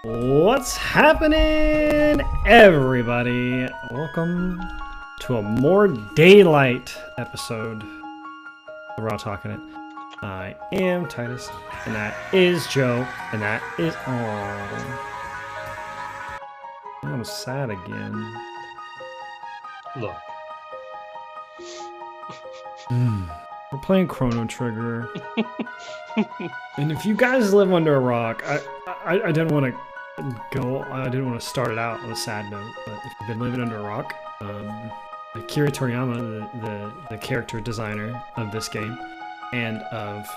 What's happening, everybody? Welcome to a more daylight episode of Raw Talkin It. I am Titus, and that is Joe, and that is I'm sad again. Look. We're playing Chrono Trigger. And if you guys live under a rock, I didn't want to I didn't want to start it out on a sad note, but if you've been living under a rock, Akira Toriyama, the character designer of this game and of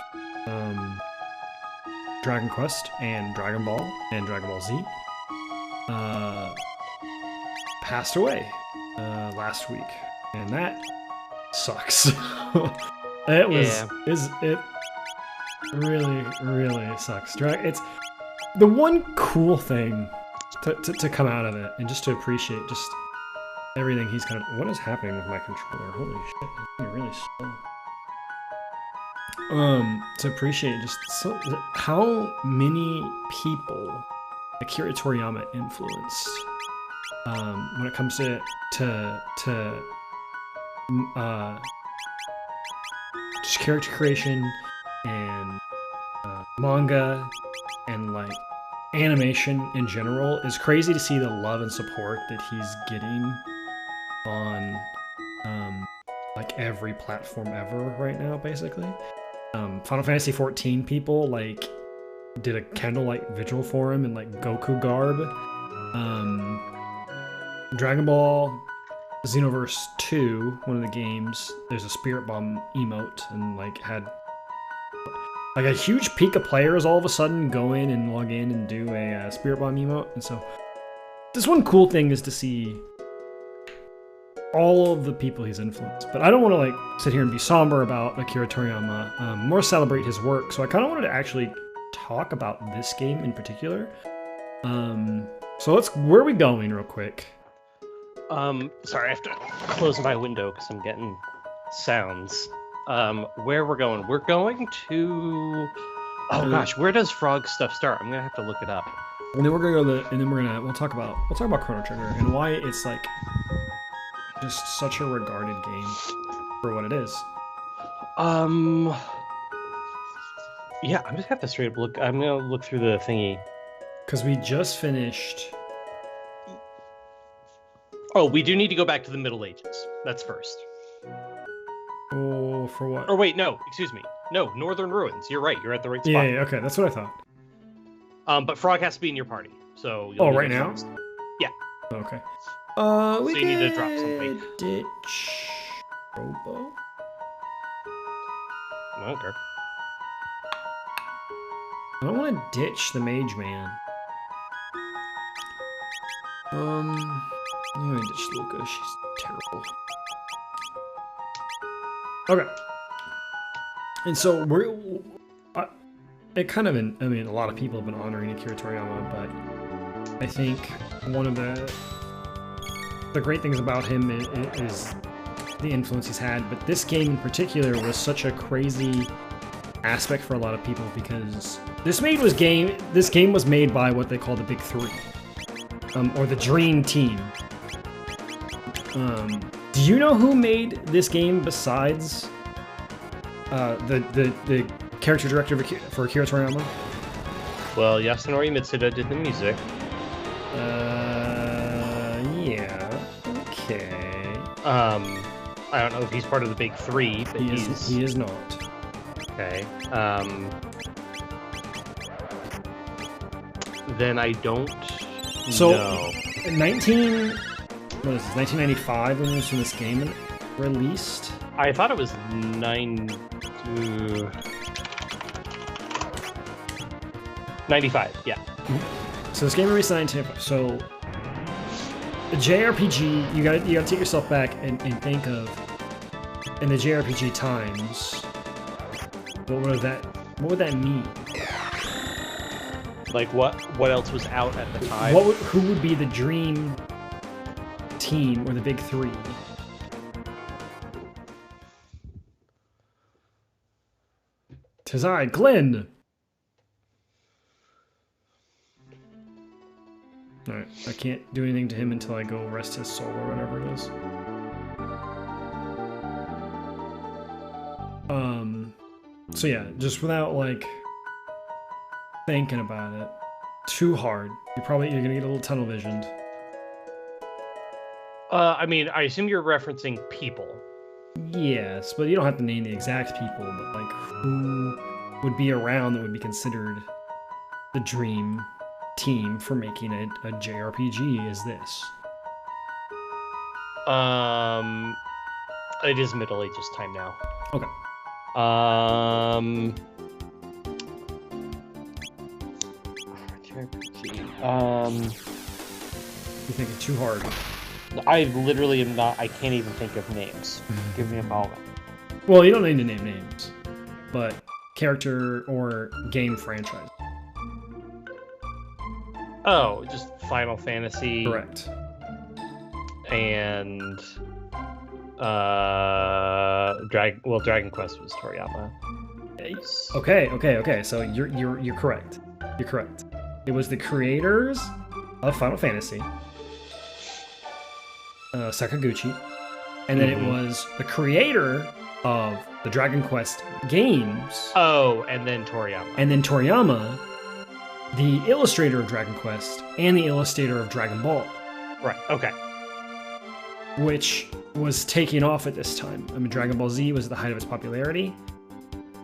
Dragon Quest and Dragon Ball and Dragon Ball Z, passed away last week, and that sucks. It really sucks. It's the one cool thing to come out of it, and just to appreciate just everything he's kind of. What is happening with my controller? Holy shit, it's getting really slow. To appreciate just how many people Akira Toriyama influenced when it comes to just character creation and manga and like animation in general. Is crazy to see the love and support that he's getting on like every platform ever right now, basically. Final Fantasy 14 people like did a candlelight vigil for him in like Goku garb. Dragon Ball Xenoverse 2, one of the games, there's a Spirit Bomb emote, and like had like a huge peak of players all of a sudden go in and log in and do a Spirit Bomb emote. And so this one cool thing is to see all of the people he's influenced. But I don't want to like sit here and be somber about Akira Toriyama, more celebrate his work. So I kind of wanted to actually talk about this game in particular. So where are we going real quick? Sorry, I have to close my window because I'm getting sounds. Where we're going? We're going to. Oh gosh, where does frog stuff start? I'm gonna have to look it up. And then we're gonna go and then we'll talk about Chrono Trigger and why it's like just such a regarded game for what it is. Yeah, I'm just gonna have to straight up look. I'm gonna look through the thingy. Because we just finished. Oh, we do need to go back to the Middle Ages. That's first. Oh, for what? Or wait, no, excuse me. No, Northern Ruins. You're right. You're at the right spot. Yeah, okay, that's what I thought. But Frog has to be in your party. So. Right now? First. Yeah. Okay. So you need to drop something. Ditch Robo. Okay. I don't want to ditch the Mage Man. I'm gonna ditch Luca. She's terrible. Okay. And so a lot of people have been honoring Akira Toriyama, but I think one of the great things about him is the influence he's had. But this game in particular was such a crazy aspect for a lot of people because this game was made by what they call the Big Three, or the Dream Team. Do you know who made this game besides the character director for Akira Toriyama? Well, Yasunori Mitsuda did the music. Yeah. Okay. I don't know if he's part of the Big Three, but he is not. Okay. Then I don't know. In 1995 when this game released? I thought it was 95, yeah. So this game released in 1995. So the JRPG, you gotta take yourself back and think of in the JRPG times. What would that mean? Like what else was out at the time? Who would be the dream team or the Big Three? Tis I, Glenn. Alright, I can't do anything to him until I go rest his soul or whatever it is. So yeah, just without, like, thinking about it too hard, you're gonna get a little tunnel visioned. I mean, I assume you're referencing people. Yes, but you don't have to name the exact people, but, like, who would be around that would be considered the dream team for making a JRPG is this? It is Middle Ages time now. Okay. You're thinking too hard. I literally am not. I can't even think of names. Give me a moment. Well, you don't need to name names, but character or game franchise. Oh, just Final Fantasy. Correct. And Dragon Quest was Toriyama. Okay. So you're correct. You're correct. It was the creators of Final Fantasy, Sakaguchi, and then it was the creator of the Dragon Quest games. Oh, and then Toriyama. And then Toriyama, the illustrator of Dragon Quest and the illustrator of Dragon Ball. Right. Okay. Which was taking off at this time. I mean, Dragon Ball Z was at the height of its popularity.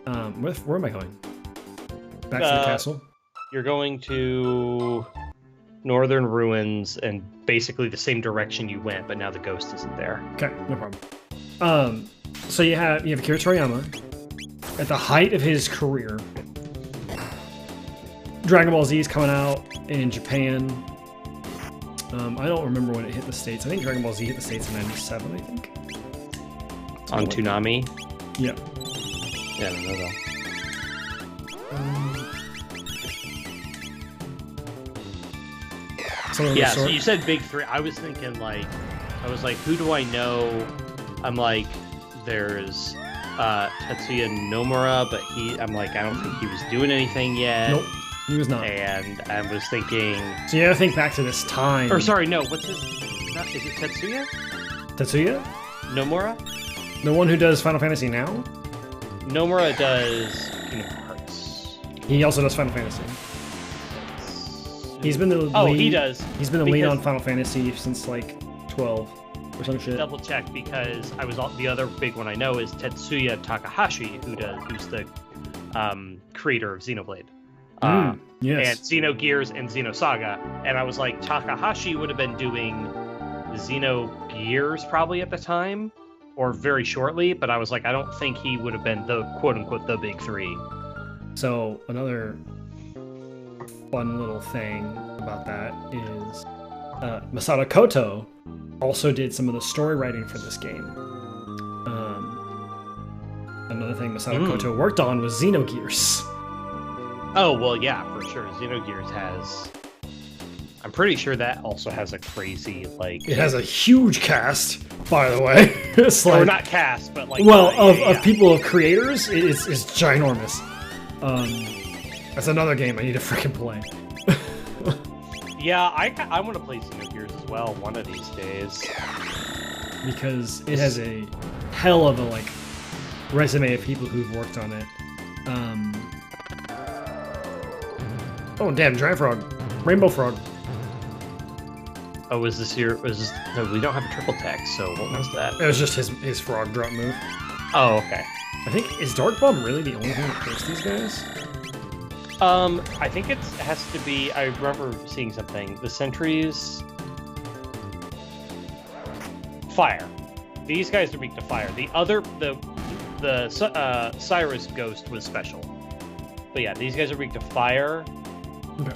Where am I going? Back to the castle? You're going to Northern Ruins and basically the same direction you went, but now the ghost isn't there. Okay, no problem. So you have Akira Toriyama at the height of his career. Dragon Ball Z is coming out in Japan. I don't remember when it hit the States. I think Dragon Ball Z hit the States in 97, I think. On Toonami? Yeah. Yeah, I don't know though. Yeah, so you said big three. I was thinking like, who do I know? I'm like, there's Tetsuya Nomura, but I'm like, I don't think he was doing anything yet. Nope, he was not. And I was thinking... So you gotta think back to this time. Or sorry, no, what's his... Is it Tetsuya? Tetsuya? Nomura? The one who does Final Fantasy now? Nomura does Kingdom Hearts. He also does Final Fantasy. He's been the lead. Oh, he does. He's been the lead on Final Fantasy since like 12 or some shit. Double check because the other big one I know is Tetsuya Takahashi, who's the creator of Xenoblade. Yes. And Xenogears and Xenosaga. And I was like, Takahashi would have been doing Xenogears probably at the time, or very shortly, but I was like, I don't think he would have been the quote-unquote the big three. So another fun little thing about that is Masato Koto also did some of the story writing for this game. Another thing Masato Koto worked on was Xenogears. Oh, well, yeah, for sure. Xenogears has... I'm pretty sure that also has a crazy, like... It has a huge cast, by the way. It's like... Or not cast, but like... Well, of people, of creators, it's ginormous. That's another game I need to freaking play. Yeah, I want to play Xenogears as well one of these days. Because it has a hell of a, like, resume of people who've worked on it. Oh, damn, Giant Frog. Rainbow Frog. Oh, no, we don't have a triple text, so what was that? It was just his frog drop move. Oh, okay. I think, is Dark Bomb really the only thing that hurts these guys? I think it has to be, I remember seeing something, the sentries... Fire. These guys are weak to fire. The other, the Cyrus Ghost was special. But yeah, these guys are weak to fire. Okay.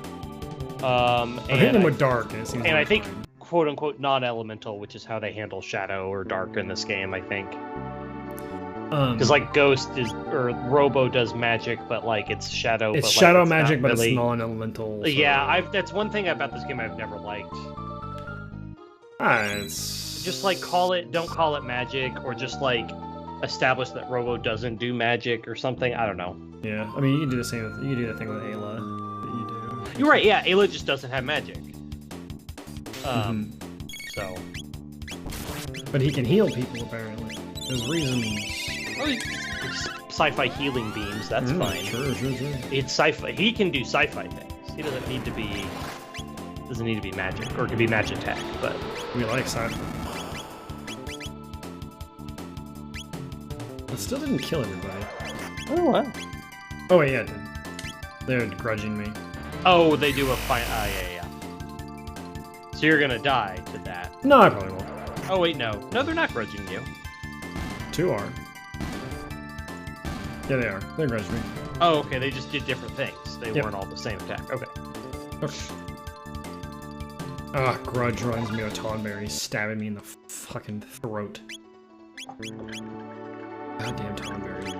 I hit them with Dark, and I think quote-unquote non-elemental, which is how they handle Shadow or Dark in this game, I think. Because like Ghost or Robo does magic, but like it's Shadow. It's but, Shadow like, it's magic, but really... it's non-elemental. So... Yeah, that's one thing about this game I've never liked. It's... Just like don't call it magic, or just like establish that Robo doesn't do magic or something. I don't know. Yeah, I mean you can do the same. You can do the thing with Ayla that you do. You're right. Yeah, Ayla just doesn't have magic. So. But he can heal people apparently. There's reasons. Well, sci-fi healing beams. That's fine. Sure. It's sci-fi. He can do sci-fi things. He doesn't need to be. Doesn't need to be magic, or it could be Magitech. But we like sci-fi. It still didn't kill everybody. Oh wow. Oh wait, yeah, it did. They're grudging me. Oh, they do a fine. Yeah. So you're gonna die to that. No, I probably won't. Oh wait, no, they're not grudging you. 2 are. Yeah, they are. They're grudging me. Oh, okay. They just did different things. They weren't all the same attack. Okay. Ah, grudge reminds me of Tonberry stabbing me in the fucking throat. Goddamn Tonberry.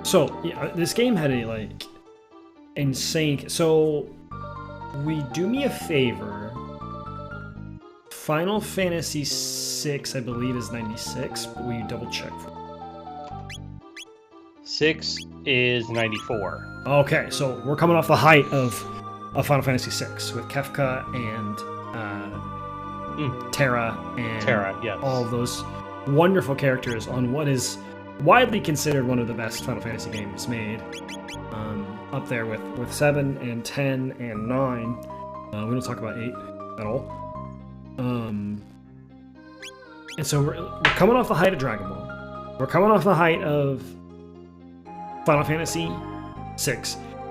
So yeah, this game had a like insane. So, do me a favor. Final Fantasy VI, I believe, is 96, but will you double check for me? 6 is 94. Okay, so we're coming off the height of Final Fantasy VI with Kefka and Terra and yes. all of those wonderful characters on what is widely considered one of the best Final Fantasy games made. Up there with 7 and 10 and 9. We don't talk about 8 at all. And so we're coming off the height of Dragon Ball. We're coming off the height of Final Fantasy VI.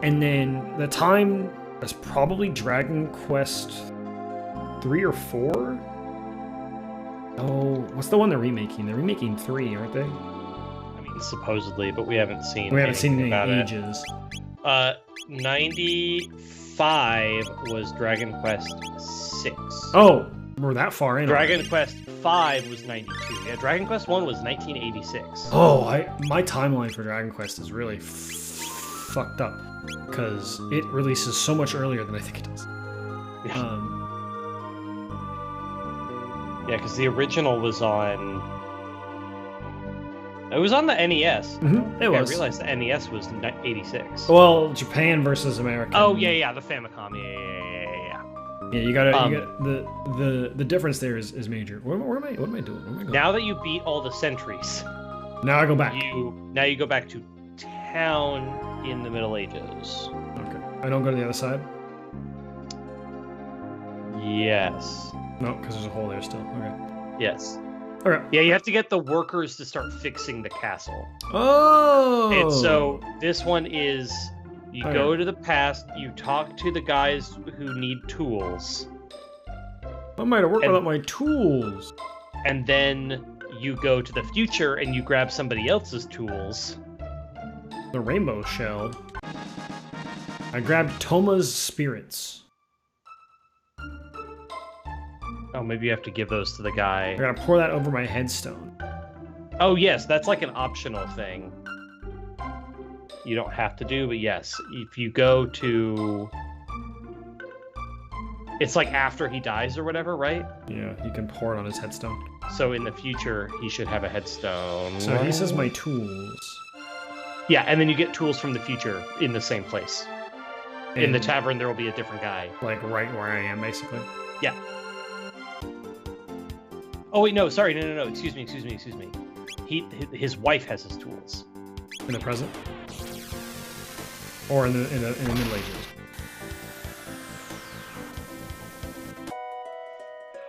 And then the time is probably Dragon Quest 3 or 4? Oh, what's the one they're remaking? They're remaking 3, aren't they? I mean, supposedly, but we haven't seen. We haven't seen any about ages. 95 was Dragon Quest 6. Oh, we're that far in. Dragon Quest 5 was 92. Yeah, Dragon Quest 1 was 1986. Oh, my timeline for Dragon Quest is really fucked up because it releases so much earlier than I think it does. Yeah. Yeah, because the original was on. It was on the NES. It was. I realized the NES was 86. Well, Japan versus America. Oh yeah, the Famicom. Yeah. Yeah, you got the difference there is major. What am I doing? Where am I going? Now that you beat all the sentries, now I go back. Now you go back to town in the Middle Ages. Okay. I don't go to the other side? Yes. No, because there's a hole there still. Okay. Yes. Okay. Yeah, you have to get the workers to start fixing the castle. Oh! And so this one is, you go to the past, you talk to the guys who need tools. I might have worked without my tools. And then you go to the future and you grab somebody else's tools. The rainbow shell. I grabbed Toma's spirits. Oh, maybe you have to give those to the guy. I gotta pour that over my headstone. Oh, yes, that's like an optional thing. You don't have to do, but yes, if you go to... It's like after he dies or whatever, right? Yeah, you can pour it on his headstone. So in the future, he should have a headstone. So he says my tools. Yeah, and then you get tools from the future in the same place. In the tavern, there will be a different guy. Like right where I am, basically? Yeah. Oh, wait, no, sorry, no, excuse me. His wife has his tools. In the present? Or in the Middle Ages?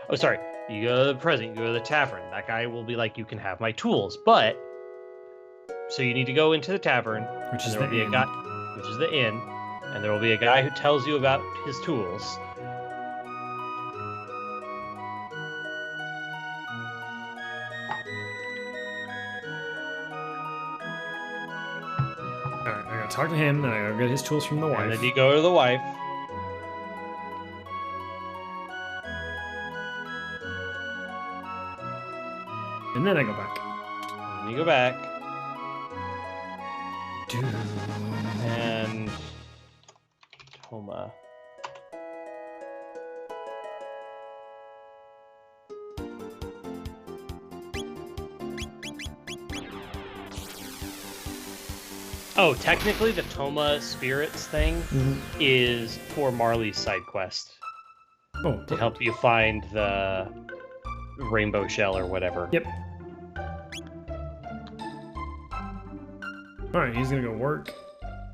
Oh, sorry. You go to the present, you go to the tavern. That guy will be like, you can have my tools, but... So you need to go into the tavern. Which is the inn. Which is the inn. And there will be a guy who tells you about his tools. Alright, I gotta talk to him, then I gotta get his tools from the wife. And then you go to the wife. And then I go back. And you go back. Dude. And... Toma. Oh, technically the Toma Spirits thing is for Marley's side quest. Oh, to help you find the rainbow shell or whatever. Yep. All right, he's gonna go work.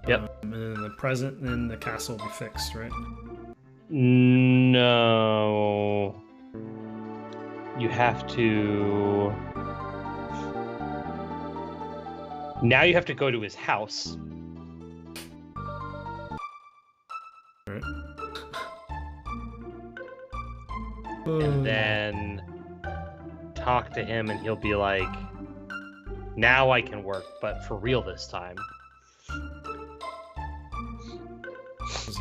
Yep. And then in the present, then the castle will be fixed, right? No. You have to... Now you have to go to his house. Alright. And then talk to him and he'll be like, now I can work, but for real this time.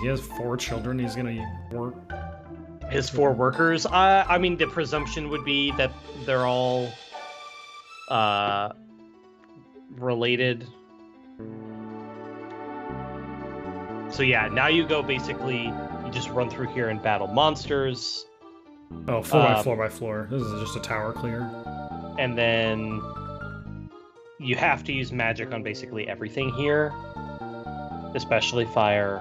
He has 4 children. He's gonna work. His 4 workers, I mean, the presumption would be that they're all related. So yeah, now you go basically, you just run through here and battle monsters. Oh, floor by floor by floor. This is just a tower clear. And then you have to use magic on basically everything here, especially fire.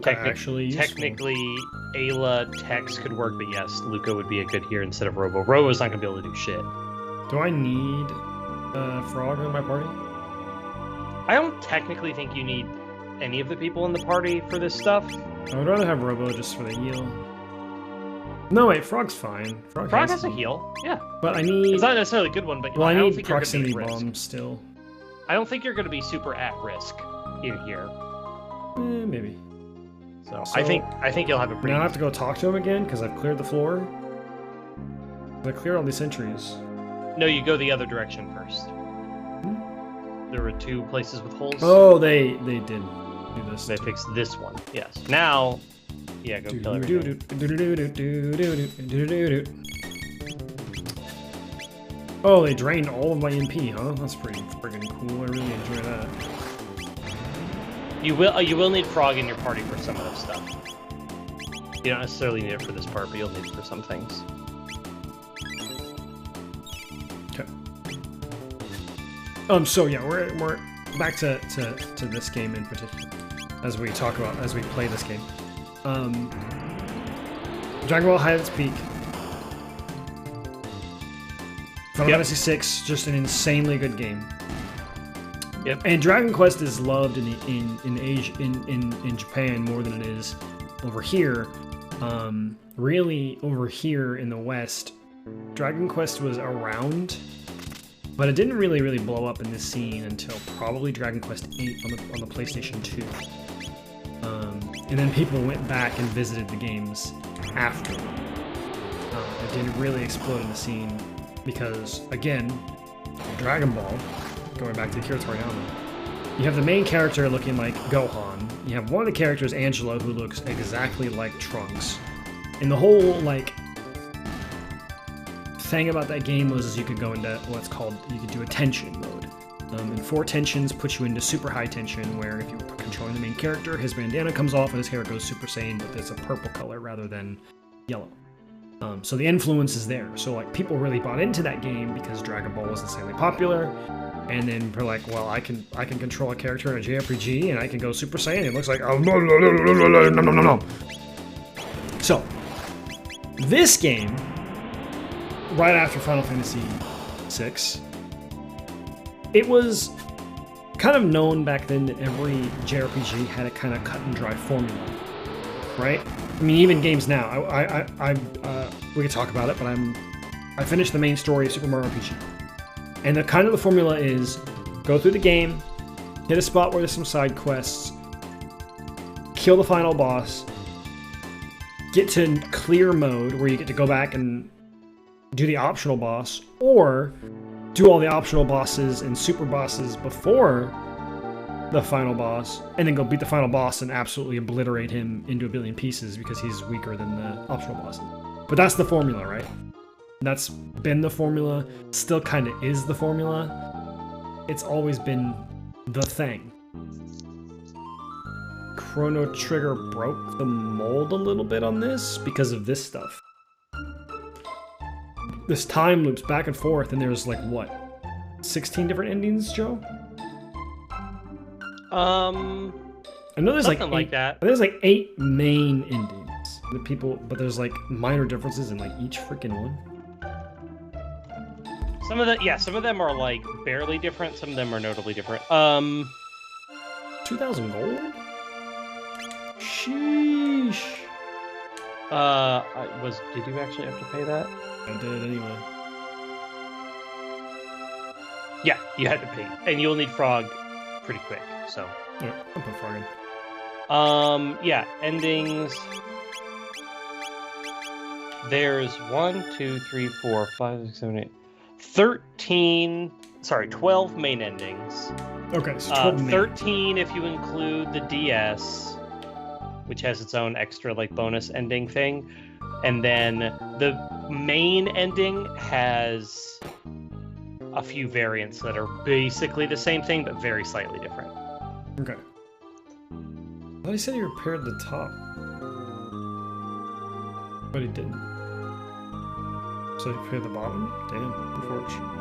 Actually useful. Technically, Ayla, Tex could work, but yes, Luca would be a good here instead of Robo. Robo's not going to be able to do shit. Do I need Frog in my party? I don't technically think you need any of the people in the party for this stuff. I would rather have Robo just for the heal. No, wait, Frog's fine. Frog has a heal, yeah. But I need... It's not necessarily a good one, but well, I I don't need think proximity you're gonna be at risk. bombs still. I don't think you're going to be super at risk in here. Maybe. So I think you'll have a pretty... Now I have to go talk to him again because I've cleared the floor. I cleared all these sentries. No, you go the other direction first. There were 2 places with holes. Oh, they did do this. They fixed this one. Yes. Now, yeah, go kill everything. Oh, they drained all of my MP, huh? That's pretty friggin' cool. I really enjoy that. You will need Frog in your party for some of this stuff. You don't necessarily need it for this part, but you'll need it for some things. Okay. So yeah, we're back to this game in particular, as we play this game. Dragon Ball had its peak. Final Fantasy VI, just an insanely good game. Yep. And Dragon Quest is loved in Asia, in Japan more than it is over here. Really, over here in the West, Dragon Quest was around, but it didn't really blow up in this scene until probably Dragon Quest VIII on the PlayStation 2. And then people went back and visited the games after. It didn't really explode in the scene because, again, Dragon Ball. Going back to Akira Toriyama, you have the main character looking like Gohan. You have one of the characters, Angelo, who looks exactly like Trunks. And the whole thing about that game was you could go into what's called, you could do a tension mode. And 4 tensions put you into super high tension, where if you're controlling the main character, his bandana comes off and his hair goes Super Saiyan, but it's a purple color rather than yellow. So the influence is there. So people really bought into that game because Dragon Ball was insanely popular. And then we're like, well, I can control a character in a JRPG, and I can go Super Saiyan. It looks like, oh, no. So, this game, right after Final Fantasy VI, it was kind of known back then that every JRPG had a kind of cut and dry formula, right? I mean, even games now. We could talk about it, but I finished the main story of Super Mario RPG. And the formula is go through the game, hit a spot where there's some side quests, kill the final boss, get to clear mode where you get to go back and do the optional boss, or do all the optional bosses and super bosses before the final boss, and then go beat the final boss and absolutely obliterate him into a billion pieces because he's weaker than the optional bosses. But that's the formula, right? That's been the formula, still kind of is the formula. It's always been the thing. Chrono Trigger broke the mold a little bit on this because of this stuff. This time loops back and forth, and there's 16 different endings, Joe? I know there's something like 8, that. There's 8 main endings. The people, but there's like minor differences in like each freaking one. Some of them are like barely different. Some of them are notably different. 2,000 gold? Sheesh. Did you actually have to pay that? I did anyway. Yeah, you had to pay, and you'll need frog pretty quick. So. Yeah, I'll put frog in. Yeah, endings. There's 1, 2, 3, 4, 5, 6, 7, 8, 12 main endings. Okay, so 12 main. 13 if you include the DS, which has its own extra like bonus ending thing. And then the main ending has a few variants that are basically the same thing, but very slightly different. Okay. I thought he said he repaired the top. But he didn't. So he repaired the bottom? Damn, unfortunate.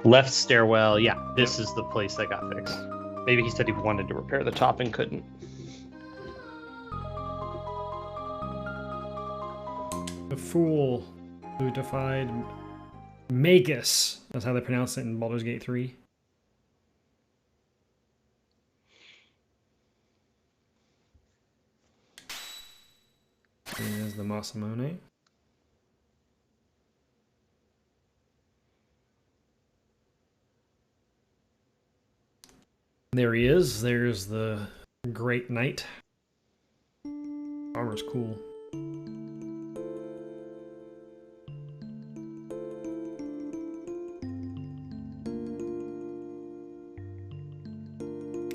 Left stairwell. Yeah, this is the place that got fixed. Maybe he said he wanted to repair the top and couldn't. The fool who defied Magus. That's how they pronounce it in Baldur's Gate 3. There's the Masamune. There he is. There's the Great Knight. Armor's cool.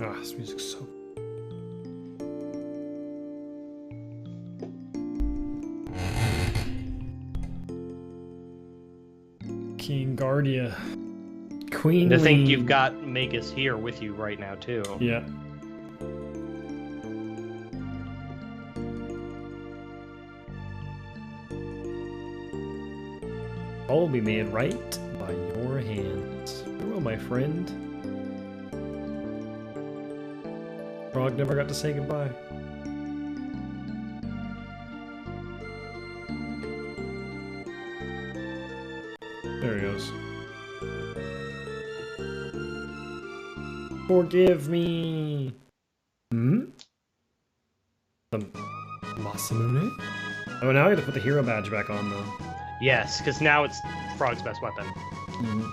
Ah, this music's so... King Guardia. Queen. I think you've got Magus here with you right now too. Yeah. All will be made right by your hands. Farewell, my friend. Frog never got to say goodbye. There he goes. Forgive me. Hmm? The Masamune? Oh, now I gotta put the hero badge back on, though. Yes, because now it's Frog's best weapon. Mm-hmm.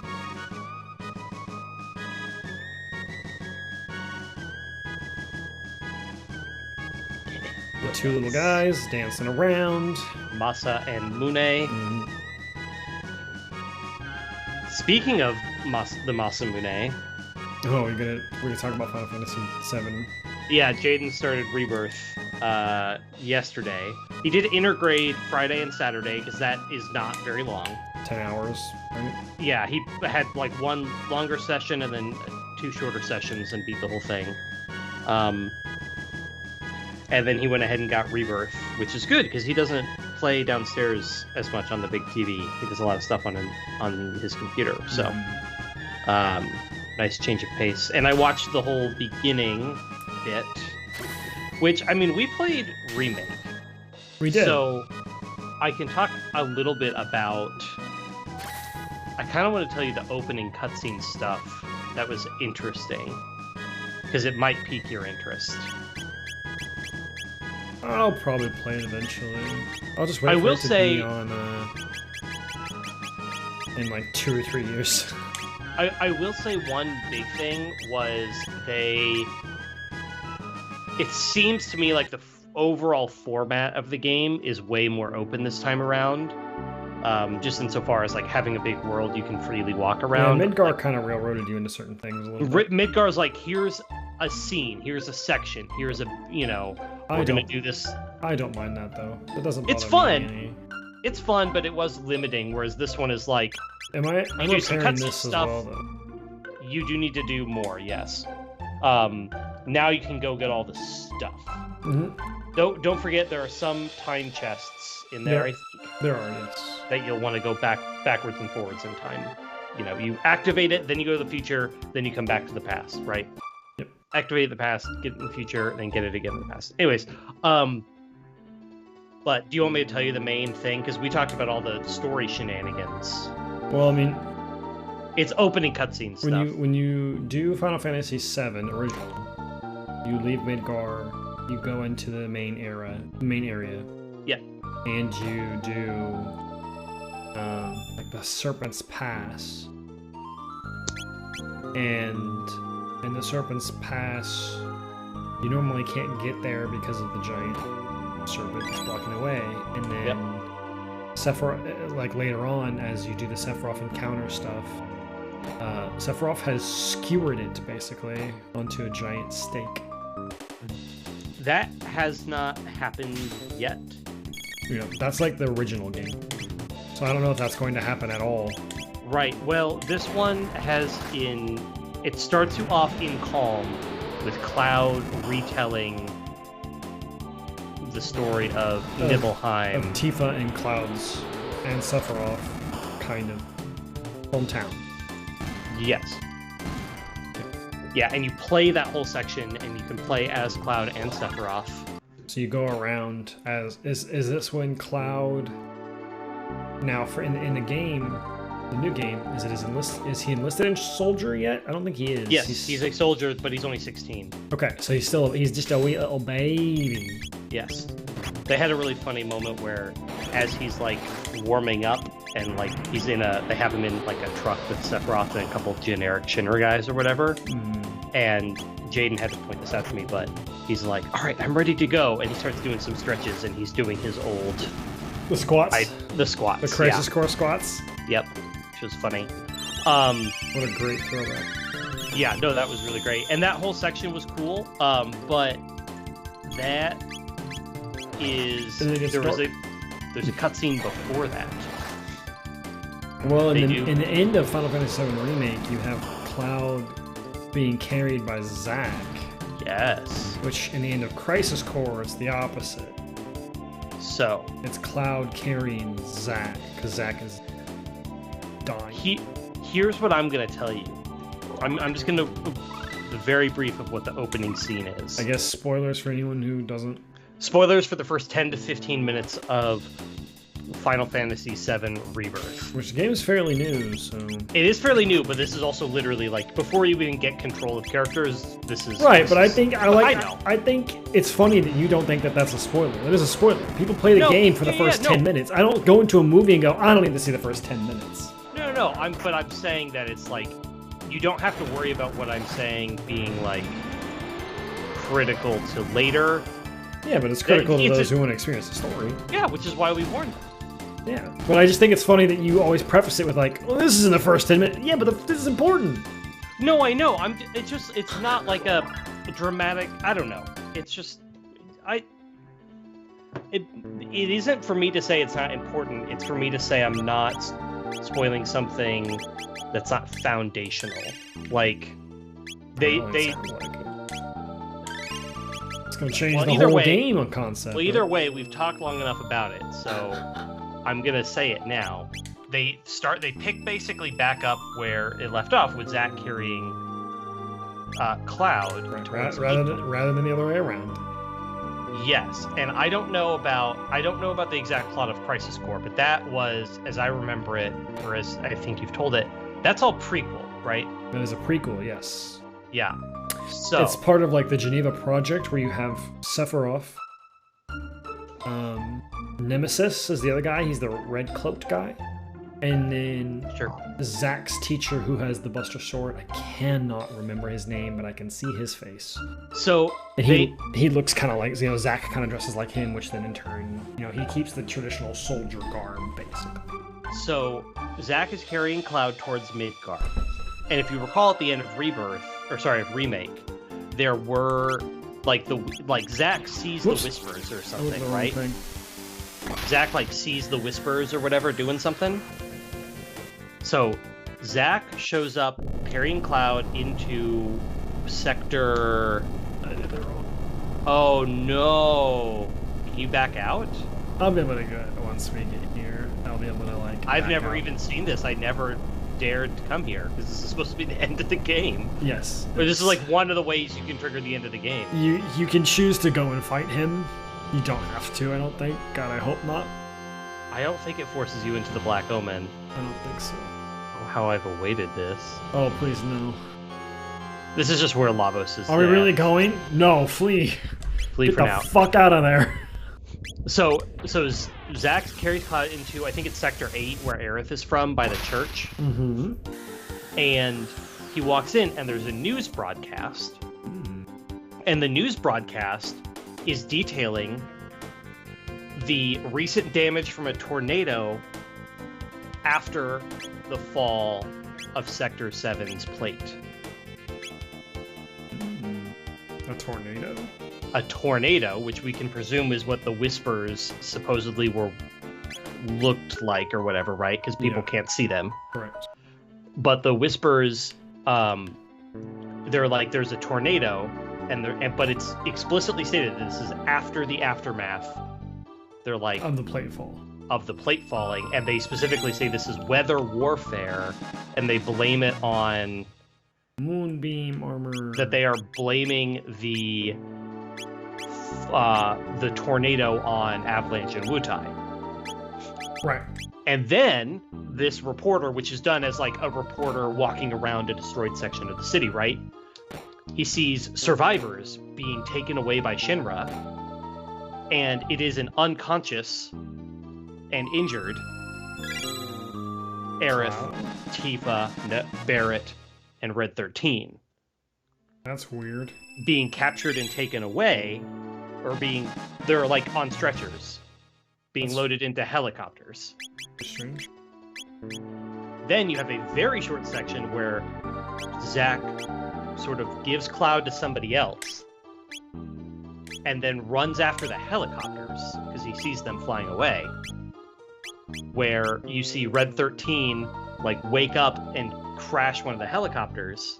The two little guys dancing around. Masa and Mune. Mm-hmm. Speaking of the Masamune. Oh, we're gonna talk about Final Fantasy VII. Yeah, Jaden started Rebirth yesterday. He did Intergrade Friday and Saturday because that is not very long. 10 hours, right? Yeah, he had like one longer session and then 2 shorter sessions and beat the whole thing. And then he went ahead and got Rebirth, which is good because he doesn't play downstairs as much on the big TV. He does a lot of stuff on his computer. So, nice change of pace. And I watched the whole beginning bit, which, I mean, we played Remake. We did. So I can talk a little bit about... I kind of want to tell you the opening cutscene stuff that was interesting, because it might pique your interest. I'll probably play it eventually. I'll just wait I for will it to say, be on in like 2 or 3 years. I will say one big thing was it seems to me like the overall format of the game is way more open this time around. Just insofar as like having a big world you can freely walk around. Yeah, Midgar kind of railroaded you into certain things a little bit. Midgar's like, here's a scene, here's a section, here's a, we're gonna do this. I don't mind that though. It doesn't bother It's fun. me any. It's fun, but it was limiting, whereas this one is like, I'm do some repairing cutscene this stuff. as well, though. You do need to do more, yes. Now you can go get all the stuff. Mm-hmm. Don't forget there are some time chests in there, I think, There are, yes. that you'll want to go backwards and forwards in time. you know, you activate it, then you go to the future, then you come back to the past, right? Yep. Activate the past, get in the future, then get it again in the past. Anyways, but do you want me to tell you the main thing? Because we talked about all the story shenanigans. Well, I mean, it's opening cutscene stuff. When you do Final Fantasy VII original, you leave Midgar, you go into the main area. Yeah. And you do like the Serpent's Pass. And in the Serpent's Pass, you normally can't get there because of the giant serpent that's blocking the way. And then Sephiroth, like later on, as you do the Sephiroth encounter stuff, Sephiroth has skewered it basically onto a giant stake. That has not happened yet. You know, that's like the original game. So I don't know if that's going to happen at all. Right. Well, this one has it starts you off in Calm with Cloud retelling the story of Nibelheim. Of Tifa and Cloud's and Sephiroth kind of hometown. Yes. Yeah, and you play that whole section, and you can play as Cloud and Sephiroth. So you go around as is this when Cloud now for in the game, the new game, is he enlisted in soldier yet? I don't think he is. Yes, he's a soldier, but he's only 16. Okay, so he's just a wee little baby. Yes. They had a really funny moment where as he's like warming up and like they have him in like a truck with Sephiroth and a couple of generic Shinra guys or whatever. And Jaden had to point this out to me, but he's like, all right, I'm ready to go. And he starts doing some stretches, and he's doing his old... The squats? The squats, The Crisis Core squats? Yep, which was funny. What a great throwback. Yeah, no, that was really great. And that whole section was cool, but that is... There's a cutscene before that. Well, in the end of Final Fantasy VII Remake, you have Cloud being carried by Zack. Yes. Which in the end of Crisis Core, it's the opposite. So it's Cloud carrying Zack because Zack is dying. Here's what I'm gonna tell you. I'm just gonna very brief of what the opening scene is. I guess spoilers for anyone who doesn't. Spoilers for the first 10 to 15 minutes of Final Fantasy VII Rebirth. Which the game is fairly new, so... It is fairly new, but this is also literally, like, before you even get control of characters, this is... Right, but I think I think it's funny that you don't think that that's a spoiler. It is a spoiler. People play the game for the first 10 minutes. I don't go into a movie and go, I don't need to see the first 10 minutes. No, but I'm saying that it's, like, you don't have to worry about what I'm saying being, like, critical to later. Yeah, but it's critical to those who want to experience the story. Yeah, which is why we warned them. Yeah, but I just think it's funny that you always preface it with like, "Well, this is in the first 10 minutes." Yeah, but this is important. No, I know. It's not like a dramatic. I don't know. It's just, it isn't for me to say it's not important. It's for me to say I'm not spoiling something that's not foundational. Like they. It's gonna change the whole game on concept. Well, either way, we've talked long enough about it, so. I'm gonna say it now. They pick basically back up where it left off with Zack carrying Cloud. Right, rather than the other way around. Yes, and I don't know about the exact plot of Crisis Core, but that was, as I remember it, or as I think you've told it, that's all prequel, right? That is a prequel, yes. Yeah. So it's part of like the Geneva Project where you have Sephiroth. Nemesis is the other guy. He's the red cloaked guy. And then Zack's teacher who has the Buster Sword. I cannot remember his name, but I can see his face. So and he looks kind of like, Zack kind of dresses like him, which then in turn, he keeps the traditional soldier garb, basically. So Zack is carrying Cloud towards Midgard. And if you recall at the end of Remake, there were Zack sees the Whispers or something, right? Zack sees the Whispers or whatever doing something. So Zack shows up carrying Cloud into sector... Oh no! Can you back out? I'll be able to go once we get here. I'll be able to I've never even seen this. I never dared to come here because this is supposed to be the end of the game. Yes. But this is like one of the ways you can trigger the end of the game. You can choose to go and fight him. You don't have to, I don't think. God, I hope not. I don't think it forces you into the Black Omen. I don't think so. Oh, how I've awaited this. Oh, please, no. This is just where Lavos is. Are we really going? No, flee. Flee for now. Get the fuck out of there. So Zack carries Cloud into, I think it's Sector 8, where Aerith is from, by the church. Mm-hmm. And he walks in, and there's a news broadcast. Mm. And the news broadcast is detailing the recent damage from a tornado after the fall of Sector 7's plate. A tornado? A tornado, which we can presume is what the Whispers supposedly looked like or whatever, right? Because people can't see them. Correct. But the Whispers, they're like, there's a tornado, but it's explicitly stated that this is after the aftermath. They're like of the plate fall. Of the plate falling, and they specifically say this is weather warfare, and they blame it on moonbeam armor. That they are blaming the tornado on Avalanche and Wutai. Right. And then this reporter, which is done as like a reporter walking around a destroyed section of the city, right? He sees survivors being taken away by Shinra, and it is an unconscious and injured Aerith, Tifa, Barrett, and Red 13. That's weird. Being captured and taken away, or they're like on stretchers, being loaded into helicopters. Strange. Then you have a very short section where Zack sort of gives Cloud to somebody else, and then runs after the helicopters because he sees them flying away. Where you see Red 13 like wake up and crash one of the helicopters.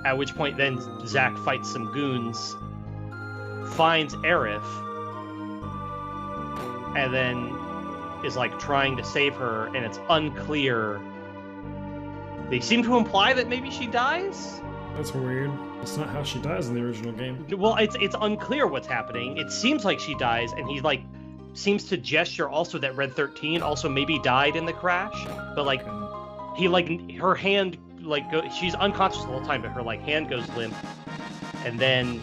At which point then Zack fights some goons, finds Aerith, and then is like trying to save her, and it's unclear. They seem to imply that maybe she dies? That's weird. It's not how she dies in the original game. Well, it's unclear what's happening. It seems like she dies, and he like seems to gesture also that Red 13 also maybe died in the crash, but like he like her hand like she's unconscious the whole time, but her like hand goes limp, and then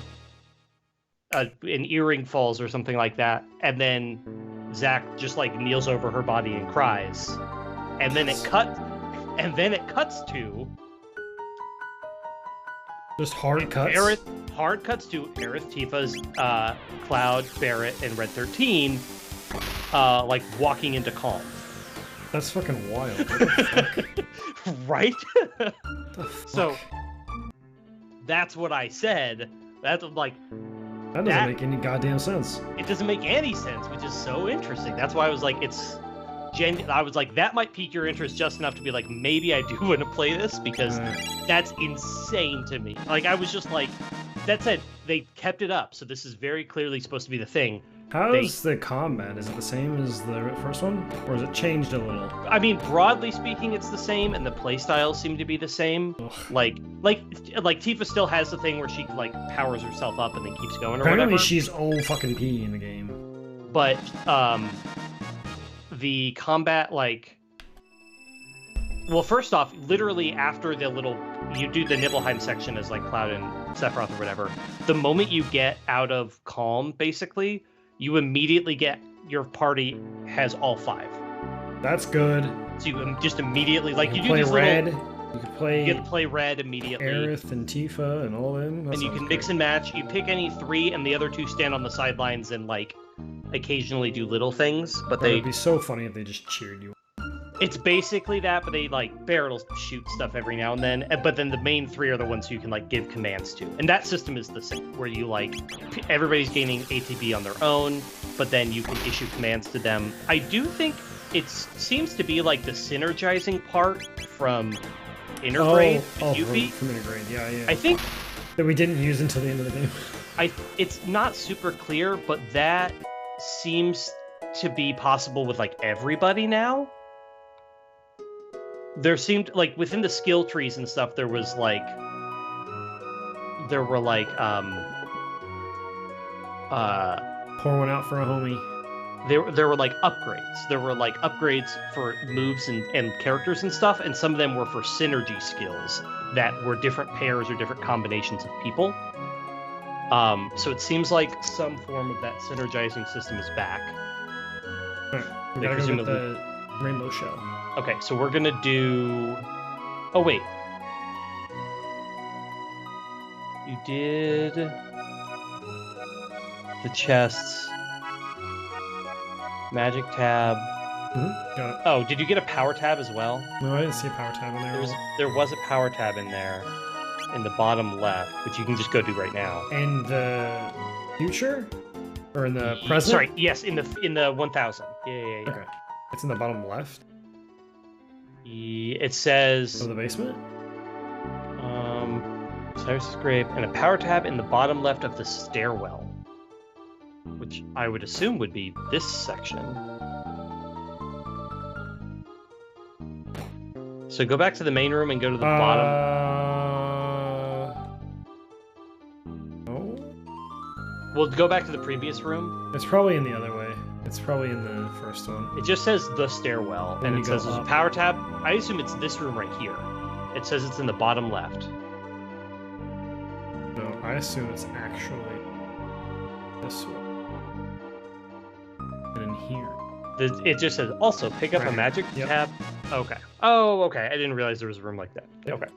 an earring falls or something like that, and then Zack just like kneels over her body and cries, and then it cuts to just hard cuts. Hard cuts to Aerith, Tifa's, Cloud, Barrett, and Red 13, like walking into calm. That's fucking wild. What the fuck? Right? The fuck? So that's what I said. That's like that doesn't make any goddamn sense. It doesn't make any sense, which is so interesting. That's why I was like, I was like, that might pique your interest just enough to be like, maybe I do want to play this, because that's insane to me. Like, I was just like, that said, they kept it up, so this is very clearly supposed to be the thing. How's the combat? Is it the same as the first one? Or has it changed a little? I mean, broadly speaking, it's the same, and the playstyles seem to be the same. Ugh. Like Tifa still has the thing where she like powers herself up and then keeps going or Apparently whatever. she's fucking P in the game. But the combat, like, well, first off, literally after you do the Nibelheim section as like Cloud and Sephiroth or whatever, the moment you get out of calm, basically, you immediately get your party has all 5. That's good. So you just immediately, like, you do play these red. little, You can play. you get to play red immediately. Aerith and Tifa and all them. And you can mix and match. You pick any 3, and the other 2 stand on the sidelines and like occasionally do little things. But it'd be so funny if they just cheered you. It's basically that, but they like Barrett will shoot stuff every now and then. But then the main 3 are the ones who you can like give commands to, and that system is the same, where you like everybody's gaining ATB on their own, but then you can issue commands to them. I do think it seems to be like the synergizing part from Intergrade and Yuffie. From Intergrade, yeah. I think that we didn't use until the end of the game. It's not super clear, but that seems to be possible with like everybody now. there seemed like within the skill trees and stuff, there were like Pour one out for a homie. there were like upgrades. There were like upgrades for moves and characters and stuff, and some of them were for synergy skills that were different pairs or different combinations of people. So it seems like some form of that synergizing system is back. Alright, we gotta go get the rainbow shell. Okay, so we're gonna do... Oh, wait. You did... the chests. Magic tab. Got it. Oh, did you get a power tab as well? No, I didn't see a power tab in there. There was a power tab in there, in the bottom left, which you can just go do right now. In the future, or in the present? Sorry, yes, in the 1000. Yeah. Okay, it's in the bottom left. It says. Of the basement. Cyrus's grave, and a power tab in the bottom left of the stairwell, which I would assume would be this section. So go back to the main room and go to the bottom. No. We'll go back to the previous room. It's probably in the other way. It's probably in the first one. It just says the stairwell, and it says there's a power tab. I assume it's this room right here. It says it's in the bottom left. No, I assume it's actually this one. And in here. It just says also pick up a magic tab. Okay. Oh, okay. I didn't realize there was a room like that. Yep. Okay.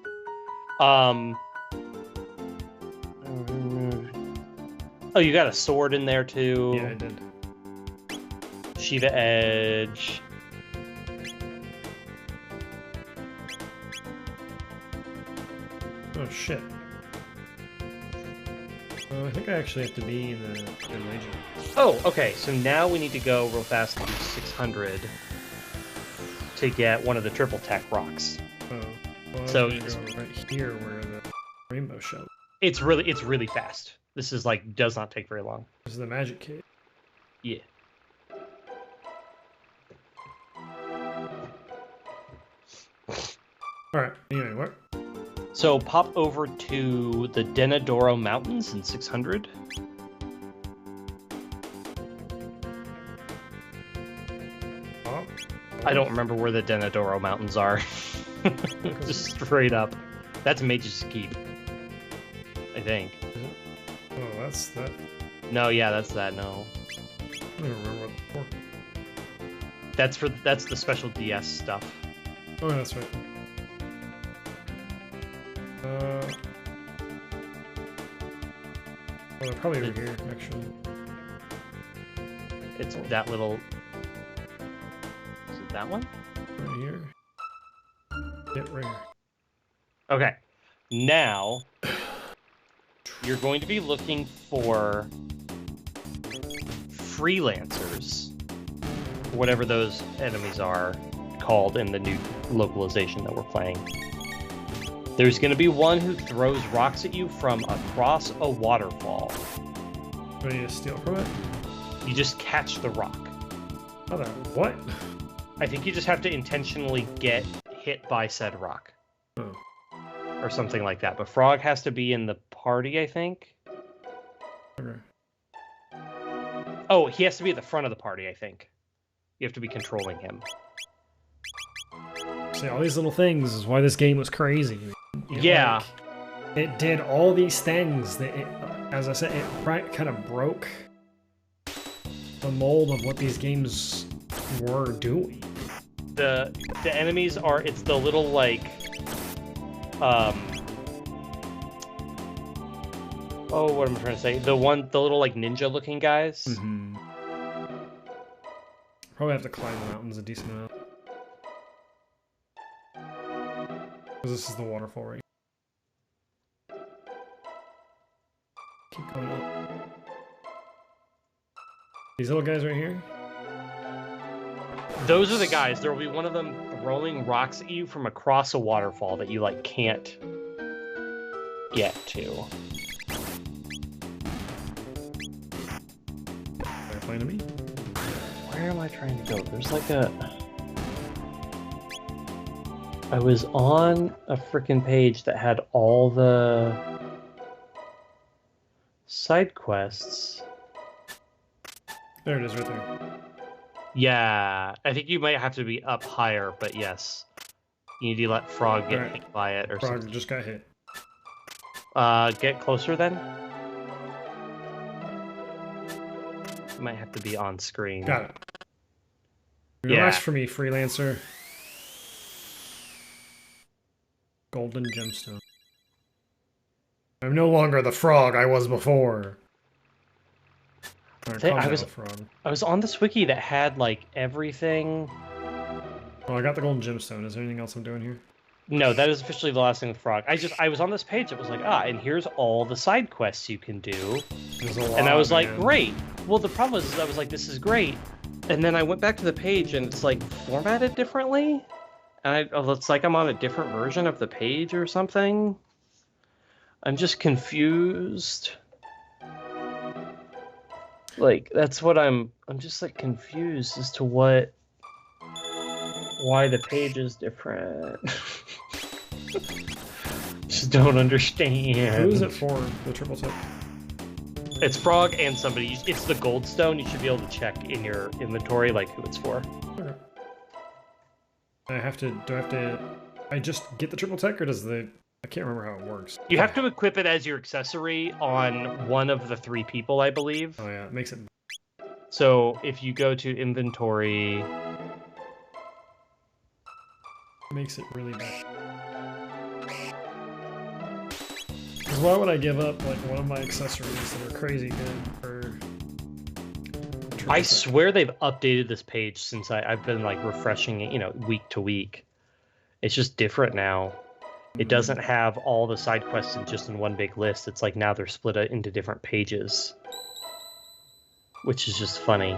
Oh, you got a sword in there too. Yeah, I did. Shiva Edge. Oh shit. I think I actually have to be in the Legion. Oh, okay. So now we need to go real fast to 600 to get one of the triple tech rocks. Oh, well, so go right here where the rainbow shell. It's really fast. This is like does not take very long. This is the magic cave. Yeah. All right. Anyway, what? So pop over to the Denadoro Mountains in 600. Oh. I don't remember where the Denadoro Mountains are. Just straight up. That's Mage's Keep. I think. Oh, that's that. No, yeah, that's that. No. I don't remember what the fork. That's the special DS stuff. Oh, that's right. Oh, they're probably over here, actually. It's that little. Is it that one? Right here. Yep, right here. Okay. Now, you're going to be looking for freelancers, whatever those enemies are called in the new localization that we're playing. There's going to be one who throws rocks at you from across a waterfall. Do I need to steal from it? You just catch the rock. Oh, that what? I think you just have to intentionally get hit by said rock. Oh. Or something like that. But Frog has to be in the party, I think. Okay. Oh, he has to be at the front of the party, I think. You have to be controlling him. See, all these little things is why this game was crazy. Yeah. It did all these things that, as I said, it kind of broke the mold of what these games were doing. The enemies are, it's the little, like, oh, what am I trying to say? The little, like, ninja-looking guys. Mm-hmm. Probably have to climb the mountains a decent amount. Because this is the waterfall right here. Keep going up. These little guys right here? Those are the guys. There will be one of them throwing rocks at you from across a waterfall that you, like, can't get to. They're playing to me? Where am I trying to go? There's like a... I was on a freaking page that had all the side quests. There it is, right there. Yeah, I think you might have to be up higher, but yes. You need to let Frog get Alright. hit by it or Frog something. just got hit. Get closer then. You might have to be on screen. Got it. Yeah. Relax for me, freelancer. Golden gemstone. I'm no longer the frog I was before. Right, calm down, frog. I was on this wiki that had like everything. Oh, I got the golden gemstone. Is there anything else I'm doing here? No, that is officially the last thing with Frog. I was on this page that was like, and here's all the side quests you can do. There's a lot, and I was like, man. great. Well, the problem is I was like, this is great. And then I went back to the page and it's like formatted differently. And it's like I'm on a different version of the page or something. I'm just confused. Like, that's what I'm just like confused as to why the page is different. Just don't understand. Who is it for, the triple tip? It's Frog and somebody. It's the gold stone. You should be able to check in your inventory like who it's for. Okay. Do I have to I just get the triple tech, or does I can't remember how it works. You have to equip it as your accessory on one of the 3 people, I believe. Oh yeah, it makes it. So if you go to inventory, It makes it really bad. Because why would I give up like one of my accessories that are crazy good for? I swear they've updated this page since I've been like refreshing it, week to week. It's just different now. It doesn't have all the side quests just in one big list. It's like now they're split into different pages, which is just funny.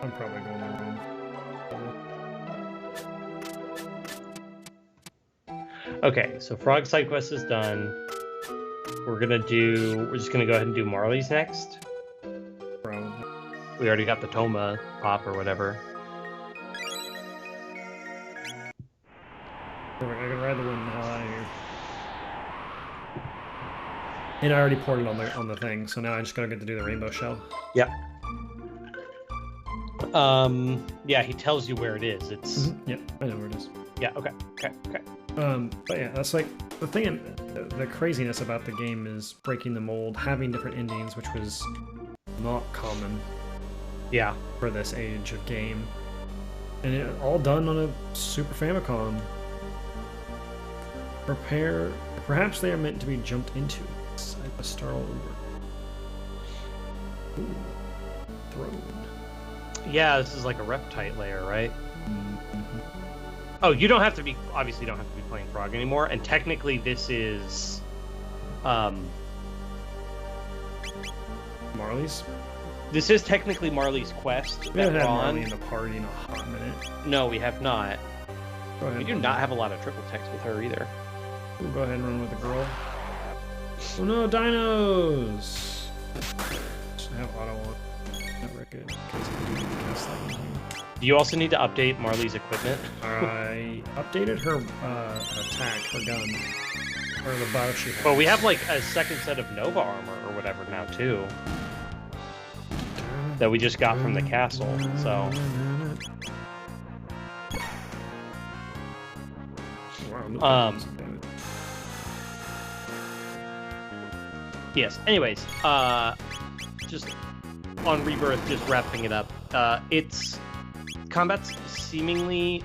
I'm probably going the wrong. Okay, so Frog side quest is done. We're just gonna go ahead and do Marley's next. Probably. We already got the Toma pop or whatever. Perfect, I can ride the wind the hell out of here. And I already poured it on the thing, so now I just gotta get to do the rainbow shell. Yep. Yeah, he tells you where it is. It's Yep, I know where it is. Yeah, okay. But yeah, that's like the thing. The craziness about the game is breaking the mold, having different endings, which was not common. Yeah. For this age of game, and it all done on a Super Famicom. Perhaps they are meant to be jumped into. A star over. Ooh, throne. Yeah, this is like a reptite layer, right? Mm-hmm. Oh, obviously don't have to be playing Frog anymore, and technically this is, Marley's? This is technically Marley's quest. We haven't had Marley in the party in a hot minute. No, we have not. Go ahead. We do not have a lot of triple text with her either. We'll go ahead and run with the girl. Oh no, dinos! I have auto on. Not very good. Do you also need to update Marley's equipment? I updated her attack, her gun, or the bow she has. Well, we have like a second set of Nova armor or whatever now too, that we just got from the castle. So. Yes. Anyways, just on Rebirth, just wrapping it up. It's combat's seemingly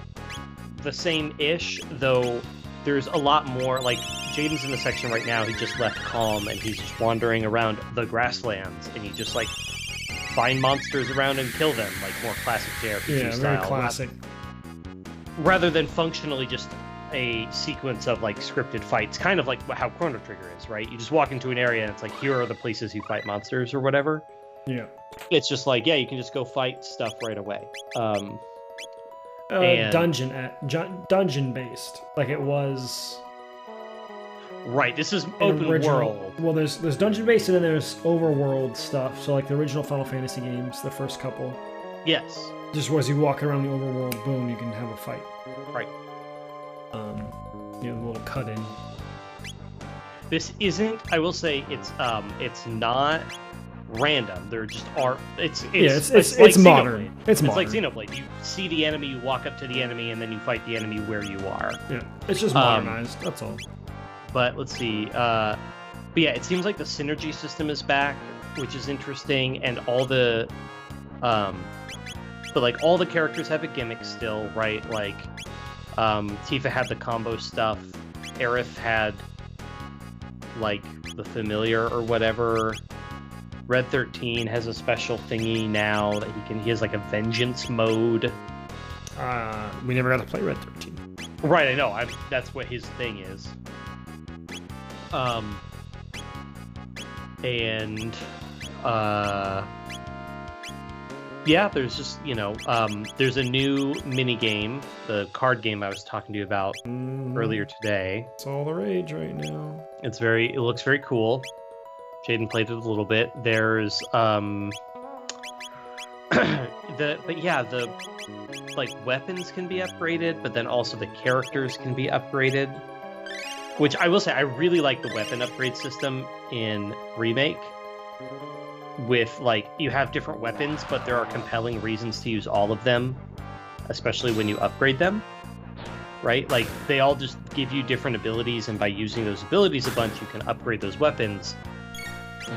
the same-ish, though there's a lot more. Like Jaden's in the section right now. He just left Calm, and he's just wandering around the grasslands, and you just like find monsters around and kill them, like more classic JRPG style. Very classic. Rather than functionally just a sequence of like scripted fights, kind of like how Chrono Trigger is, right? You just walk into an area and it's like, here are the places you fight monsters or whatever. Yeah. It's just like, yeah, you can just go fight stuff right away. Dungeon based, like it was. Right. This is open world. Well, there's dungeon based and then there's overworld stuff. So like the original Final Fantasy games, the first couple. Yes. Just as you walk around the overworld, boom, you can have a fight. Right. You know, a little cut in. This isn't. I will say it's not random. There just are. It's like modern. Xenoblade. It's modern. like Xenoblade. You see the enemy, you walk up to the enemy, and then you fight the enemy where you are. Yeah, it's just modernized. That's all. But let's see. But yeah, it seems like the synergy system is back, which is interesting, and all the but like all the characters have a gimmick still, right? Like Tifa had the combo stuff. Aerith had like the familiar or whatever. Red 13 has a special thingy now that he has like a vengeance mode. We never got to play Red 13. Right, I know. That's what his thing is. Yeah, there's just, there's a new mini game, the card game I was talking to you about earlier today. It's all the rage right now. It looks very cool. Jaden played it a little bit. There's the like weapons can be upgraded, but then also the characters can be upgraded. Which I will say, I really like the weapon upgrade system in Remake. With like you have different weapons, but there are compelling reasons to use all of them, especially when you upgrade them. Right? Like they all just give you different abilities, and by using those abilities a bunch, you can upgrade those weapons.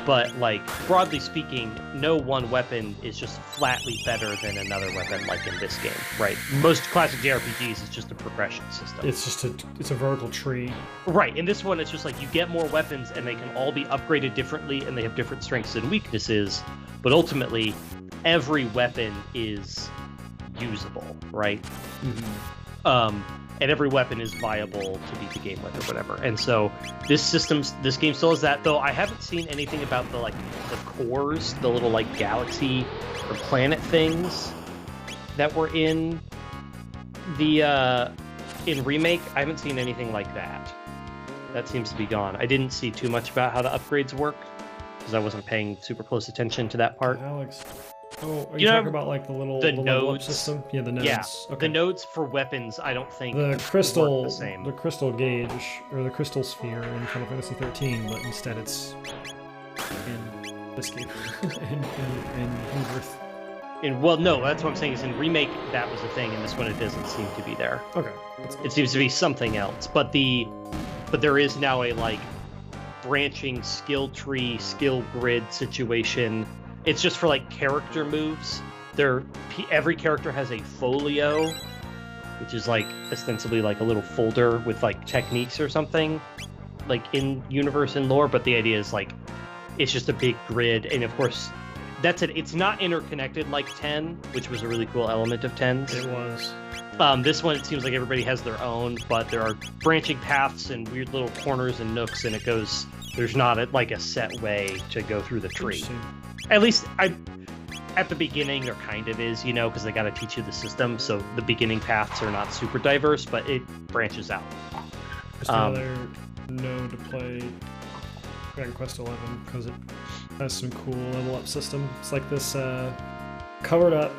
But like broadly speaking, no one weapon is just flatly better than another weapon like in this game, right? Most classic JRPGs is just a progression system. It's a vertical tree. Right, in this one it's just like you get more weapons and they can all be upgraded differently and they have different strengths and weaknesses, but ultimately every weapon is usable, right? Mm-hmm. And every weapon is viable to beat the game with or whatever. And so this game still has that, though I haven't seen anything about the cores, the little like galaxy or planet things that were in the in Remake. I haven't seen anything like that. That seems to be gone. I didn't see too much about how the upgrades work because I wasn't paying super close attention to that part. Alex. Oh, are you talking about like the nodes system? Yeah, the nodes. Yeah, okay. The nodes for weapons. I don't think the crystal, the same. The crystal gauge or the crystal sphere in Final Fantasy 13, but instead it's in this game in Rebirth. Well, no, that's what I'm saying. Is in Remake that was a thing, and this one it doesn't seem to be there. Okay, it seems to be something else. But there is now a like branching skill tree, skill grid situation. It's just for like character moves. Every character has a folio, which is like ostensibly like a little folder with like techniques or something, like in universe and lore. But the idea is like it's just a big grid, and of course that's it. It's not interconnected like 10, which was a really cool element of 10's. It was. This one it seems like everybody has their own, but there are branching paths and weird little corners and nooks, and there's not a set way to go through the tree. At least at the beginning there kind of is, because they got to teach you the system, so the beginning paths are not super diverse, but it branches out. Just another node to play Dragon Quest XI because it has some cool level up system. It's like this covered up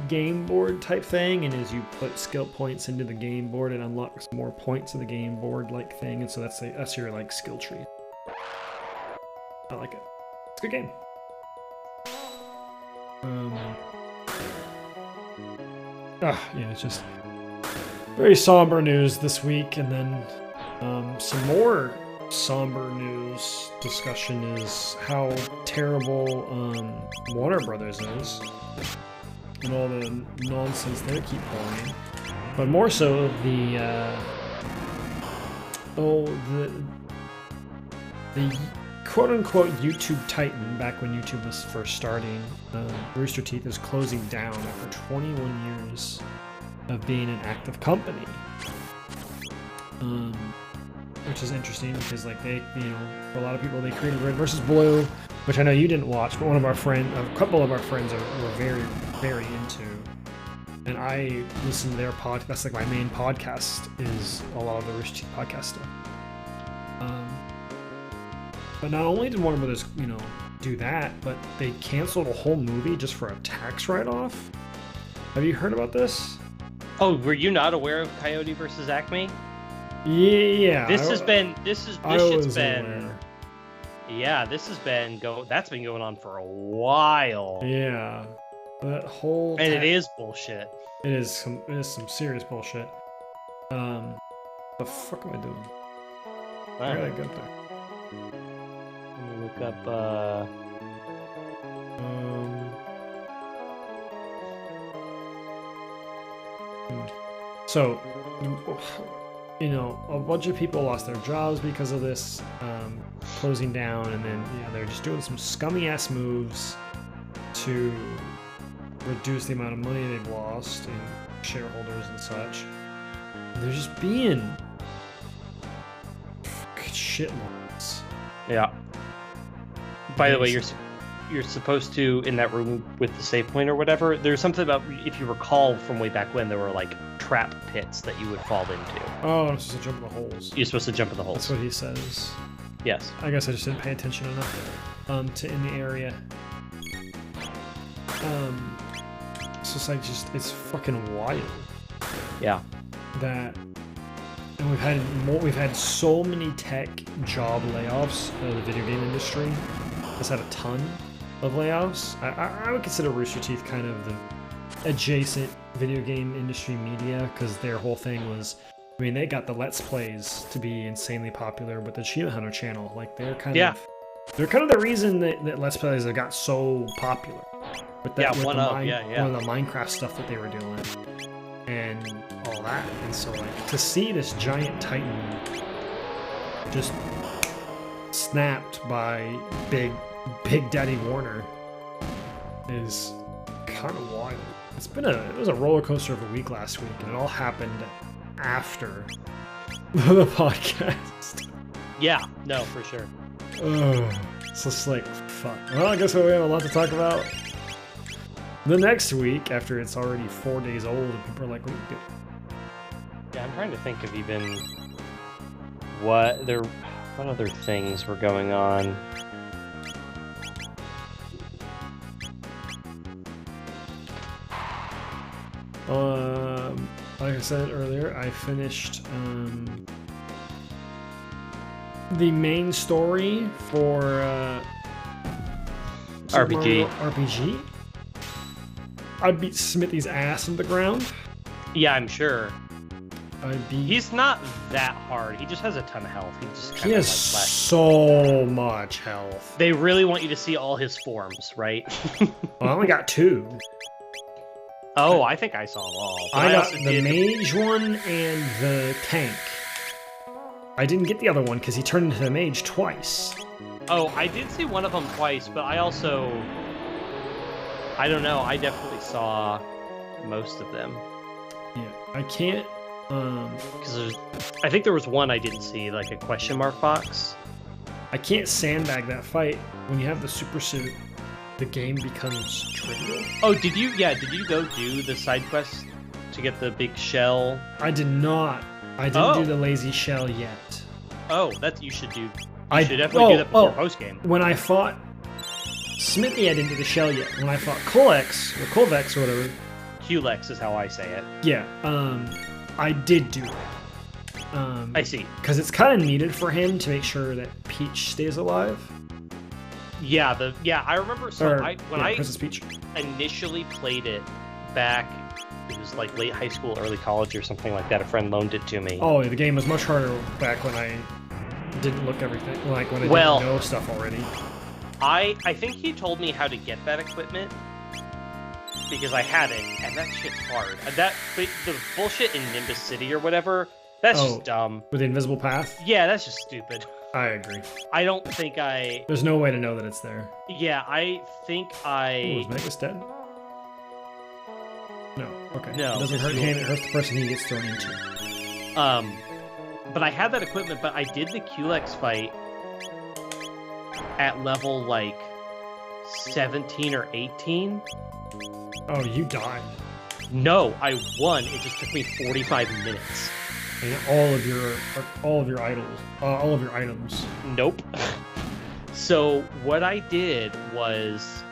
game board type thing, and as you put skill points into the game board, it unlocks more points of the game board like thing, and so that's your like skill tree. I like it. It's a good game. Yeah, it's just very somber news this week, and then some more somber news discussion is how terrible Warner Brothers is and all the nonsense they keep pulling, but more so the quote-unquote YouTube Titan, back when YouTube was first starting, Rooster Teeth is closing down after 21 years of being an active company. Which is interesting because like they, for a lot of people, they created Red vs. Blue, which I know you didn't watch, but a couple of our friends were very, very into. And I listen to their podcast. That's like my main podcast is a lot of the Rooster Teeth podcast stuff. But not only did Warner Brothers, do that, but they canceled a whole movie just for a tax write-off. Have you heard about this? Oh, were you not aware of Coyote versus Acme? Yeah. This shit's been. Aware. Yeah, this has been That's been going on for a while. Yeah, that whole. And it is bullshit. It is some serious bullshit. The fuck am I doing? Where did I get there? Let me look up. So, you know, a bunch of people lost their jobs because of this closing down, and then they're just doing some scummy ass moves to reduce the amount of money they've lost and shareholders and such. And they're just being shitlords. Yeah. By the way, you're supposed to, in that room with the save point or whatever, there's something about, if you recall from way back when, there were like trap pits that you would fall into. Oh, I'm supposed to jump in the holes. You're supposed to jump in the holes. That's what he says. Yes. I guess I just didn't pay attention enough to in the area. So it's like it's fucking wild. Yeah. That, and we've had so many tech job layoffs. The video game industry has had a ton of layoffs. I would consider Rooster Teeth kind of the adjacent video game industry media, because their whole thing was, I mean, they got the Let's Plays to be insanely popular with the Achievement Hunter channel. Like they're kind of the reason that Let's Plays have got so popular. With that, one of the Minecraft stuff that they were doing and all that. And so like to see this giant titan just snapped by Big Daddy Warner is kind of wild. It was a roller coaster of a week last week, and it all happened after the podcast. Yeah, no, for sure. So it's like, fuck. Well, I guess we have a lot to talk about the next week after it's already 4 days old, and people are like, what are you doing? Yeah, I'm trying to think of even what other things were going on. Like I said earlier, I finished the main story for RPG. I beat Smithy's ass in the ground. Yeah, I'm sure. He's not that hard. He just has a ton of health. He has so much health. They really want you to see all his forms, right? Well, I only got 2. Oh, I think I saw them all. I got the mage one and the tank. I didn't get the other one because he turned into the mage twice. Oh, I did see one of them twice, but I don't know. I definitely saw most of them. Yeah, I can't. Because I think there was one I didn't see, like a question mark box. I can't sandbag that fight. When you have the super suit, the game becomes trivial. Oh, did you go do the side quest to get the big shell? I did not. I didn't do the lazy shell yet. Oh, you should do. You should definitely do that before post game. When I fought Smithy, I didn't do the shell yet. When I fought Colex or Colvex or whatever, Culex is how I say it. Yeah, I did do it. I see. Because it's kind of needed for him to make sure that Peach stays alive. Yeah, I remember. So when I Princess Peach initially played it back, it was like late high school, early college, or something like that. A friend loaned it to me. Oh, the game was much harder back when I didn't look everything, like when I didn't know stuff already. I think he told me how to get that equipment because I had it, and that shit's hard. The bullshit in Nimbus City or whatever, that's just dumb. With the invisible path? Yeah, that's just stupid. I agree. I don't think There's no way to know that it's there. Yeah, I think is Megas dead? No. Okay. No. It doesn't hurt him, it hurts the person he gets thrown into. But I had that equipment, but I did the Culex fight at level, like, 17 or 18. Oh, you died. No, I won. It just took me 45 minutes. And all of your items. Nope. So what I did was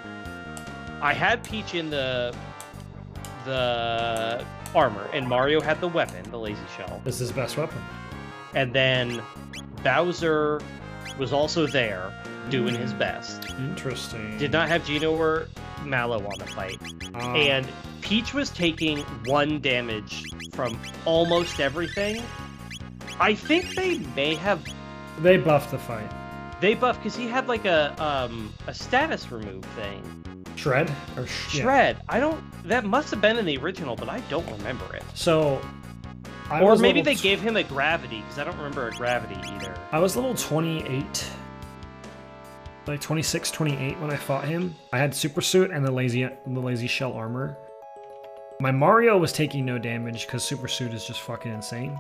I had Peach in the armor, and Mario had the weapon, the lazy shell. This is his best weapon. And then Bowser was also there, doing his best. Interesting. Did not have Geno or Mallow on the fight. And Peach was taking 1 damage from almost everything. I think they may have... They buffed the fight. They buffed, because he had like a status remove thing. Shred? Shred. Yeah. I don't... That must have been in the original, but I don't remember it. So... Or maybe they gave him a gravity, because I don't remember a gravity either. I was level 28. Like 26, 28 when I fought him. I had Super Suit and the lazy shell armor. My Mario was taking no damage, because Super Suit is just fucking insane.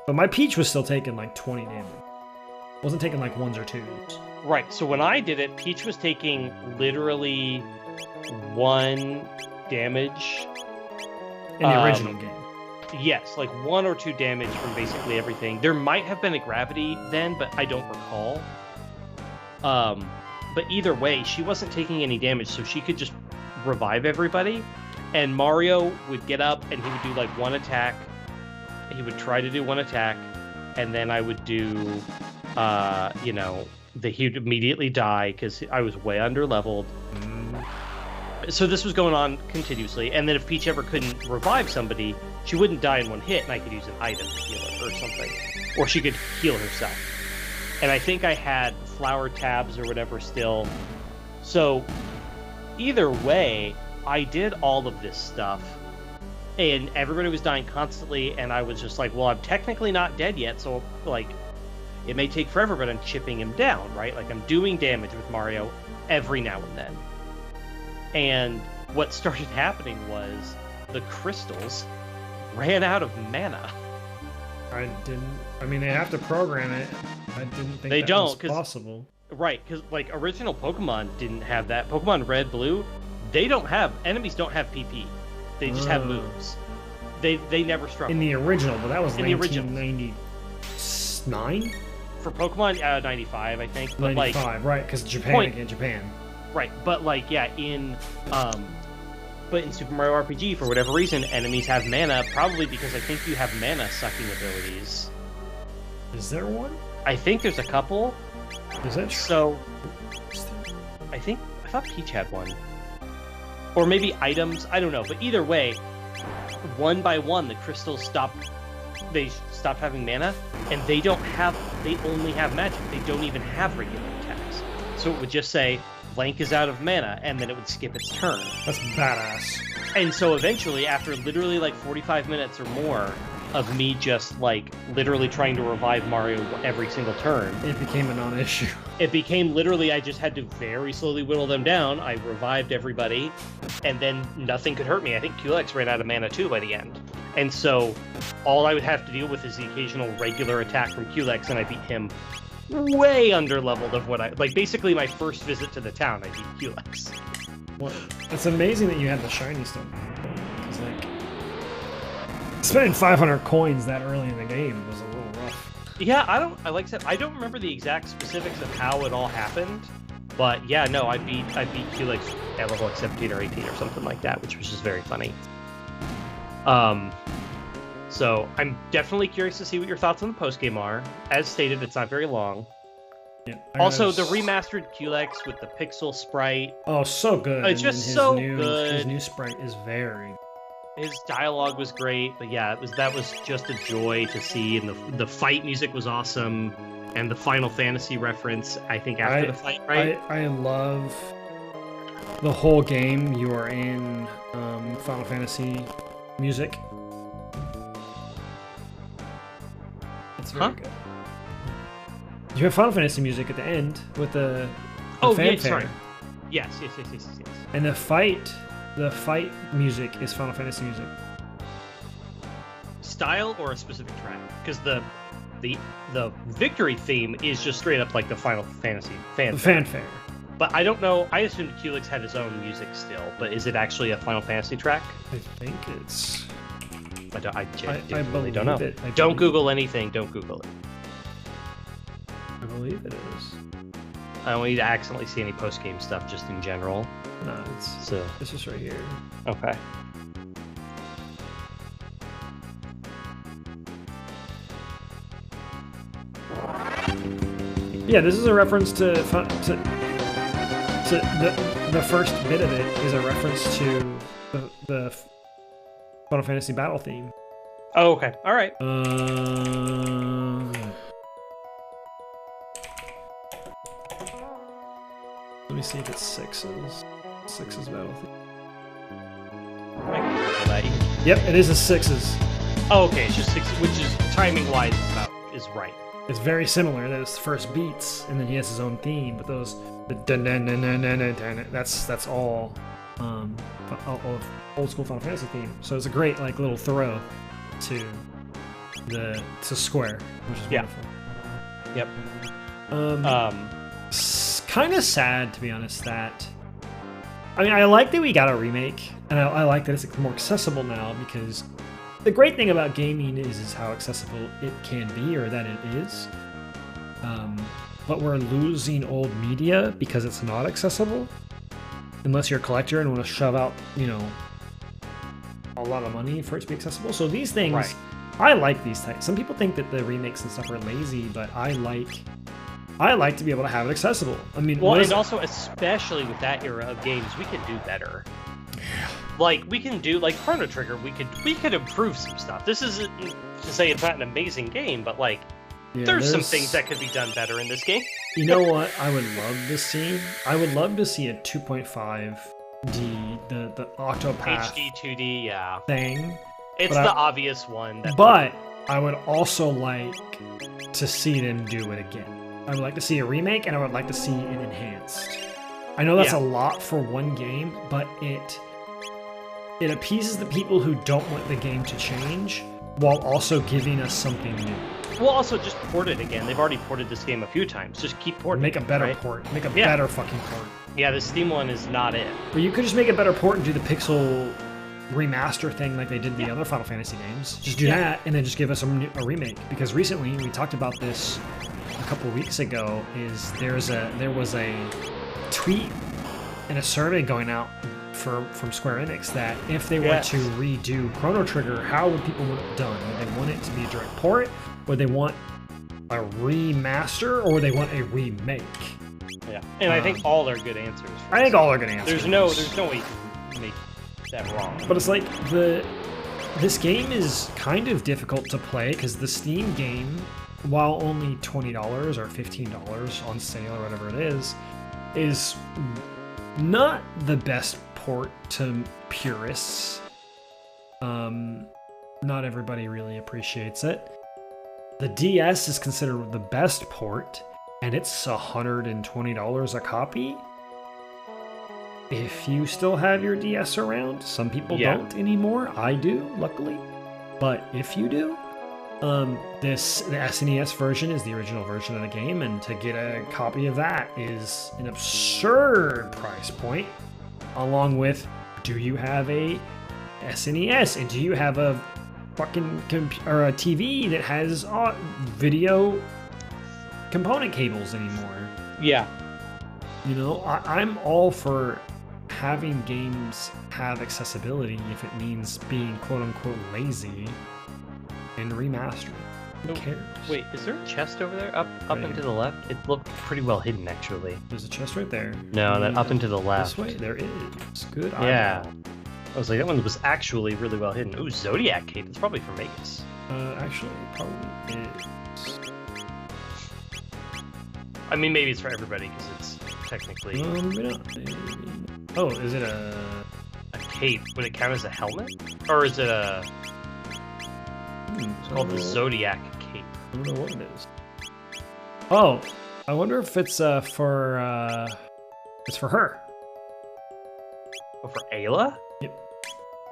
But my Peach was still taking like 20 damage. Wasn't taking like 1s or 2s. Right, so when I did it, Peach was taking literally 1 damage. In the original game. Yes, like 1 or 2 damage from basically everything. There might have been a gravity then, but I don't recall. But either way, she wasn't taking any damage, so she could just revive everybody. And Mario would get up and he would do like 1 attack. He would try to do 1 attack, and then I would do, he'd immediately die because I was way under leveled. So this was going on continuously, and then if Peach ever couldn't revive somebody, she wouldn't die in 1 hit, and I could use an item to heal her or something. Or she could heal herself. And I think I had flower tabs or whatever still. So either way, I did all of this stuff, and everybody was dying constantly, and I was just like, well, I'm technically not dead yet, so, like, it may take forever, but I'm chipping him down, right? Like, I'm doing damage with Mario every now and then. And what started happening was the crystals ran out of mana. I mean, they have to program it. I didn't think that was possible. Right, because, like, original Pokemon didn't have that. Pokemon Red, Blue, enemies don't have PP. They just have moves. They never struggle. In the original, but that was 1999? For Pokemon, 95, I think. But 95, right, because Japan. Right, but like, yeah, but in Super Mario RPG, for whatever reason, enemies have mana, probably because I think you have mana sucking abilities. Is there one? I think there's a couple. Is that true? So, I thought Peach had one. Or maybe items, I don't know, but either way, 1 by 1, the crystals stopped having mana, and they only have magic. They don't even have regular attacks. So it would just say, blank is out of mana, and then it would skip its turn. That's badass. And so eventually, after literally like 45 minutes or more of me just like literally trying to revive Mario every single turn, it became a non-issue. It became literally I just had to very slowly whittle them down. I revived everybody, and then nothing could hurt me. I think Culex ran out of mana too by the end. And so all I would have to deal with is the occasional regular attack from Culex, and I beat him way under leveled of what basically my first visit to the town, I beat Culex. Well, it's amazing that you had the shiny stuff. Because, like, spending 500 coins that early in the game was a little rough. Yeah, I don't remember the exact specifics of how it all happened, but yeah, no, I beat Culex at level like 17 or 18 or something like that, which was just very funny. So I'm definitely curious to see what your thoughts on the postgame are. As stated, it's not very long. Yeah, also, the remastered Culex with the pixel sprite. Oh, so good. It's just so good. His new sprite is very... His dialogue was great, but yeah, that was just a joy to see, and the fight music was awesome, and the Final Fantasy reference, I think, after the fight, right? I love the whole game. You are in Final Fantasy music. It's very good. You have Final Fantasy music at the end with the fanfare. Yeah, sorry. Yes. And the fight music is Final Fantasy music. Style or a specific track? Because the victory theme is just straight up like the Final Fantasy fanfare. The fanfare. But I don't know. I assumed Culex had his own music still, but is it actually a Final Fantasy track? I think it's... I really don't know. Don't Google anything. Don't Google it. I believe it is. I don't need to accidentally see any post-game stuff, just in general. No, it's So this is right here. okay. Yeah, this is a reference to the first bit of it is a reference to the Final Fantasy battle theme. Oh, okay. All right. Let me see if it's sixes. Sixes battle theme. Yep, it is a sixes. Oh, okay. It's just 6, which is timing-wise is right. It's very similar. Those first beats, and then he has his own theme. But those that's all of old school Final Fantasy theme. So it's a great like little throw to Square, which is wonderful. Yep. Kind of sad, to be honest, that I mean, I like that we got a remake, and I like that it's more accessible now, because the great thing about gaming is how accessible it can be, or that it is. But we're losing old media because it's not accessible, unless you're a collector and want to shove out, you know, a lot of money for it to be accessible. So these things, right. I like these types. Some people think that the remakes and stuff are lazy, but I like to be able to have it accessible. I mean, well, and also especially with that era of games, we can do better. Like we can do like Chrono Trigger, we could improve some stuff. This isn't to say it's not an amazing game, but like there's some things that could be done better in this game. You know what I would love to see? I would love to see a 2.5D, the Octopath HD 2D, yeah. thing. It's the obvious one. But I would also like to see them do it again. I would like to see a remake, and I would like to see it enhanced. I know that's a lot for one game, but it appeases the people who don't want the game to change, while also giving us something new. Well, also just port it again. They've already ported this game a few times. Just keep porting. Make a better right? port. Make a better fucking port. Yeah, the Steam one is not it. Or you could just make a better port and do the pixel remaster thing like they did the other Final Fantasy games. Just do that, and then just give us a remake. Because recently, we talked about this a couple weeks ago, is there was a tweet and a survey going out from Square Enix that if they were to redo Chrono Trigger, how would people want it done? Would they want it to be a direct port? Would they want a remaster, or would they want a remake? Yeah, and I think all are good answers. I think all are good answers. There's no way you can make that wrong. But it's like this game is kind of difficult to play, because the Steam game, while only $20 or $15 on sale or whatever it is not the best port to purists. Not everybody really appreciates it. The DS is considered the best port, and it's $120 a copy. If you still have your DS around, some people don't anymore. I do, luckily. But if you do, the SNES version is the original version of the game, and to get a copy of that is an absurd price point. Along with, do you have a SNES, and do you have a fucking or a TV that has video component cables anymore? Yeah. You know, I'm all for having games have accessibility if it means being quote-unquote lazy and remastering. Who cares? Wait, is there a chest over there? Up and to the left? It looked pretty well hidden, actually. There's a chest right there. No, that up and to the left. This way? There is. Good. Yeah. I was like, that one was actually really well hidden. Ooh, Zodiac Cape. It's probably for Magus. Actually, it probably is. I mean, maybe it's for everybody, because it's technically... Oh, is it a cape? Would it count as a helmet? Or is it a... It's called the Zodiac Cape. I don't know what it is. Oh, I wonder if it's for... It's for her. Oh, for Ayla? Yep.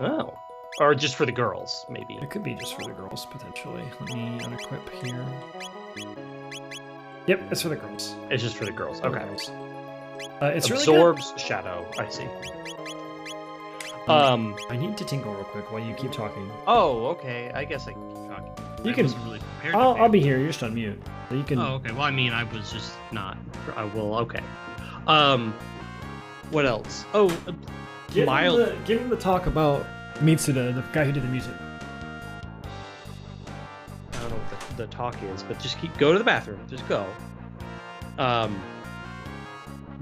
Oh. Or just for the girls, maybe. It could be just for the girls, potentially. Let me unequip here. Yep, it's for the girls. It's just for the girls. Okay. It's Absorbs really good. shadow. I see. I need to tinkle real quick while you keep talking. Oh, okay. I guess I can keep talking. You I can. wasn't really prepared. I'll be here. You're just on mute. So you can. Oh, okay. Well, I mean, I was just not. I will. Okay. What else? Oh, Give mild. him the talk about Mitsuda, the guy who did the music. I don't know what the talk is, but just go to the bathroom. Just go.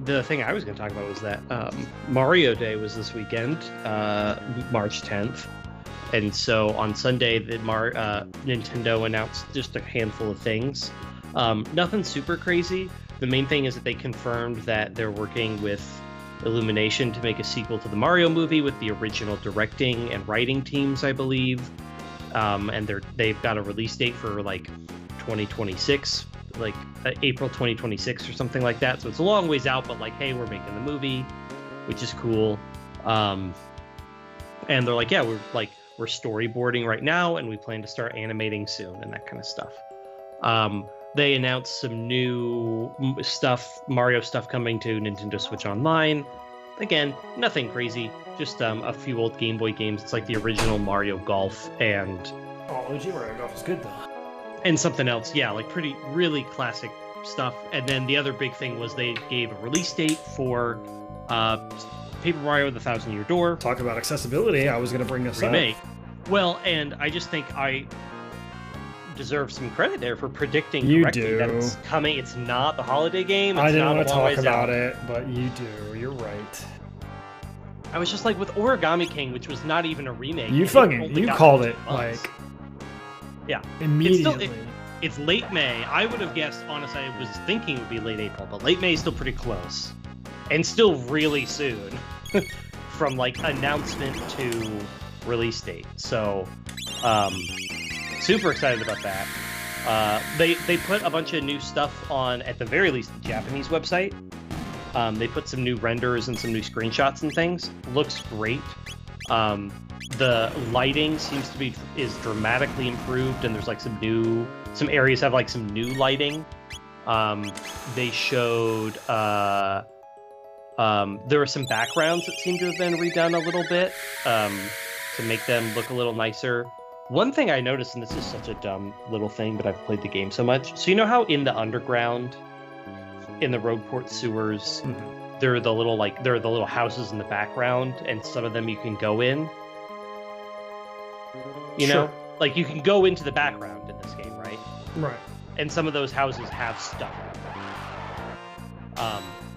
The thing I was going to talk about was that Mario Day was this weekend, March 10th, and so on Sunday, Nintendo announced just a handful of things. Nothing super crazy. The main thing is that they confirmed that they're working with Illumination to make a sequel to the Mario movie with the original directing and writing teams, I believe. And they've got a release date for like 2026, like April 2026 or something like that. So it's a long ways out, but like, hey, we're making the movie, which is cool. And they're like, yeah, we're storyboarding right now, and we plan to start animating soon, and that kind of stuff. They announced some new stuff, Mario stuff coming to Nintendo Switch Online. Again, nothing crazy, just a few old Game Boy games. It's like the original Mario Golf and... Oh, OG Mario Golf is good, though. And something else, yeah, like really classic stuff. And then the other big thing was they gave a release date for Paper Mario: The Thousand Year Door. Talk about accessibility, I was going to bring this remake. up. Well, and I just think I deserve some credit there for predicting you correctly do. that it's coming. It's not the holiday game. It's I didn't not want to a long talk ways about out. it, but you do. You're right. I was just like with Origami King, which was not even a remake. You called it like yeah, immediately. It's late May. I would have guessed, honestly, I was thinking it would be late April, but late May is still pretty close, and still really soon from like announcement to release date. So, super excited about that. They put a bunch of new stuff on, at the very least, the Japanese website. They put some new renders and some new screenshots and things. Looks great. The lighting is dramatically improved, and there's like some areas have like some new lighting. They showed there were some backgrounds that seem to have been redone a little bit to make them look a little nicer. One thing I noticed, and this is such a dumb little thing, but I've played the game so much. So you know how in the underground, in the Rogueport sewers, there are the little houses in the background, and some of them you can go in. You know, like you can go into the background in this game, right? Right. And some of those houses have stuff.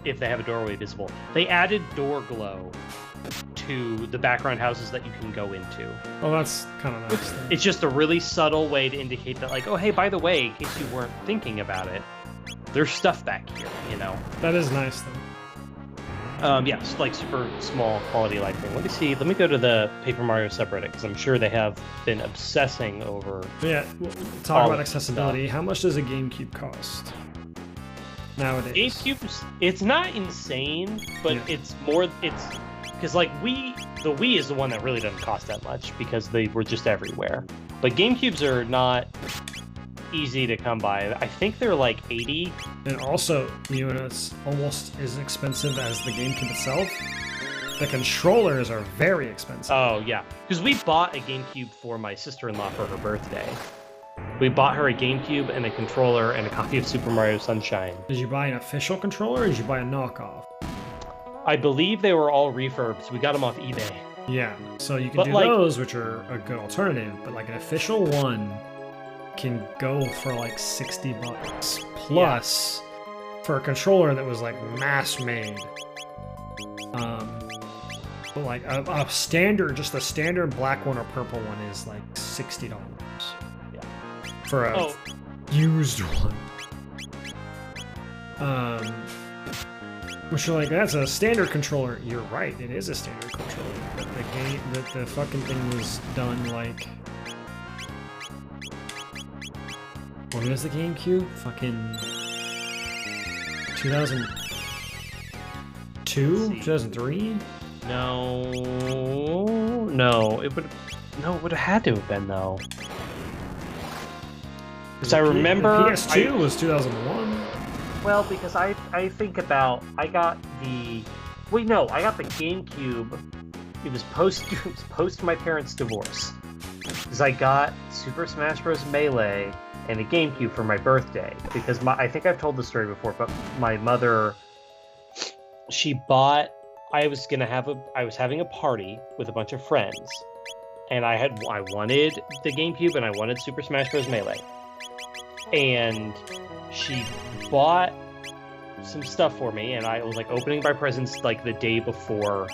If they have a doorway visible, they added door glow to the background houses that you can go into. Oh, that's kind of nice. It's just a really subtle way to indicate that, like, oh, hey, by the way, in case you weren't thinking about it, there's stuff back here, you know? That is nice, though. Yeah, it's like super small quality lighting. Let me see. Let me go to the Paper Mario subreddit, because I'm sure they have been obsessing over... Yeah, talk about accessibility. How much does a GameCube cost nowadays? GameCube, it's not insane, but it's because like the Wii is the one that really doesn't cost that much because they were just everywhere. But GameCubes are not easy to come by. I think they're like 80. And also, you know, it's almost as expensive as the GameCube itself. The controllers are very expensive. Oh yeah, because we bought a GameCube for my sister-in-law for her birthday. We bought her a GameCube and a controller and a copy of Super Mario Sunshine. Did you buy an official controller or did you buy a knockoff? I believe they were all refurbs. We got them off eBay. Yeah, so you can do those, which are a good alternative, but like an official one can go for like $60 plus for a controller that was like mass made. But like a standard, just a standard black one or purple one is like $60. Yeah. For a used one. Which you're like, that's a standard controller. You're right, it is a standard controller. But the fucking thing was done like... When was the GameCube? Fucking 2002? 2003? No, it would have had to have been though. Because I remember the PS2 was 2001. Well, because I think about I got the GameCube. It was post my parents' divorce, is I got Super Smash Bros. Melee and a GameCube for my birthday because I think I've told the story before, but my mother, she bought. I was having a party with a bunch of friends, and I wanted the GameCube and I wanted Super Smash Bros. Melee, and she bought some stuff for me, and I was like opening my presents like the day before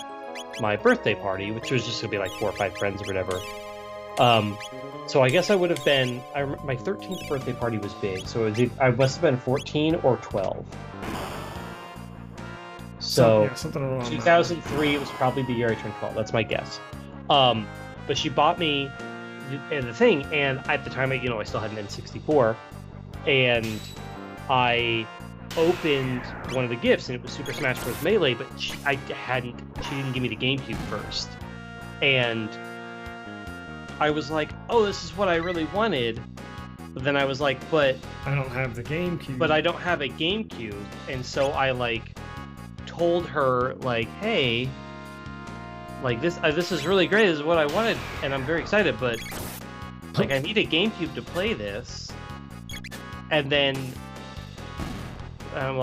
my birthday party, which was just gonna be like 4 or 5 friends or whatever. So I guess I would have been. My 13th birthday party was big, so I must have been 14 or 12. So something along 2003 was probably the year I turned 12. That's my guess. But she bought me the thing, and at the time, I still had an N64, and I opened one of the gifts, and it was Super Smash Bros. Melee, but she didn't give me the GameCube first, and I was like, oh, this is what I really wanted. But then I was like, but I don't have the GameCube. But I don't have a GameCube, and so I told her hey, this is really great. This is what I wanted, and I'm very excited. But I need a GameCube to play this. And then I'm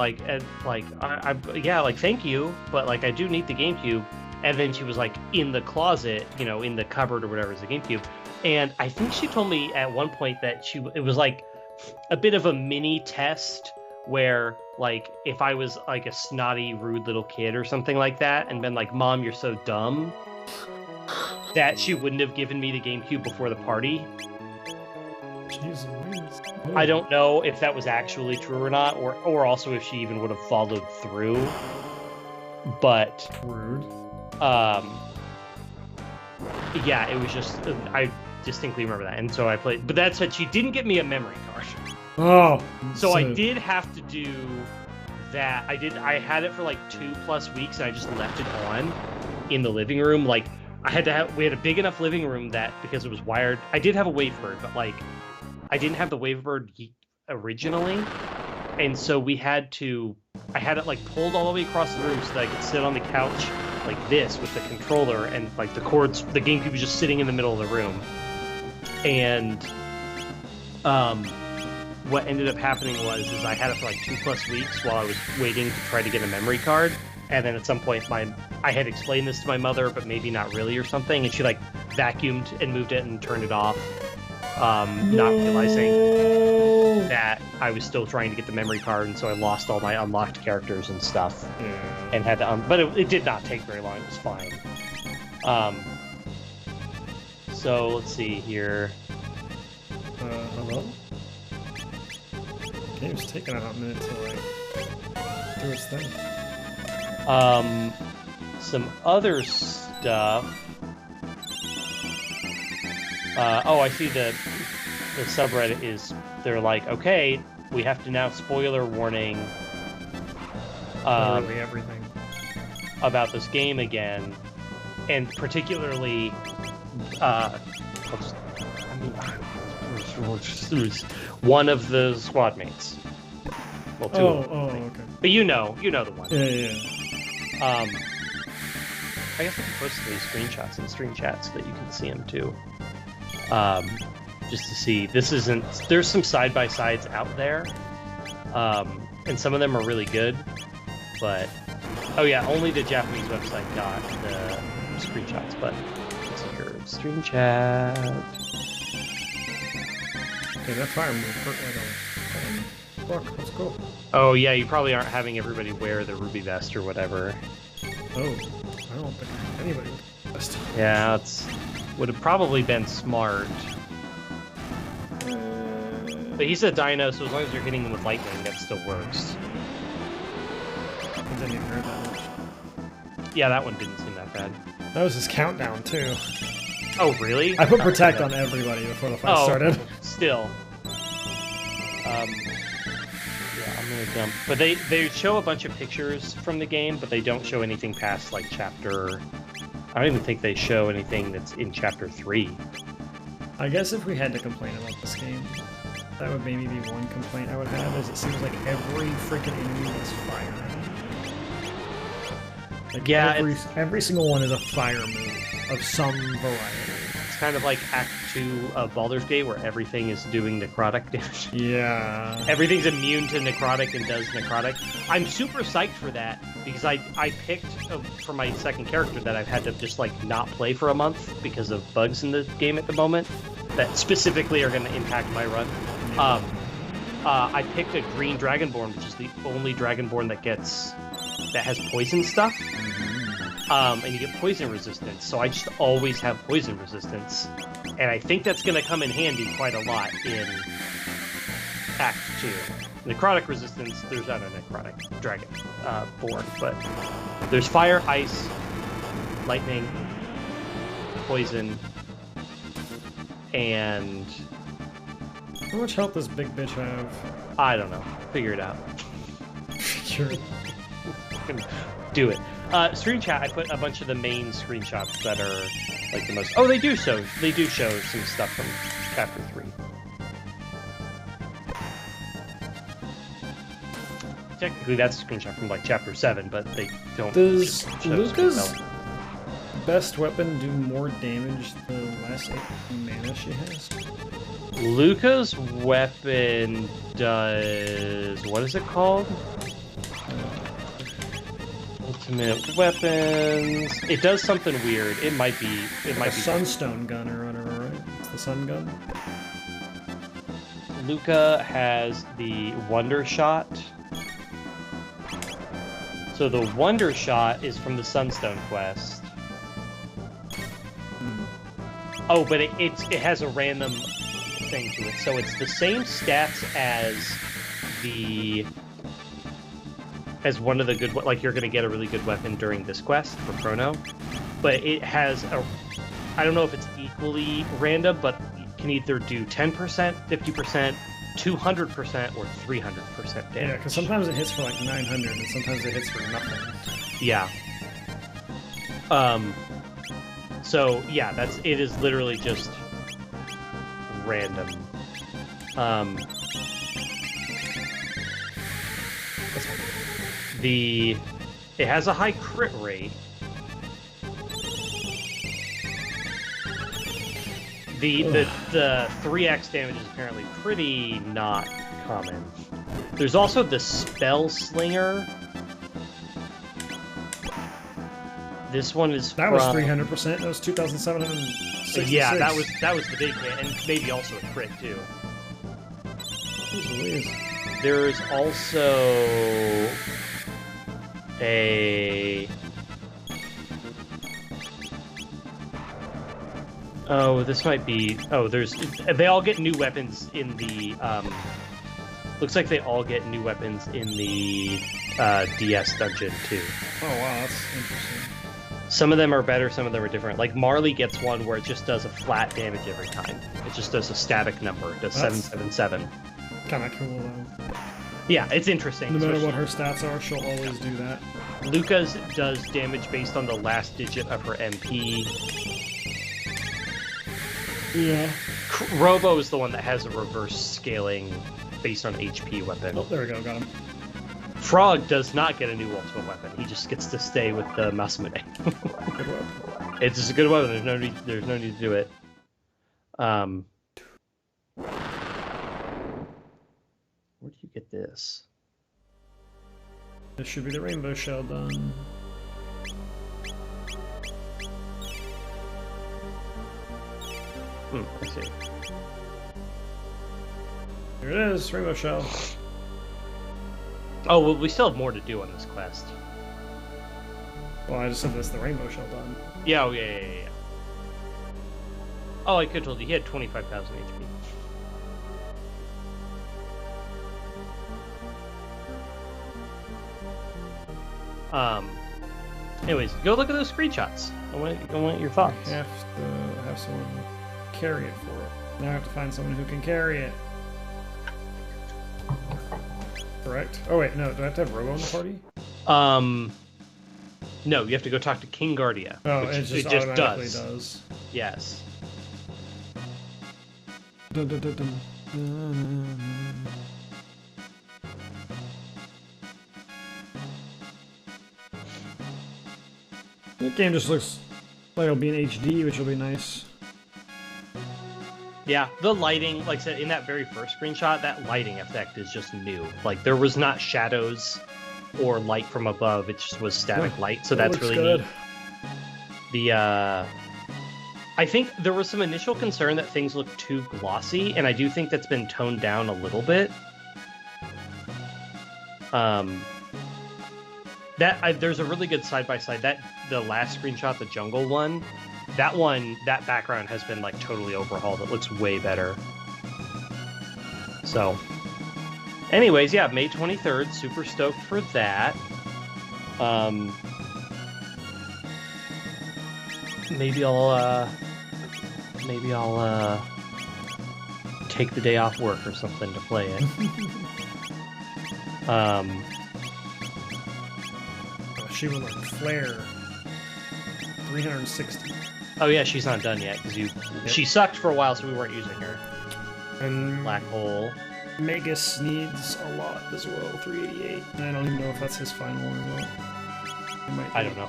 thank you, but I do need the GameCube. And then she was in the closet, in the cupboard or whatever is the GameCube. And I think she told me at one point that it was a bit of a mini test where if I was a snotty, rude little kid or something like that and been like, Mom, you're so dumb, that she wouldn't have given me the GameCube before the party. Jeez Louise. I don't know if that was actually true or not, or also if she even would have followed through. But rude. Yeah, it was just I distinctly remember that, and so I played. But that said, she didn't get me a memory card. Oh. So I did have to do that. I had it for 2+ weeks, and I just left it on in the living room. We had a big enough living room that because it was wired. I did have a Wavebird, but I didn't have the Wavebird originally, and so I had it pulled all the way across the room so that I could sit on the couch like this with the controller, and the cords. The GameCube was just sitting in the middle of the room, and what ended up happening is I had it for 2+ weeks while I was waiting to try to get a memory card, and then at some point I had explained this to my mother, but maybe not really or something, and she vacuumed and moved it and turned it off. Not realizing that I was still trying to get the memory card, and so I lost all my unlocked characters and stuff, and had to. But it did not take very long. It was fine. So let's see here. Hello. Game's taking a hot minute to do its thing. Some other stuff. I see the subreddit is, they're okay, we have to now spoiler warning literally everything about this game again, and particularly one of the squad mates. Well, two of them, okay. But you know the one. Yeah. I guess I can post these screenshots in stream chats so that you can see them too. Just to see, there's some side-by-sides out there, and some of them are really good, but, oh yeah, only the Japanese website got the screenshots, but let's see here, stream chat. Okay, that fire move hurt like a fuck, let's go. Oh yeah, you probably aren't having everybody wear the ruby vest or whatever. Oh, I don't think anybody would vest. Yeah, would have probably been smart. But he's a dino, so as long as you're hitting him with lightning, that still works. I didn't even hurt that much. Yeah, that one didn't seem that bad. That was his countdown, too. Oh, really? I put protect on everybody before the fight started. Still. Yeah, I'm gonna dump. But they show a bunch of pictures from the game, but they don't show anything past, chapter... I don't even think they show anything that's in Chapter 3. I guess if we had to complain about this game, that would maybe be one complaint I would have, is it seems like every freaking enemy is fire. Yeah, every single one is a fire move of some variety. kind of like Act 2 of Baldur's Gate, where everything is doing necrotic damage. Yeah. Everything's immune to necrotic and does necrotic. I'm super psyched for that, because I picked, for my second character, that I've had to just, like, not play for a month because of bugs in the game at the moment that specifically are going to impact my run. I picked a green Dragonborn, which is the only Dragonborn that has poison stuff. And you get poison resistance, so I just always have poison resistance. And I think that's going to come in handy quite a lot in Act 2. Necrotic resistance, there's not a necrotic dragon born, but there's fire, ice, lightning, poison, and... How much health does Big Bitch have? I don't know. Figure it out. Sure. Do it. Screen chat, I put a bunch of the main screenshots that are like the most... Oh, they do show some stuff from Chapter 3. Technically, that's a screenshot from like Chapter 7, but they don't... Does Luca's best weapon do more damage the less 8 mana she has? Luca's weapon does... What is it called? Ultimate weapons. It does something weird. It might be Sunstone gun or whatever, right? It's the sun gun. Luca has the Wonder Shot. So the Wonder Shot is from the Sunstone quest. Oh, but it has a random thing to it. So it's the same stats as one of the good, like you're going to get a really good weapon during this quest for Chrono, but it has I don't know if it's equally random, but it can either do 10%, 50%, 200%, or 300% damage. Yeah, because sometimes it hits for like 900, and sometimes it hits for nothing. Yeah. So yeah, it is literally just random. It has a high crit rate. The 3x damage is apparently pretty not common. There's also the Spell Slinger. This one is that was 300%. That was 2,766. Yeah, that was the big hit, and maybe also a crit too. Jeez. There's also this might be... they all get new weapons in the... looks like they all get new weapons in the DS dungeon, too. Oh, wow, that's interesting. Some of them are better, some of them are different. Like, Marley gets one where it just does a flat damage every time. It just does a static number. It does 777. Kind of cool, though. Yeah, it's interesting. No matter what her stats are, she'll always do that. Luca's does damage based on the last digit of her MP. Yeah. Robo is the one that has a reverse scaling based on HP weapon. Oh, there we go, got him. Frog does not get a new ultimate weapon. He just gets to stay with the Masamune. Good weapon. It's just a good weapon. There's no need to do it. Where do you get this? This should be the rainbow shell done. I see. Here it is, rainbow shell. Oh, well, we still have more to do on this quest. Well, I just said that's the rainbow shell done. Yeah, yeah. Oh, I could have told you he had 25,000 HP. Anyways, go look at those screenshots. I want your thoughts. I have to have someone carry it for it. Now I have to find someone who can carry it. Correct? Oh wait, no, do I have to have Robo in the party? No, you have to go talk to King Guardia. Oh, which it just automatically does. Yes. Dun, dun, dun, dun. The game just looks like it'll be in HD, which will be nice. Yeah, the lighting, like I said, in that very first screenshot, that lighting effect is just new. Like, there was not shadows or light from above, it just was static light, so that's really good. neat. I think there was some initial concern that things look too glossy, and I do think that's been toned down a little bit. There's a really good side-by-side. The last screenshot, the jungle one, that background has been like totally overhauled. It looks way better. So, anyways, yeah, May 23rd, super stoked for that. Maybe I'll take the day off work or something to play it. She will like flare 360. Oh yeah, she's not done yet because she sucked for a while, so we weren't using her. And Black hole. Magus needs a lot as well, 388. And I don't even know if that's his final or not. I don't know.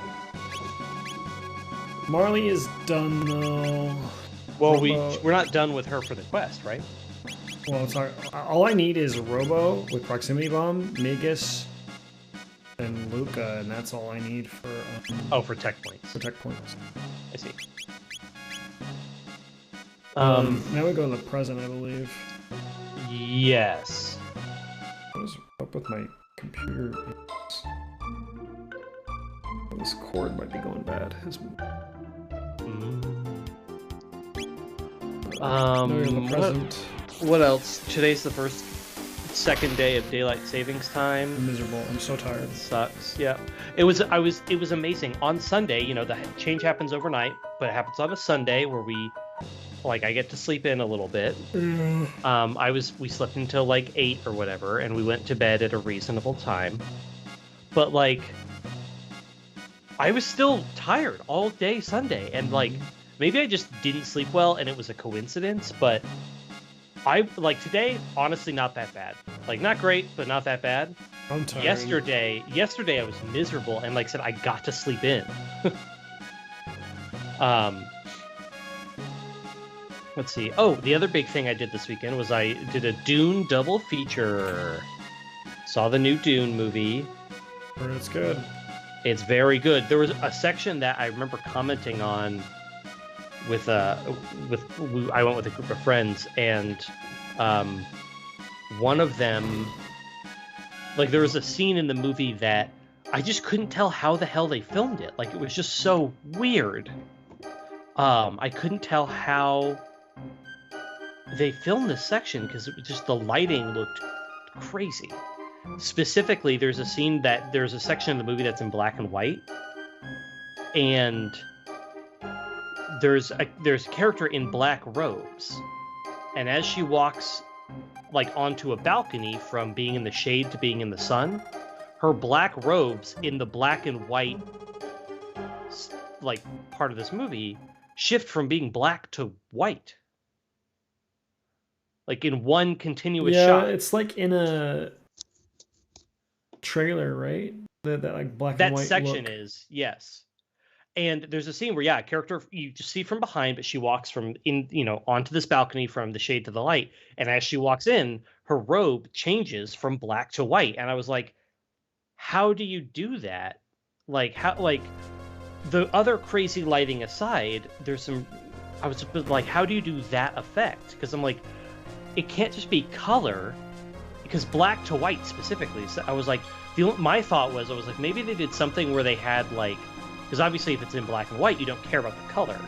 Marley is done though. Well, we're not done with her for the quest, right? Well, it's all I need is Robo with Proximity Bomb, Magus, and Luca, and that's all I need for. For tech points. For tech points. I see. Now we go to the present, I believe. Yes. What is up with my computer? This cord might be going bad. What else? Today's the second day of daylight savings time. I'm miserable. I'm so tired. It sucks. Yeah. It was amazing. On Sunday, the change happens overnight, but it happens on a Sunday where I get to sleep in a little bit. We slept until like 8 or whatever, and we went to bed at a reasonable time. But I was still tired all day Sunday, and maybe I just didn't sleep well and it was a coincidence, but today, honestly, not that bad. Not great, but not that bad. I'm tired. Yesterday I was miserable, and like I said, I got to sleep in. Let's see. Oh, the other big thing I did this weekend was I did a Dune double feature. Saw the new Dune movie. It's good. It's very good. There was a section that I remember commenting on I went with a group of friends, and one of them, there was a scene in the movie that I just couldn't tell how the hell they filmed it. It was just so weird. I couldn't tell how they filmed this section because it was just the lighting looked crazy. Specifically, there's a section in the movie that's in black and white, and there's a character in black robes, and as she walks onto a balcony from being in the shade to being in the sun, her black robes in the black and white part of this movie shift from being black to white, in one continuous shot. Yeah, it's in a trailer, right? That black and white section look. Is, yes. And there's a scene where, a character you just see from behind, but she walks from onto this balcony from the shade to the light. And as she walks in, her robe changes from black to white. And I was like, how do you do that? The other crazy lighting aside, I was like, how do you do that effect? Because I'm like, it can't just be color, because black to white specifically. So I was like, my thought was, maybe they did something where they had because obviously if it's in black and white, you don't care about the color.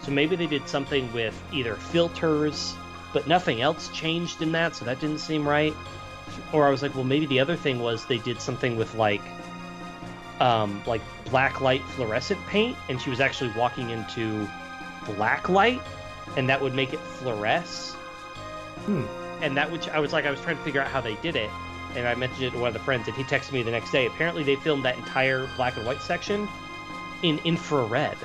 So maybe they did something with either filters, but nothing else changed in that, so that didn't seem right. Or I was like, well, maybe the other thing was they did something with black light fluorescent paint, and she was actually walking into black light, and that would make it fluoresce. And I was trying to figure out how they did it, and I mentioned it to one of the friends, and he texted me the next day. Apparently they filmed that entire black and white section in infrared.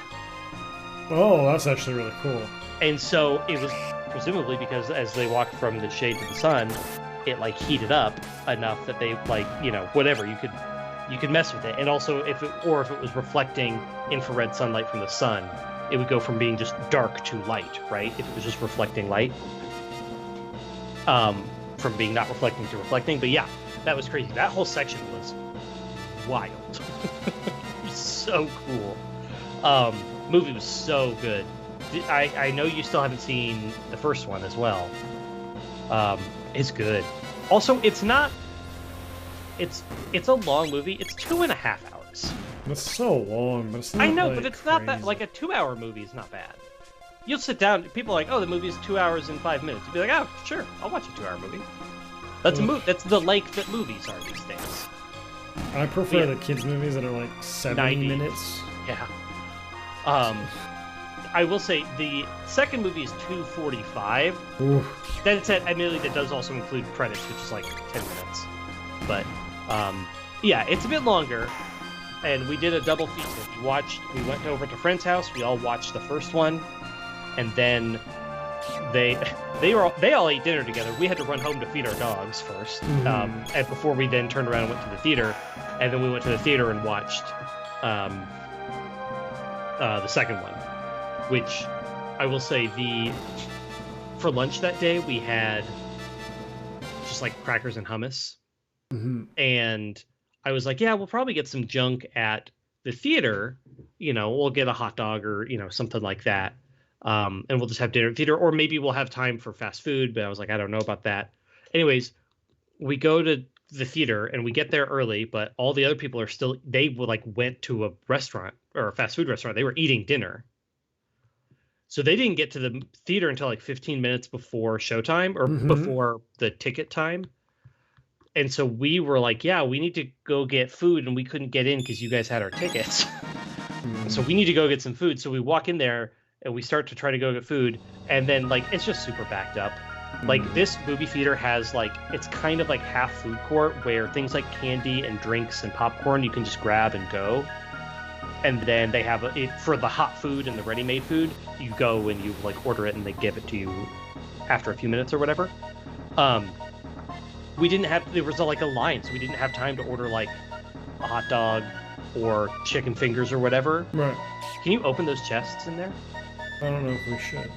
Oh, that's actually really cool. And so it was presumably because as they walked from the shade to the sun, it heated up enough that they whatever, you could mess with it. And also if it was reflecting infrared sunlight from the sun, it would go from being just dark to light, right? If it was just reflecting light. From being not reflecting to reflecting. But yeah, that was crazy. That whole section was wild. So cool. Movie was so good. I know you still haven't seen the first one as well. It's good. Also, it's not. It's a long movie. It's 2.5 hours. It's so long, but it's not. I know, like, but it's crazy. not that. Like a 2-hour movie is not bad. You'll sit down. People are like, oh, the movie's 2 hours and 5 minutes. You'll be like, oh, sure, I'll watch a 2-hour movie. That's a movie. That's the length that movies are these days. I prefer the kids' movies that are like 70 90. minutes. Yeah. I will say the second movie is 2:45. Oof. Then it's admittedly that does also include credits, which is like 10 minutes. But yeah, it's a bit longer. And we did a double feature. We went over to a friend's house. We all watched the first one, and then they all ate dinner together. We had to run home to feed our dogs first, and before we then turned around and went to the theater, and then we went to the theater and watched the second one, which I will say for lunch that day we had just like crackers and hummus, and I was like, yeah, we'll probably get some junk at the theater. We'll get a hot dog or something like that. And we'll just have dinner at the theater, or maybe we'll have time for fast food. But I was like, I don't know about that. Anyways, we go to the theater and we get there early, but all the other people are still. They went to a restaurant or a fast food restaurant. They were eating dinner, so they didn't get to the theater until like 15 minutes before showtime or before the ticket time. And so we were like, yeah, we need to go get food, and we couldn't get in because you guys had our tickets. So we need to go get some food. So we walk in there. And we start to try to go get food, and then it's just super backed up. This movie theater has it's kind of like half food court where things like candy and drinks and popcorn you can just grab and go. And then they have for the hot food and the ready-made food, you go and you order it and they give it to you after a few minutes or whatever. We didn't have there was a line, so we didn't have time to order a hot dog or chicken fingers or whatever. Right. Can you open those chests in there? I don't know if we should,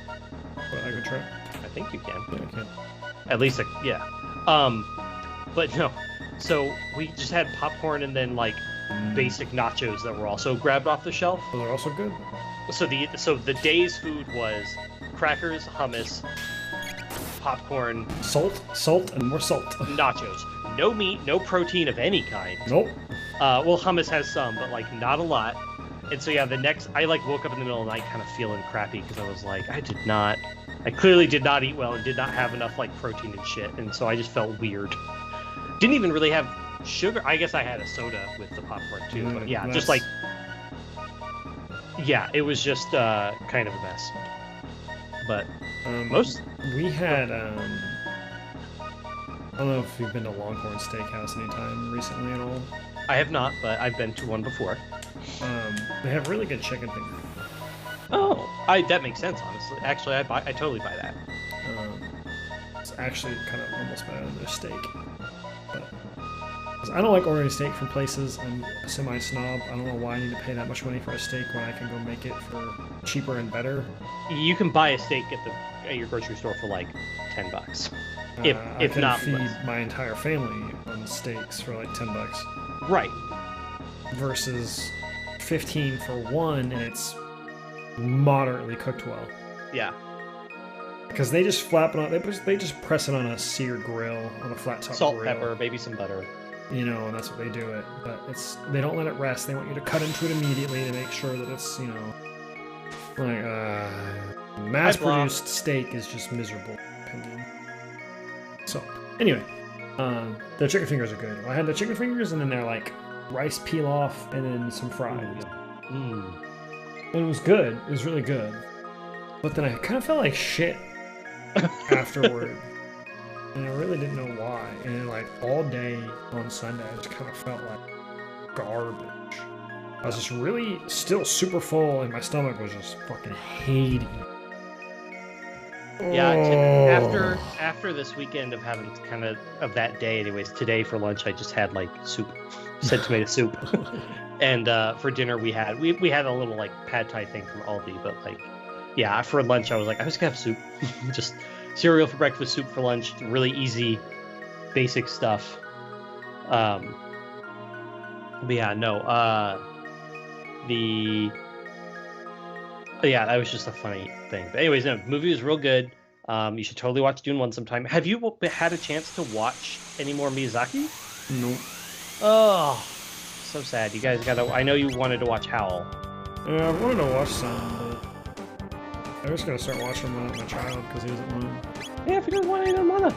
but I could try. I think you can. Yeah, I can. At least, yeah. But no. So we just had popcorn and then basic nachos that were also grabbed off the shelf. Those are also good. So the day's food was crackers, hummus, popcorn, salt, and more salt. nachos. No meat, no protein of any kind. Nope. Well, hummus has some, but not a lot. And so yeah, I woke up in the middle of the night kind of feeling crappy because I was like, I clearly did not eat well and did not have enough protein and shit, and so I just felt weird. Didn't even really have sugar. I guess I had a soda with the popcorn too, but yeah, just it was just kind of a mess. But we had I don't know if you've been to Longhorn Steakhouse anytime recently at all. I have not, but I've been to one before. They have really good chicken fingers. Oh, that makes sense, honestly. Actually, I totally buy that. It's actually kind of almost better than their steak. But I don't like ordering steak from places. I'm a semi-snob. I don't know why I need to pay that much money for a steak when I can go make it for cheaper and better. You can buy a steak at your grocery store for $10. If I can not feed less. my entire family on steaks for $10. Right. Versus 15 for one, and it's moderately cooked well. Yeah. Because they just flap it on. They just press it on a seared grill, on a flat top Salt, grill. pepper, maybe some butter. And that's what they do it. But they don't let it rest. They want you to cut into it immediately to make sure that it's mass-produced steak is just miserable, in my opinion. So anyway, the chicken fingers are good. I had the chicken fingers, and then they're rice pilaf, and then some fries. And it was good. It was really good. But then I kind of felt like shit afterward. And I really didn't know why. And then, all day on Sunday, I just kind of felt like garbage. I was just really still super full, and my stomach was just fucking hating. Yeah, Oh. after this weekend of having kind of that day, anyways, today for lunch I just had like soup, said tomato soup, and for dinner we had a little like pad thai thing from Aldi, but like, yeah, for lunch I was like I was gonna have soup, just cereal for breakfast, soup for lunch, really easy, basic stuff. But yeah, no, yeah, that was just a funny thing. But anyways, no, the movie was real good. You should totally watch Dune 1 sometime. Have you had a chance to watch any more Miyazaki? No. Oh, so sad. You guys gotta. I know you wanted to watch Howl. Yeah, I wanted to watch some, but I was gonna start watching them with my child because he doesn't want Yeah, if you don't want it, you don't wanna.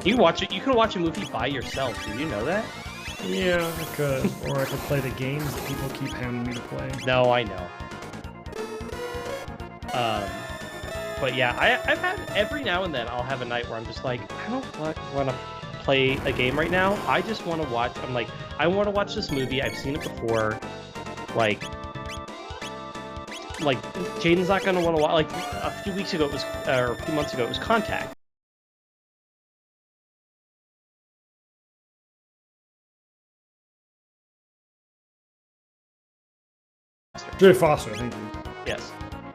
You can watch it. You can watch a movie by yourself. Did you know that? Yeah, I could. Or I could play the games that people keep hounding me to play. No, I know. But yeah, I've had every now and then I'll have a night where I'm just like, I don't want to play a game right now. I just want to watch. I'm like, I want to watch this movie. I've seen it before. Like Jaden's not gonna want to watch. Like a few weeks ago, it was, or a few months ago, it was Contact. Jay Foster, thank you. Yes.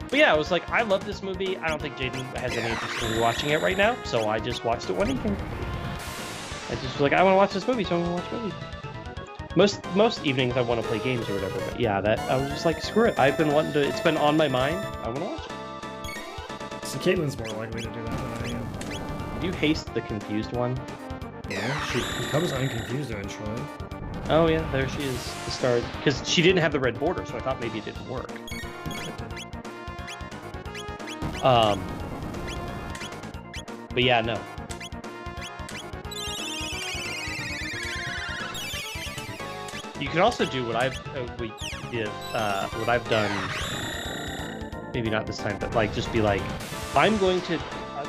But yeah, I was like, I love this movie. I don't think Jaden has any interest in watching it right now, so I just watched it one evening. I just was like, I want to watch this movie, so I'm gonna watch the movie. Most evenings I want to play games or whatever, but yeah, that I was just like, screw it. I've been wanting to. It's been on my mind. I want to watch it. So Caitlin's more likely to do that than I am. Did you haste the confused one? Yeah, she becomes unconfused eventually. Oh yeah, there she is. The start, because she didn't have the red border, so I thought maybe it didn't work. But yeah, no. You can also do what I've what I've done. Maybe not this time, but like just be like, I'm going to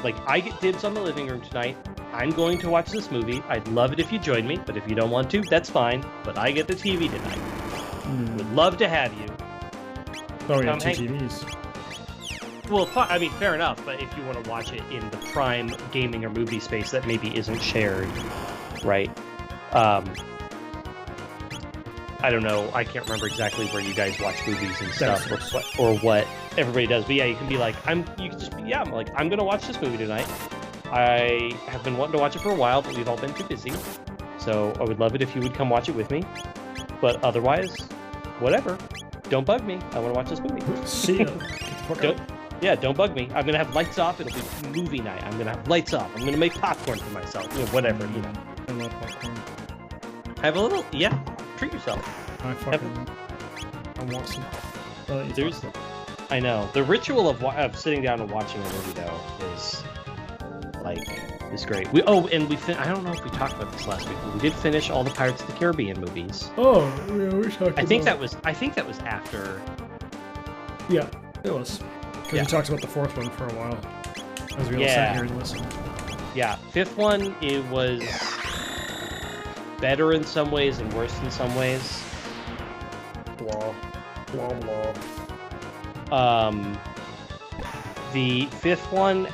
like I get dibs on the living room tonight. I'm going to watch this movie. I'd love it if you join me, but if you don't want to, that's fine. But I get the TV tonight. Would love to have you. Oh yeah, two TVs. Well, I mean, fair enough, but if you want to watch it in the prime gaming or movie space that maybe isn't shared, right? I don't know. I can't remember exactly where you guys watch movies and stuff, or what everybody does. But yeah, you can be like, I'm like, I'm gonna watch this movie tonight. I have been wanting to watch it for a while, but we've all been too busy. So I would love it if you would come watch it with me. But otherwise, whatever. Don't bug me. I want to watch this movie. See ya. Don't bug me. I'm gonna have lights off. It'll be movie night. I'm gonna have lights off. I'm gonna make popcorn for myself. You know, whatever. You know. I love popcorn. Have a little. Yeah. Treat yourself. I want some. I know. The ritual of sitting down and watching a movie though is great. I don't know if we talked about this last week, but we did finish all the Pirates of the Caribbean movies. Oh, yeah, we talked. I think that was after. Yeah, it was. Because we talked about the fourth one for a while, as we all sat here and listened. Yeah, fifth one, it was better in some ways and worse in some ways. Blah. Blah, blah. The fifth one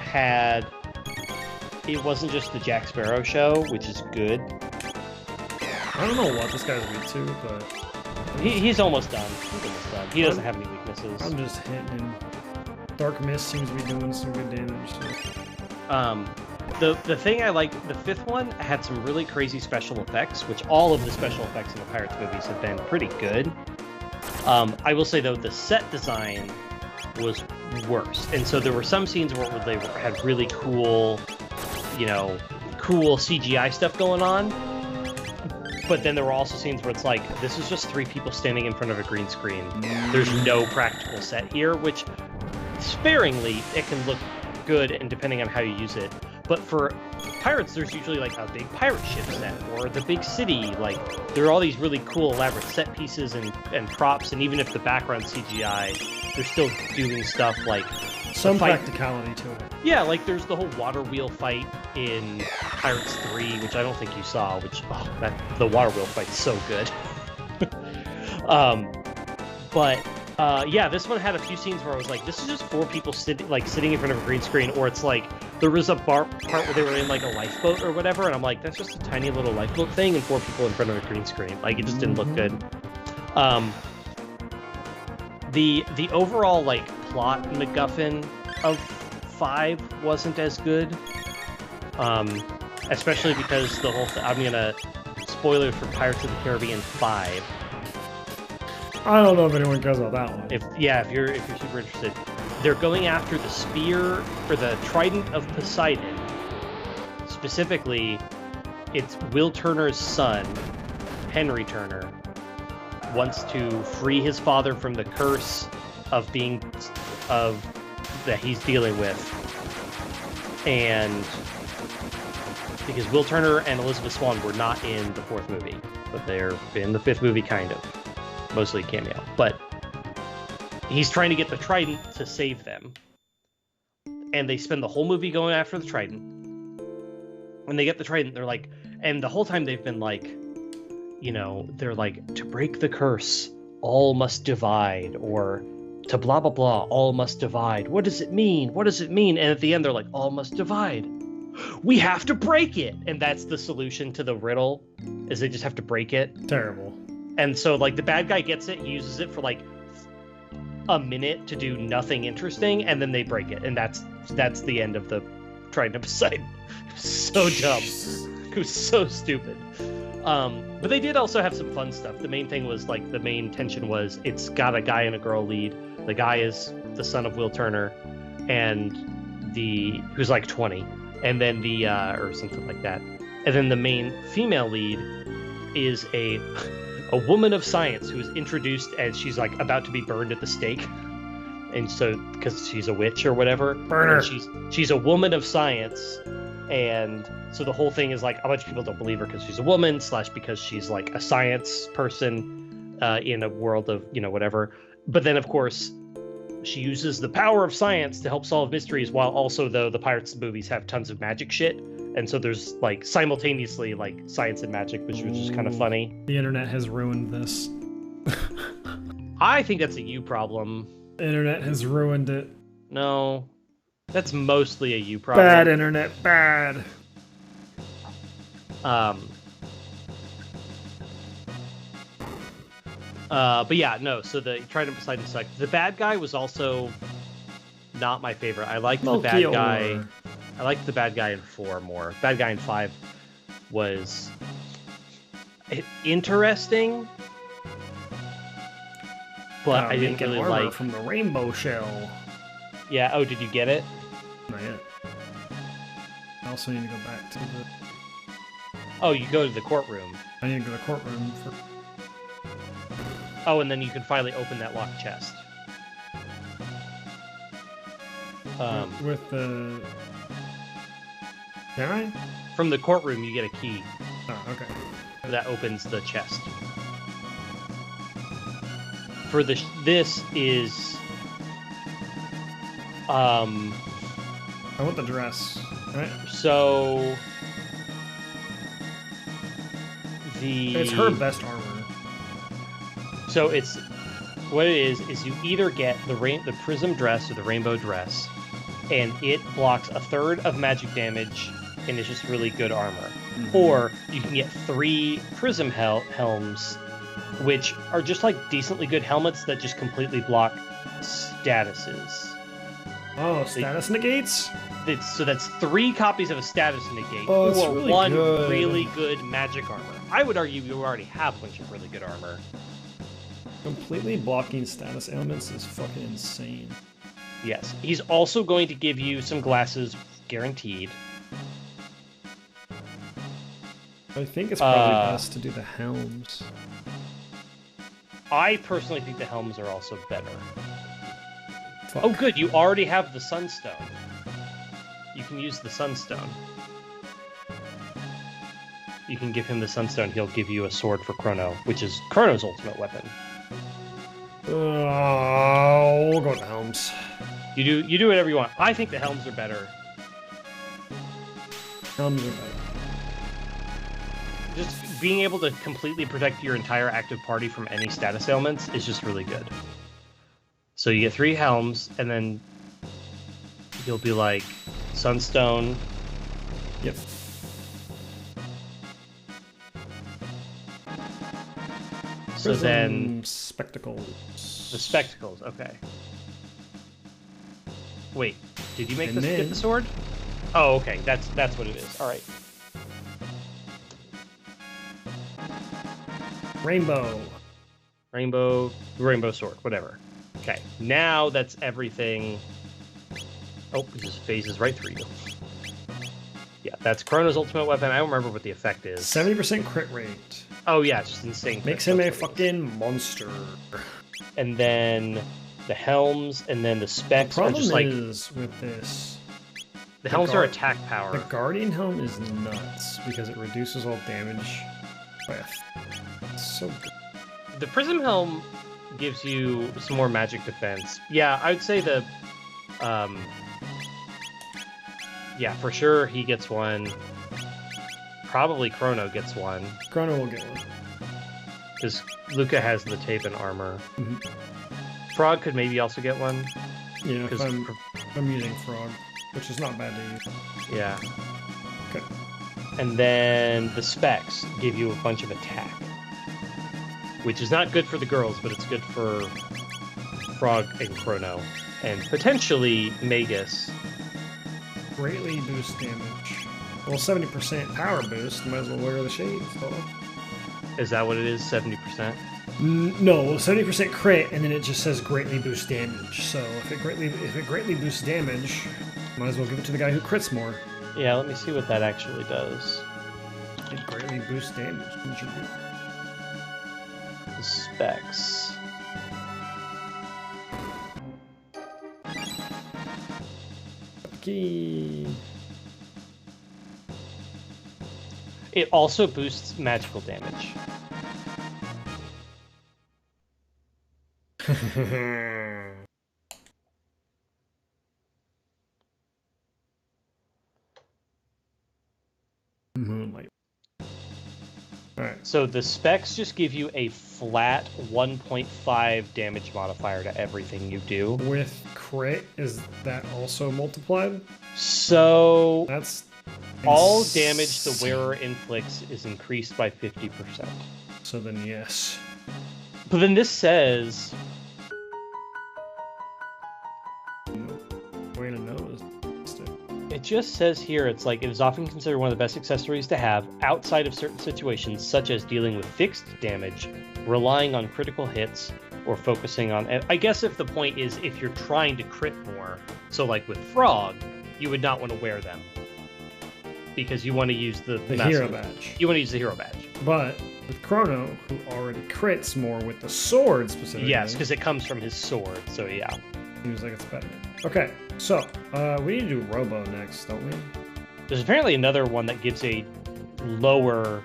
it wasn't just the Jack Sparrow show, which is good. I don't know what this guy's weak to, but... He's almost done. He doesn't have any weaknesses. I'm just hitting him. Dark Mist seems to be doing some good damage too. The thing I like, the fifth one had some really crazy special effects, which all of the special effects in the Pirates movies have been pretty good. I will say though, the set design was worse, and so there were some scenes where they had really cool, cool CGI stuff going on. But then there were also scenes where it's like, this is just three people standing in front of a green screen. There's no practical set here, which sparingly it can look good and depending on how you use it. But for Pirates, there's usually like a big pirate ship set or the big city. Like there are all these really cool elaborate set pieces and props, and even if the background's CGI, they're still doing stuff like some practicality to it. Yeah, like there's the whole water wheel fight in Pirates 3, which I don't think you saw, the water wheel fight's so good. But Yeah, this one had a few scenes where I was like, this is just 4 people sitting in front of a green screen, or it's like there was a part where they were in like a lifeboat or whatever, and I'm like, that's just a tiny little lifeboat thing and 4 people in front of a green screen. Like, it just didn't look good. The overall like plot MacGuffin of 5 wasn't as good. Especially because the whole I'm gonna spoiler for Pirates of the Caribbean 5. I don't know if anyone cares about that one. If you're super interested, they're going after the spear or the trident of Poseidon. Specifically, it's Will Turner's son, Henry Turner, wants to free his father from the curse of that he's dealing with, and because Will Turner and Elizabeth Swann were not in the 4th movie, but they're in the 5th movie, kind of. Mostly cameo. But he's trying to get the trident to save them. And they spend the whole movie going after the trident. When they get the trident, they're like... And the whole time they've been like... You know, they're like, to break the curse, all must divide. Or to blah, blah, blah, all must divide. What does it mean? What does it mean? And at the end, they're like, all must divide. We have to break it! And that's the solution to the riddle, is they just have to break it. Terrible. And so, like, the bad guy gets it, he uses it for, like, a minute to do nothing interesting, and then they break it. And that's the end of the Trident of Poseidon. It was so dumb. It was so stupid. But they did also have some fun stuff. The main thing was, like, the main tension was it's got a guy and a girl lead. The guy is the son of Will Turner, and who's, like, 20. And then or something like that. And then the main female lead is a woman of science who is introduced as she's like about to be burned at the stake, and so because she's a witch or whatever, burn her. She's a woman of science, and so the whole thing is like a bunch of people don't believe her because she's a woman / because she's like a science person in a world of whatever. But then of course she uses the power of science to help solve mysteries, while also though the Pirates movies have tons of magic shit. And so there's like simultaneously like science and magic, which was just kind of funny. The internet has ruined this. I think that's a you problem. The internet has ruined it. No, that's mostly a you problem. Bad internet, bad. But yeah, no. So the Trident Poseidon sucked. The bad guy was also not my favorite. I liked the bad guy. I liked the bad guy in 4 more. Bad guy in 5 was interesting, but I didn't really like from the rainbow shell. Yeah. Oh, did you get it? Not yet. I also need to go back to the. Oh, you go to the courtroom. I need to go to the courtroom for. Oh, and then you can finally open that locked chest. With the. Can I? From the courtroom, you get a key. Oh, okay. That opens the chest. For this is. I want the dress, right? So. It's her best armor. So it's what it is you either get the prism dress or the rainbow dress, and it blocks 1/3 of magic damage, and it's just really good armor. Mm-hmm. Or you can get 3 prism helms, which are just like decently good helmets that just completely block statuses. Oh, status negates? So that's 3 copies of a status negate, or really 1 really good magic armor. I would argue you already have a bunch of really good armor. Completely blocking status ailments is fucking insane. Yes. He's also going to give you some glasses, guaranteed. I think it's probably best to do the helms. I personally think the helms are also better. Fuck. Oh, good. You already have the Sunstone. You can use the Sunstone. You can give him the Sunstone. He'll give you a sword for Chrono, which is Chrono's ultimate weapon. We'll go with the helms. You do whatever you want. I think the helms are better. Helms are better. Just being able to completely protect your entire active party from any status ailments is just really good. So you get 3 helms, and then you'll be like Sunstone. Yep. So then spectacles. the spectacles. Okay. Wait, did you make And this then- get the sword? Oh, okay. That's what it is. All right. Rainbow. Rainbow sword, whatever. Okay. Now that's everything. Oh, it just phases right through you. Yeah, that's Chrono's ultimate weapon. I don't remember what the effect is. 70% crit rate. Oh yeah, it's just insane. crit. Makes him a That's what it is. fucking monster. And then the helms, and then the The specs are problem just like is with this, the helms are attack the power. Guardian helm is nuts because it reduces all damage by it's so good. The Prism helm gives you some more magic defense. Yeah, I would say yeah, for sure he gets one. Probably Chrono gets one, Chrono will get one. because Luca has the tape and armor. Mhm. Frog could maybe also get one. Yeah, if 'cause I'm using Frog, which is not bad to use. Yeah. Okay. And then the specs give you a bunch of attack, which is not good for the girls, but it's good for Frog and Chrono, and potentially Magus. Greatly boost damage. Well, 70% power boost. Might as well wear the shades. Is that what it is? 70%? No, 70% crit, and then it just says greatly boost damage. So if it greatly boosts damage, might as well give it to the guy who crits more. Yeah, let me see what that actually does. It greatly boosts damage. The specs. Key. It also boosts magical damage. Moonlight. Alright. So the specs just give you a flat 1.5 damage modifier to everything you do. With crit, is that also multiplied? So That's all damage the wearer inflicts is increased by 50%. So then yes. But then this says, Way to know is it just says here, it's like, it is often considered one of the best accessories to have outside of certain situations, such as dealing with fixed damage, relying on critical hits, or focusing on... I guess if the point is, if you're trying to crit more, so like with Frog, you would not want to wear them. Because you want to use the hero badge. You want to use the hero badge. But with Chrono, who already crits more with the sword specifically. Yes, because it comes from his sword, so yeah. Seems like it's better. Okay, so we need to do Robo next, don't we? There's apparently another one that gives a lower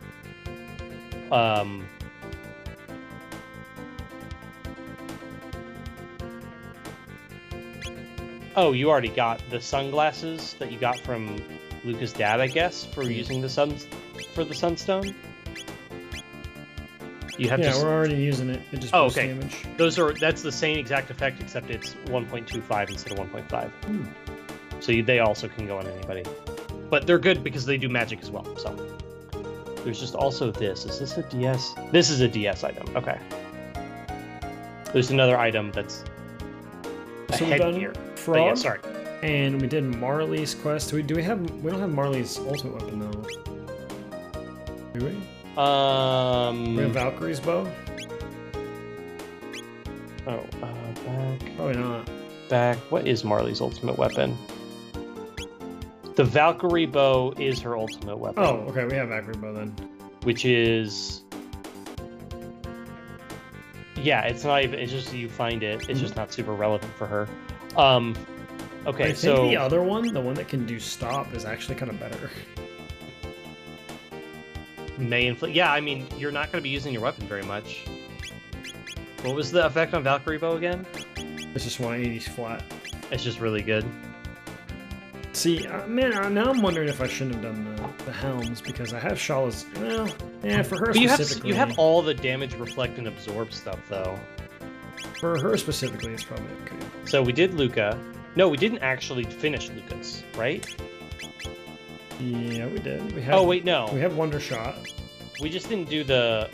Oh, you already got the sunglasses that you got from Luca's dad, I guess, for using the Sunstone. You have Yeah, to... we're already using it. It just Oh, boosts okay. damage. That's the same exact effect, except it's 1.25 instead of 1.5. Hmm. So they also can go on anybody. But they're good because they do magic as well, so. There's just also this. Is this a DS? This is a DS item. Okay. There's another item that's a So we've done headgear. Frog, But yeah, sorry. and we did Marley's quest. We don't have Marley's ultimate weapon though. Do we? We have Valkyrie's bow? Back. Probably not. Back. What is Marley's ultimate weapon? The Valkyrie bow is her ultimate weapon. Oh, okay, we have Valkyrie bow then. Which is... Yeah, it's not even... It's just you find it. It's just not super relevant for her. Okay, I think the other one, the one that can do stop, is actually kind of better. May inflict... Yeah, I mean, you're not going to be using your weapon very much. What was the effect on Valkyrie bow again? It's just 180 flat. It's just really good. See, man, now I'm wondering if I shouldn't have done the helms, because I have Shala's... Well, yeah, for her But specifically... you have all the damage, reflect, and absorb stuff, though. For her specifically, it's probably okay. So we did Luca. No, we didn't actually finish Lucas, right? Yeah, we did. We have, Oh, wait, no. We have Wonder Shot. We just didn't do the...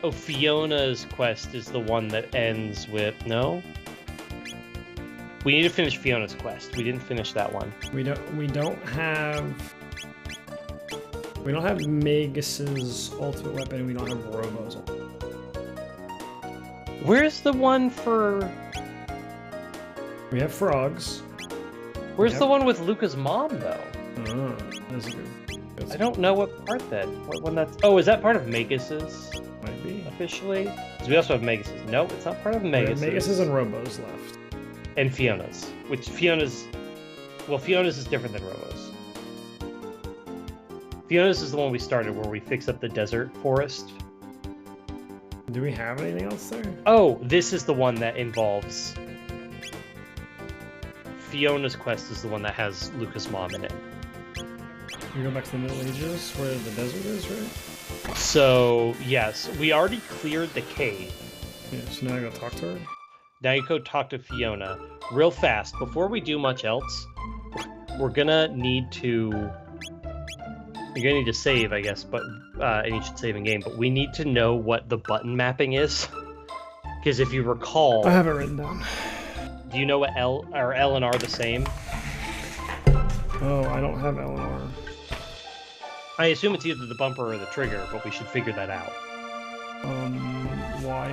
Oh, Fiona's quest is the one that ends with... No? We need to finish Fiona's quest. We didn't finish that one. We don't have Magus's ultimate weapon, and we don't have Robo's ultimate. Where's the one for... We have Frogs. Where's the one with Luca's mom, though? Oh, that's good. I don't know what part that... What one that's... Oh, is that part of Magus's? Might be. Officially? Because we also have Magus's. Nope, it's not part of Magus's. Magus's and Robo's left. And Fiona's. Which Fiona's... Well, Fiona's is different than Robo's. Fiona's is the one we started where we fix up the desert forest. Do we have anything else there? Oh, this is the one that involves... Fiona's quest is the one that has Luca's mom in it. We go back to the Middle Ages, where the desert is, right? So, yes, we already cleared the cave. Yeah, so now I gotta talk to her? Now you go talk to Fiona. Real fast, before we do much else, we're gonna need to... You're gonna need to save, I guess, but and you should save in game, but we need to know what the button mapping is. Because if you recall... I have it written down. Do you know what L and R the same? Oh, I don't have Eleanor. I assume it's either the bumper or the trigger, but we should figure that out. Why?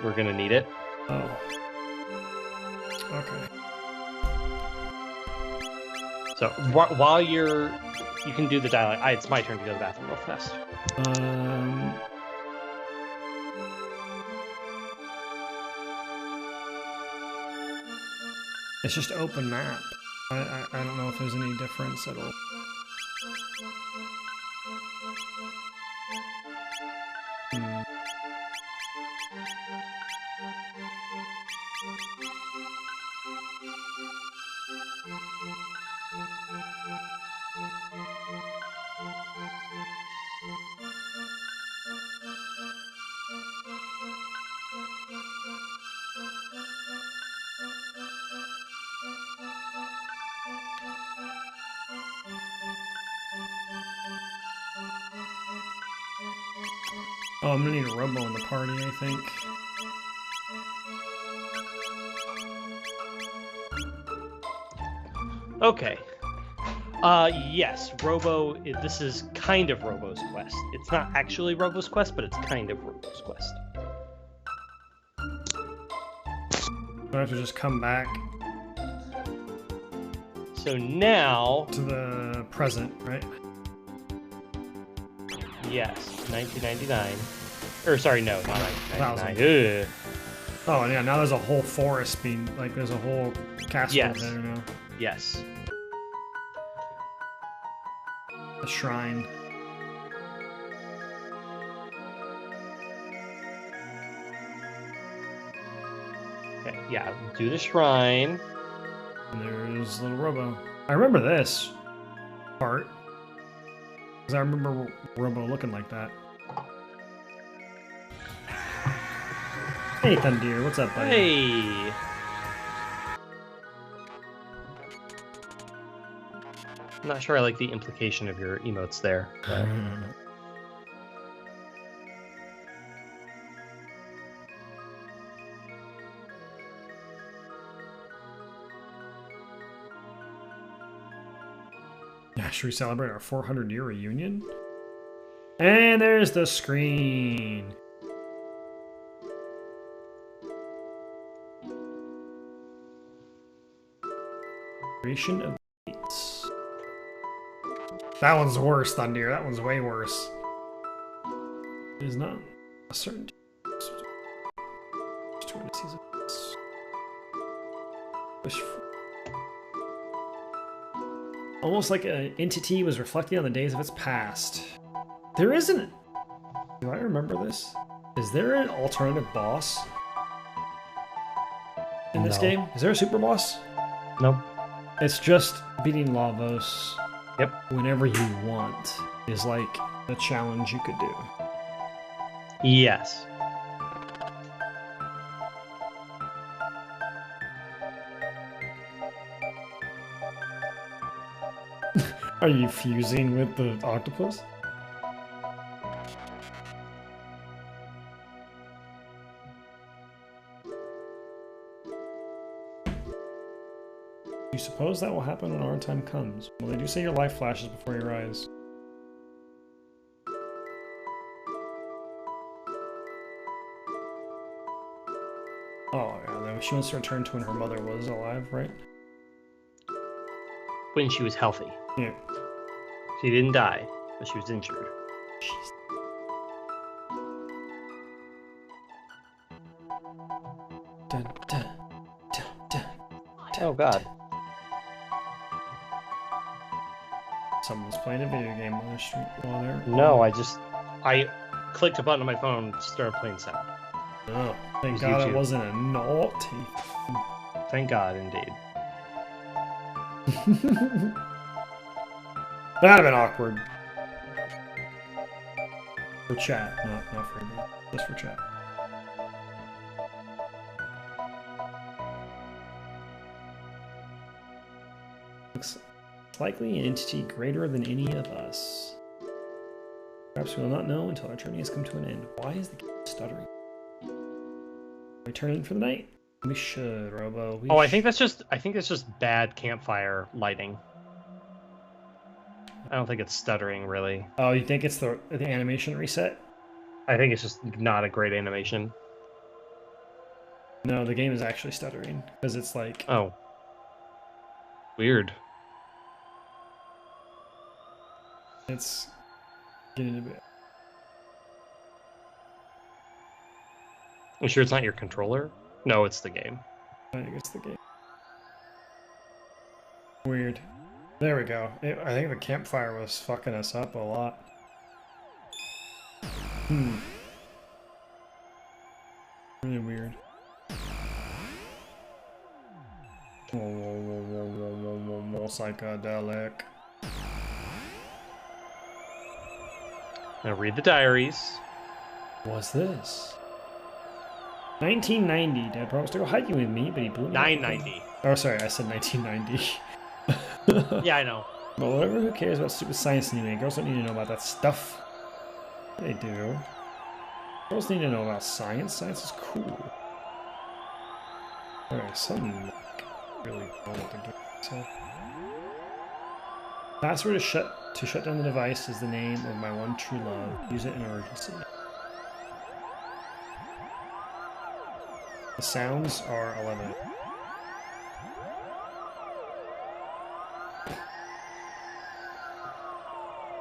We're gonna need it. Oh. Okay. So while you can do the dialogue. It's my turn to go to the bathroom real fast. It's just open map. I don't know if there's any difference at all. Oh, I'm gonna need a Robo in the party, I think. Okay. Yes, this is kind of Robo's quest. It's not actually Robo's quest, but it's kind of Robo's quest. I have to just come back So now... to the present, right? Yes, 1999. Or, sorry, no, not 1999. Ugh. Oh, yeah, now there's a whole forest being, like, there's a whole castle Yes. there now. Yes. A shrine. Okay, yeah, do the shrine. And there's little Robo. I remember this part. Because I remember Robo looking like that. Hey, Thundeer, what's up, buddy? Hey! I'm not sure I like the implication of your emotes there. But... Yeah, should we celebrate our 400-year reunion? And there's the screen. Creation of dates. That one's worse, Thunder. That one's way worse. It is not a certainty. Almost like an entity was reflecting on the days of its past. There isn't. Do I remember this? Is there an alternative boss in this game? Is there a super boss? Nope. It's just beating Lavos. Yep. Whenever you want is like the challenge you could do. Yes. Are you fusing with the octopus? You suppose that will happen when our time comes? Well, they do say your life flashes before your eyes. Oh, yeah, then she wants to return to when her mother was alive, right? When she was healthy. Yeah. She didn't die, but she was injured. Jeez. Dun, dun, dun, dun, Oh god. Someone's playing a video game on the street while they're... No, I clicked a button on my phone and started playing sound. Oh, thank It was God YouTube. it wasn't a naughty. Thank God, indeed. That'd have been awkward. For chat, not for me. Just for chat. Looks likely an entity greater than any of us. Perhaps we will not know until our journey has come to an end. Why is the game stuttering? Returning for the night? We should, Robo. I think that's just bad campfire lighting. I don't think it's stuttering really. Oh, you think it's the animation reset? I think it's just not a great animation. No, the game is actually stuttering because it's like... Oh. Weird. It's getting a bit... You sure it's not your controller? No, it's the game. I think it's the game. Weird. There we go. I think the campfire was fucking us up a lot. Really weird. Psychedelic. Now read the diaries. What's this? 1990. Dad promised to go hiking with me, but he blew me. 990. Oh, sorry, I said 1990. Yeah, I know. But whatever, who cares about stupid science anyway? Girls don't need to know about that stuff. They do. Girls need to know about science. Science is cool. Alright, something really cool with the game. So, password is to shut down the device is the name of my one true love. Use it in emergency. The sounds are 11.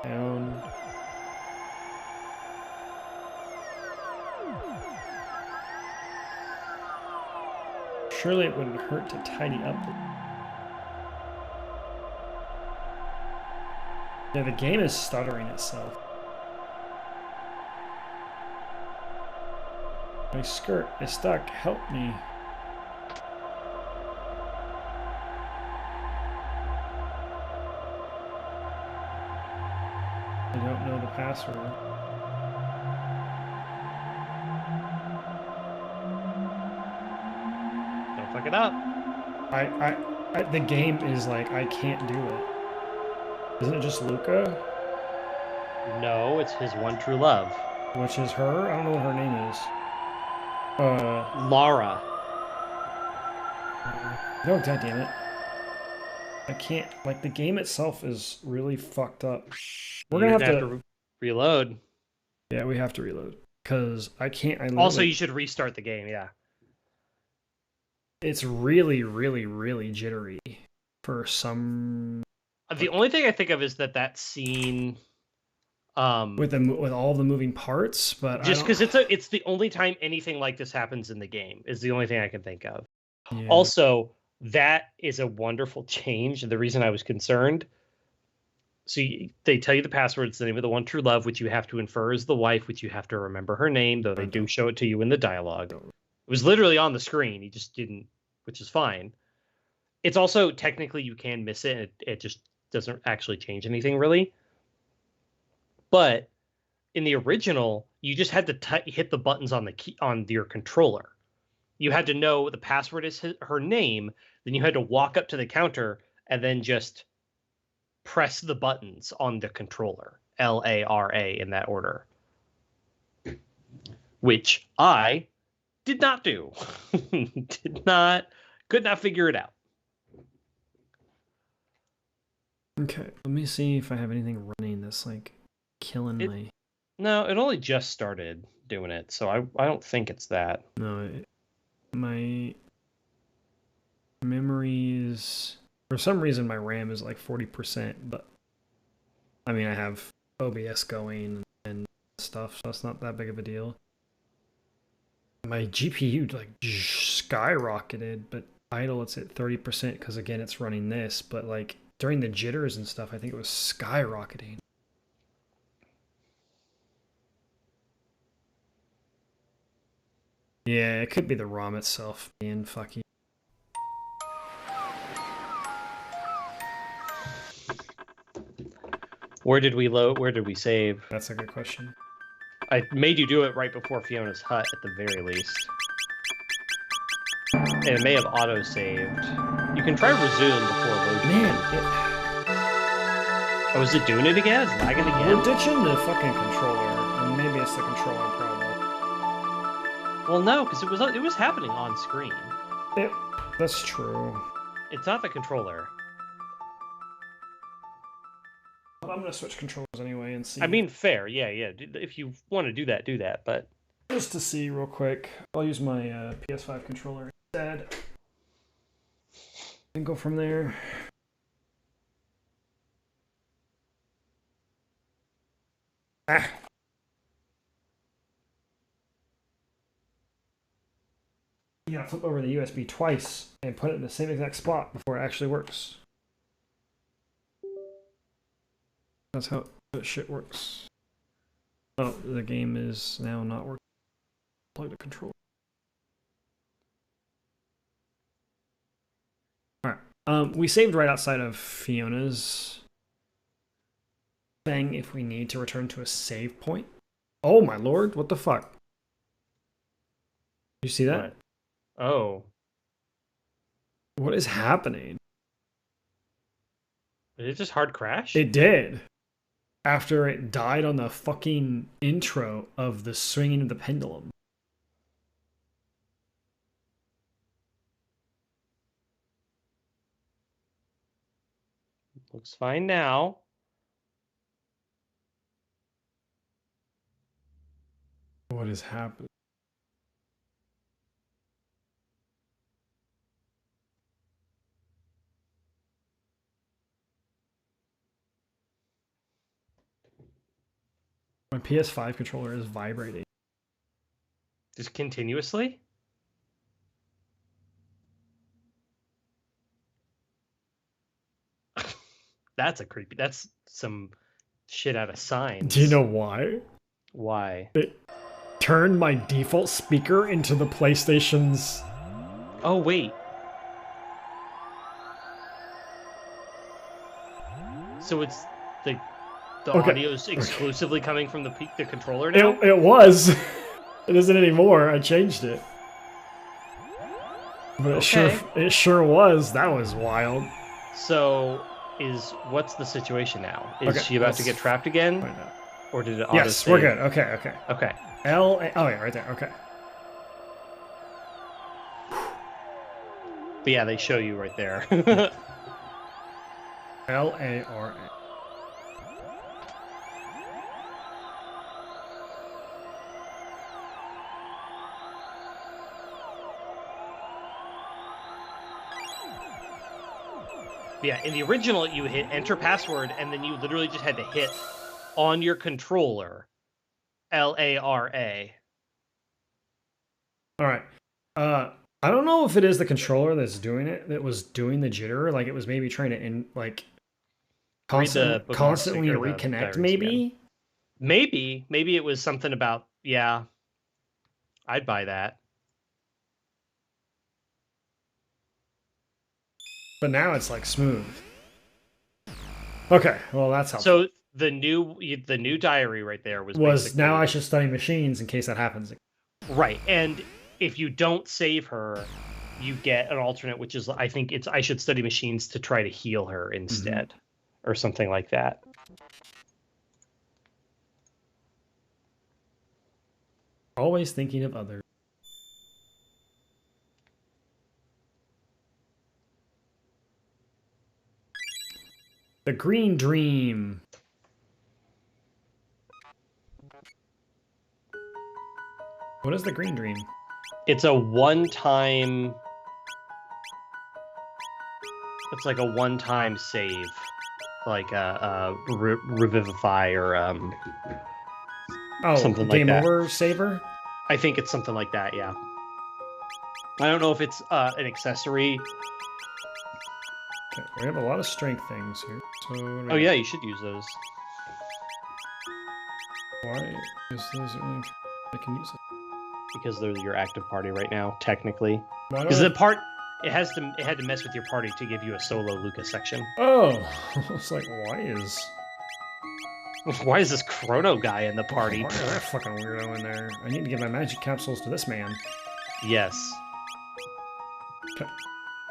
Down. Surely it wouldn't hurt to tidy up. Yeah, the game is stuttering itself. My skirt is stuck. Help me. I don't know the password. Don't fuck it up. The game is like, I can't do it. Isn't it just Luca? No, it's his one true love. Which is her? I don't know what her name is. Lara. No, god damn it. I can't, like, the game itself is really fucked up. We're gonna have to reload. Yeah, we have to reload. Because I can't, Also, you should restart the game, yeah. It's really, really, really jittery for some... The only thing I think of is that scene... with all the moving parts, but just because it's the only time anything like this happens in the game is the only thing I can think of. Yeah. Also, that is a wonderful change. The reason I was concerned. So they tell you the password. It's the name of the one true love, which you have to infer is the wife, which you have to remember her name, though they do show it to you in the dialogue. It was literally on the screen. You just didn't, which is fine. It's also technically you can miss it. And it just doesn't actually change anything really. But in the original, you just had to hit the buttons on the key on your controller. You had to know the password is her name. Then you had to walk up to the counter and then just press the buttons on the controller, LARA in that order, which I did not do. Could not figure it out. Okay, let me see if I have anything running that's like killing my. No, it only just started doing it, so I don't think it's that. No, my memories. For some reason, my RAM is like 40%, but I mean, I have OBS going and stuff, so it's not that big of a deal. My GPU like skyrocketed, but idle it's at 30% because again, it's running this, but like during the jitters and stuff, I think it was skyrocketing. Yeah, it could be the ROM itself being fucky. Where did we load? Where did we save? That's a good question. I made you do it right before Fiona's hut at the very least. And it may have auto-saved. You can try resume before loading. Man, Oh, is it doing it again? It's lagging again? we're ditching the fucking controller, and maybe it's the controller problem. Well, no, because it was happening on screen. That's true. It's not the controller. I'm gonna switch controllers anyway and see. I mean, fair, yeah. If you want to do that, but... Just to see real quick, I'll use my PS5 controller instead. And go from there. Ah. You gotta flip over the USB twice and put it in the same exact spot before it actually works. That's how that shit works. Oh, the game is now not working. Plug the controller. Alright. We saved right outside of Fiona's thing if we need to return to a save point. Oh my lord, what the fuck? You see that? What? Oh. What is happening? Did it just hard crash? It did. After it died on the fucking intro of the swinging of the pendulum. Looks fine now. What is happening? My PS5 controller is vibrating. Just continuously? That's some shit out of signs. Do you know why? Why? It turned my default speaker into the PlayStation's... Oh, wait. So it's the Okay. audio is exclusively coming from the controller now? It was. It isn't anymore. I changed it. But it sure was. That was wild. So what's the situation now? Is Okay, she about to get trapped again? Find out. Or did it auto Yes, we're good. Okay. Okay. Oh yeah, right there. Okay. But yeah, they show you right there. LARA. Yeah, in the original, you hit enter password, and then you literally just had to hit on your controller LARA. All right. I don't know if it is the controller that's doing it, that was doing the jitter. Like it was maybe trying to constantly reconnect. Maybe. Maybe it was something about I'd buy that. But now it's like smooth. Okay, well that's helpful. So the new diary right there was now I should study machines in case that happens. Right, and if you don't save her, you get an alternate, which is I should study machines to try to heal her instead. or something like that. Always thinking of others. The Green Dream. What is the Green Dream? It's a one-time. It's like a one-time save, like revivify or something like game that. over saver. I think it's something like that. Yeah. I don't know if it's an accessory. Okay, we have a lot of strength things here. So Oh yeah, you should use those. why is this only I can use it? Because they're your active party right now, technically. Why do Because I- the part it had to mess with your party to give you a solo Lucas section. Oh, I was like, Why is this Chrono guy in the party? Why is that fucking weirdo in there? I need to give my magic capsules to this man. Yes. Okay.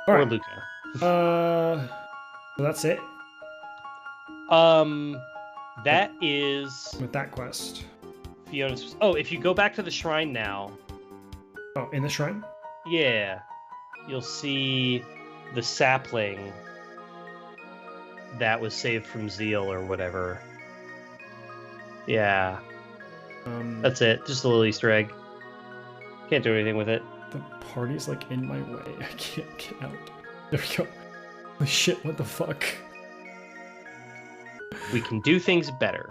Or Alright. Luca. So that's it That is with that quest. Fiona's. Oh, if you go back to the shrine now, Oh, in the shrine? yeah, you'll see the sapling that was saved from Zeal or whatever. Yeah, that's it. Just a little Easter egg. Can't do anything with it. The party's like in my way. I can't get out. There we go. Holy shit, what the fuck? We can do things better.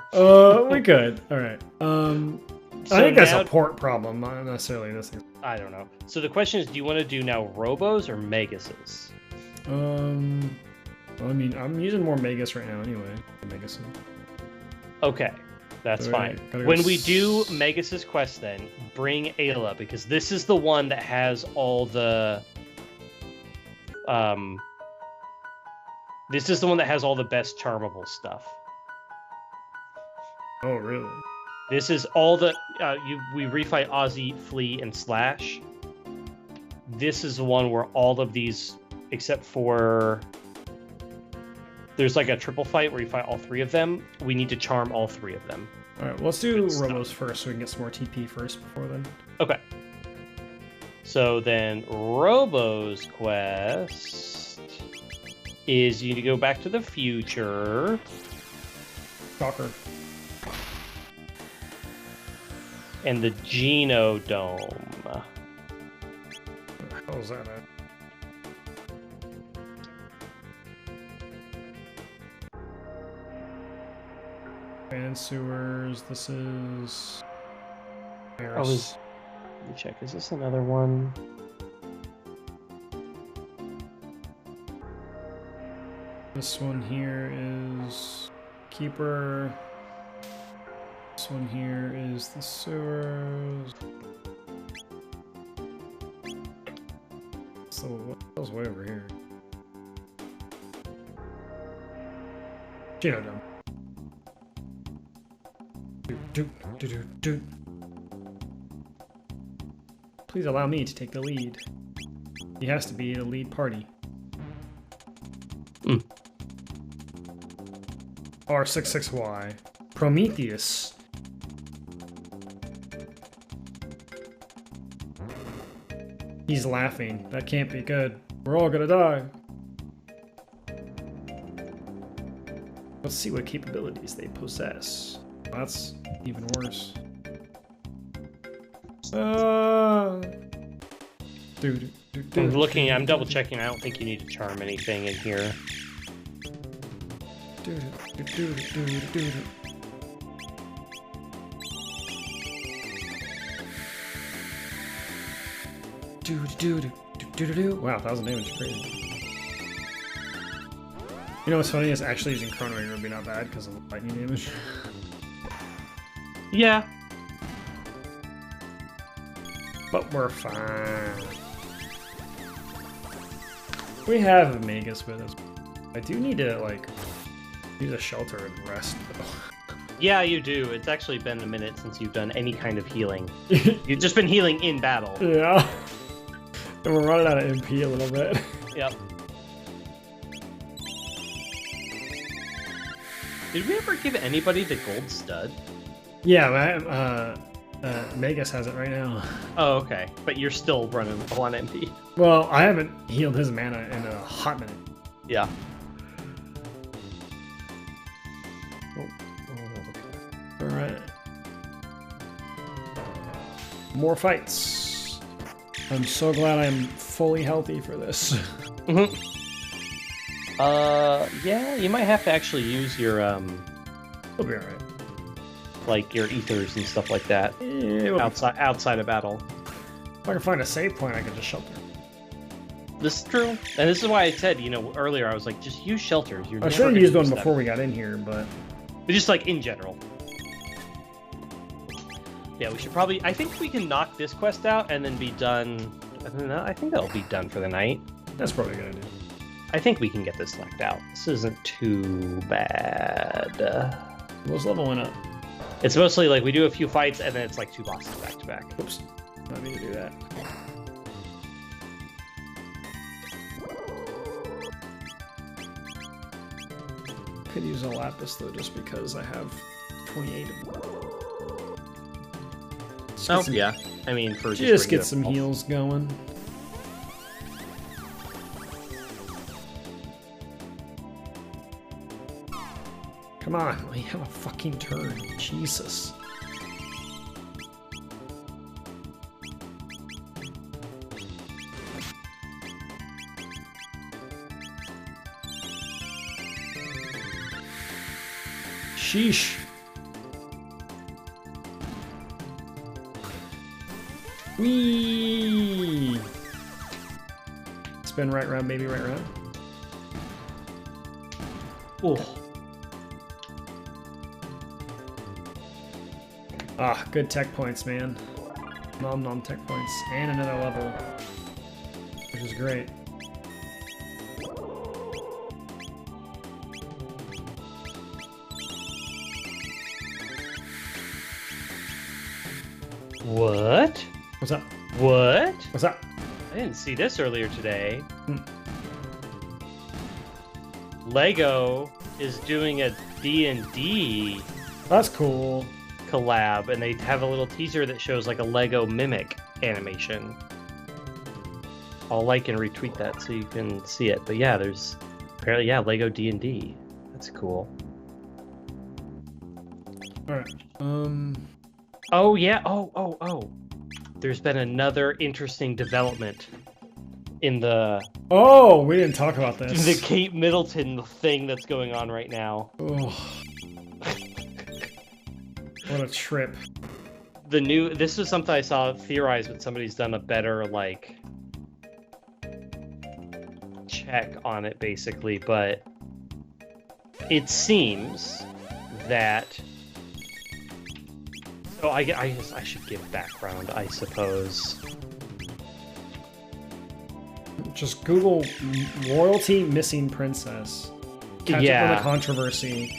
We could. Alright. So I think that's now- a port problem, not necessarily this thing. I don't know. So the question is, do you want to do now Robos or Megases? Well, I mean, I'm using more Megas right now anyway. Megas. Okay, that's Alright, fine. gotta go When we do Megasis quest, then bring Ayla, because this is the one that has all the this is the one that has all the best charmable stuff. Oh, really? This is all the we refight Ozzy, Flea, and Slash. This is the one where all of these, except for there's like a triple fight where you fight all three of them. We need to charm all three of them. Alright, well, let's do Good stuff. Robos first so we can get some more TP first before then. Okay. So then Robo's quest is you need to go back to the future. Shocker. And the Genodome. What the hell is that at? And sewers, this is... Let me check. Is this another one? This one here is Keeper. This one here is the sewers. So what else way over here? Genodome. Do. Please allow me to take the lead. He has to be the lead party. R66Y. Prometheus. He's laughing. That can't be good. We're all gonna die. Let's see what capabilities they possess. That's even worse. I'm looking. I'm double checking. I don't think you need to charm anything in here. Wow, 1,000 damage, crazy. You know what's funny is actually using Chrono Trigger would be not bad because of the lightning damage. Yeah. But we're fine. We have Magus with us. I do need to, like, use a shelter and rest, though. Yeah, you do. It's actually been a minute since you've done any kind of healing. You've just been healing in battle. Yeah. And we're running out of MP a little bit. Yep. Did we ever give anybody the gold stud? Yeah, Magus has it right now. Oh, okay. But you're still running low on MP. Well, I haven't healed his mana in a hot minute. Yeah. Alright. More fights. I'm so glad I'm fully healthy for this. Mm-hmm. Yeah, you might have to actually use your, It'll be alright. like your ethers and stuff like that. Yeah, outside of battle. if I can find a save point, I can just shelter. This is true. And this is why I said, earlier, I was like, just use shelters. I should have used one before we got in here, but just like in general. Yeah, we should probably... I think we can knock this quest out and then be done... I think that'll be done for the night. that's probably a good idea. I think we can get this knocked out. This isn't too bad. What's leveling up? It's mostly like we do a few fights and then it's like 2 bosses back to back. Oops. I need to do that. Could use a Lapis though, just because I have 28 of them. Yeah. I mean, for just get some heals going. Come on, we have a fucking turn. Jesus. Sheesh. Whee! Spin right round, baby, right round. Oh. Ah, good tech points, man. Nom nom tech points. And another level. Which is great. What? What's up? What? What's up? I didn't see this earlier today. Hmm. Lego is doing a D&D That's cool. collab, and they have a little teaser that shows like a Lego mimic animation. I'll like and retweet that so you can see it. But yeah, there's apparently Lego D&D. That's cool. All right. Oh yeah. Oh. There's been another interesting development in the Oh, we didn't talk about this. the Kate Middleton thing that's going on right now. Oh. What a trip. This was something I saw theorized, but somebody's done a better like check on it basically, but it seems that I should give background, I suppose. Just Google royalty missing princess. Catch up on the controversy,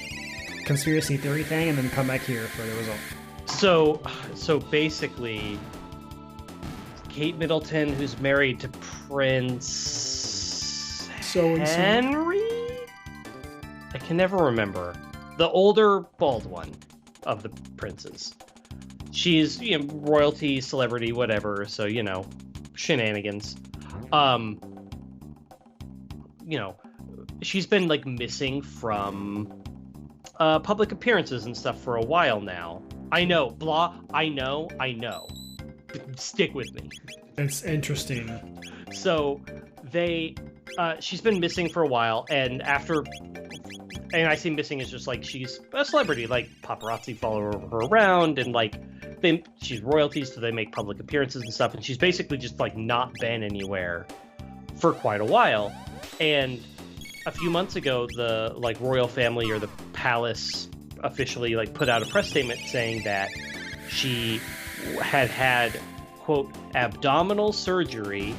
conspiracy theory thing, and then come back here for the result. So basically, Kate Middleton, who's married to Prince Henry? I can never remember. The older bald one of the princes. She's royalty, celebrity, whatever, so shenanigans. She's been like missing from public appearances and stuff for a while now. I know, blah, I know. Stick with me. It's interesting. So she's been missing for a while, and I see missing as just like she's a celebrity, like paparazzi follow her around, and like she's royalty, so they make public appearances and stuff, and she's basically just like not been anywhere for quite a while. And a few months ago, the like royal family or the palace officially like put out a press statement saying that she had quote abdominal surgery,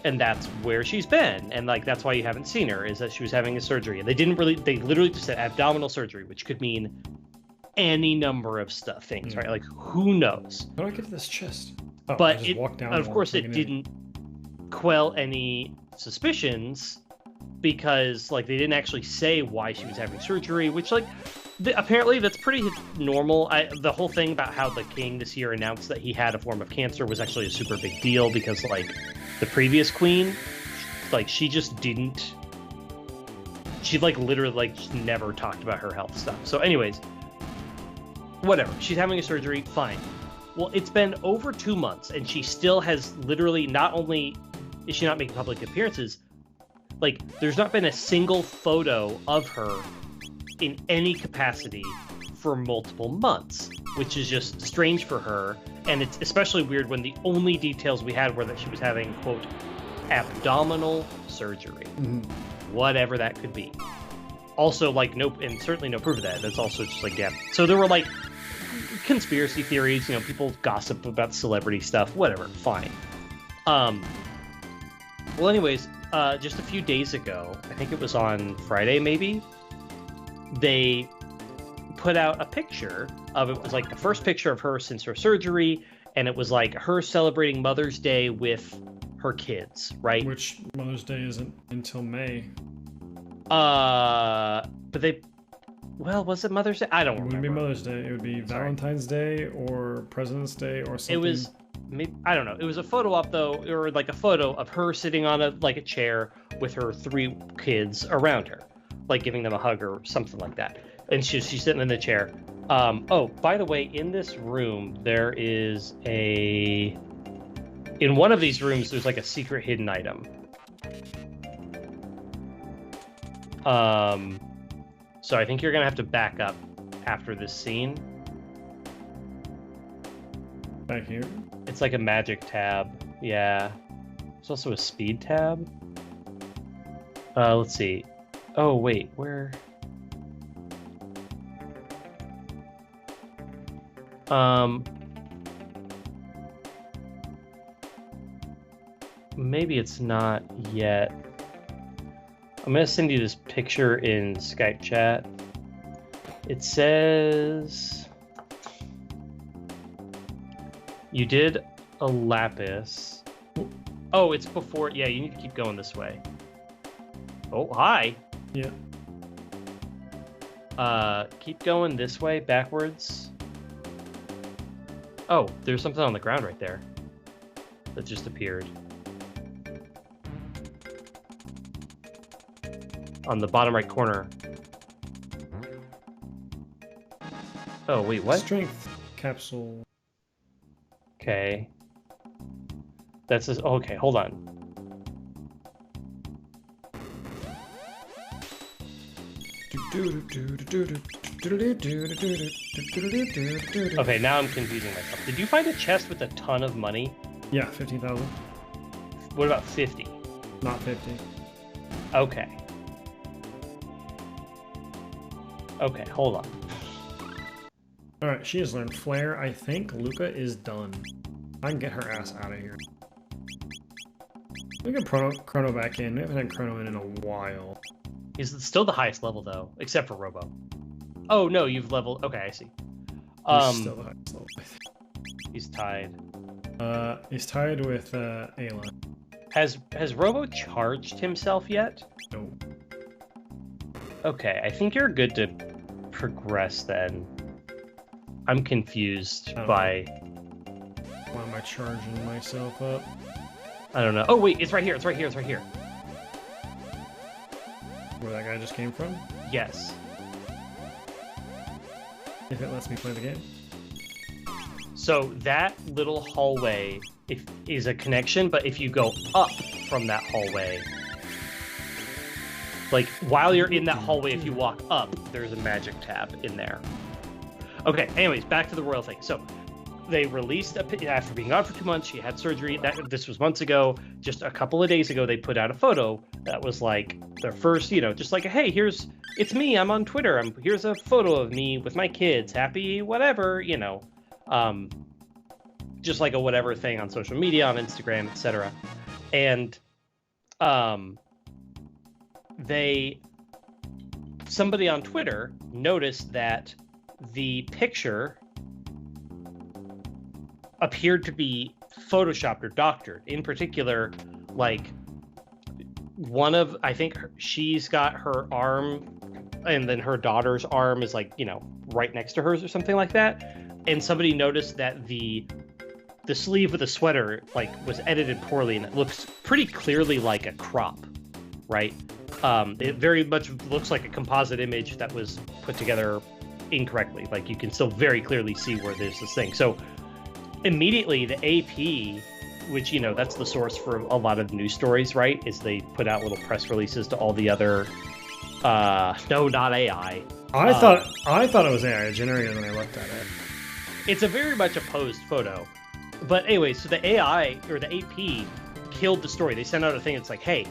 and that's where she's been, and like that's why you haven't seen her, is that she was having a surgery. And they literally just said abdominal surgery, which could mean any number of things, right? Like who knows? How do I get to this chest? Oh, but of course it didn't quell any suspicions because like they didn't actually say why she was having surgery, which like apparently that's pretty normal. The whole thing about how the king this year announced that he had a form of cancer was actually a super big deal because like the previous queen, like she just didn't. She like literally like never talked about her health stuff. So anyways, whatever. She's having a surgery. Fine. Well, it's been over 2 months and she still has literally not only is she not making public appearances, like there's not been a single photo of her in any capacity for multiple months, which is just strange for her. And it's especially weird when the only details we had were that she was having, quote, abdominal surgery. Mm-hmm. Whatever that could be. Also, like, and certainly no proof of that. That's also just like, yeah. So there were, like, conspiracy theories, people gossip about celebrity stuff, whatever, fine. Well, anyways, just a few days ago, I think it was on Friday, maybe, they put out a picture of, it was like the first picture of her since her surgery, and it was like her celebrating Mother's Day with her kids, right? Which Mother's Day isn't until May. But was it Mother's Day? I don't remember. It wouldn't be Mother's Day. It would be Valentine's Day or President's Day or something. It was, I don't know. It was a photo op though, or like a photo of her sitting on a chair with her 3 kids around her, like giving them a hug or something like that. And she's sitting in the chair. Oh, by the way, in this room there is in one of these rooms, there's like a secret hidden item. So I think you're gonna have to back up after this scene. Back here? It's like a magic tab. Yeah. There's also a speed tab. Let's see. Oh, wait, where? Maybe it's not yet. I'm gonna send you this picture in Skype chat. It says you did a lapis. Oh, it's before. Yeah, you need to keep going this way. Oh, hi. Yeah. Keep going this way, backwards. Oh, there's something on the ground right there that just appeared. On the bottom right corner. Oh, wait, what? Strength capsule. Okay. That's just, okay, hold on. Okay, now I'm confusing myself. Did you find a chest with a ton of money? Yeah, 15,000. What about 50? Not 50. Okay. Okay, hold on. Alright, she has learned Flare. I think Luca is done. I can get her ass out of here. We can Chrono back in. We haven't had Chrono in a while. He's still the highest level, though, except for Robo. Oh, no, you've leveled... Okay, I see. He's still the highest level, I think. He's tied. He's tied with Ayla. Has Robo charged himself yet? No. Okay, I think you're good to progress then. I'm confused by... Why am I charging myself up? I don't know. Oh, wait, it's right here, it's right here, it's right here. Where that guy just came from? Yes. If it lets me play the game. So that little hallway is a connection, but if you go up from that hallway... Like, while you're in that hallway, if you walk up, there's a magic tab in there. Okay, anyways, back to the royal thing. So, they released, after being gone for 2 months, she had surgery. This was months ago. Just a couple of days ago, they put out a photo that was like their first, just like, hey, it's me, I'm on Twitter. Here's a photo of me with my kids. Happy whatever, just like a whatever thing on social media, on Instagram, etc. And, somebody on Twitter noticed that the picture appeared to be photoshopped or doctored. In particular, like I think she's got her arm, and then her daughter's arm is like, right next to hers or something like that. And somebody noticed that the sleeve of the sweater like was edited poorly, and it looks pretty clearly like a crop, right? It very much looks like a composite image that was put together incorrectly. Like you can still very clearly see where there's this thing. So immediately the AP, which, that's the source for a lot of news stories, right? Is they put out little press releases to all the other, no, not AI. I thought it was AI generated when I looked at it. It's a very much a posed photo. But anyway, so the AI, or the AP, killed the story. They sent out a thing that's like, hey,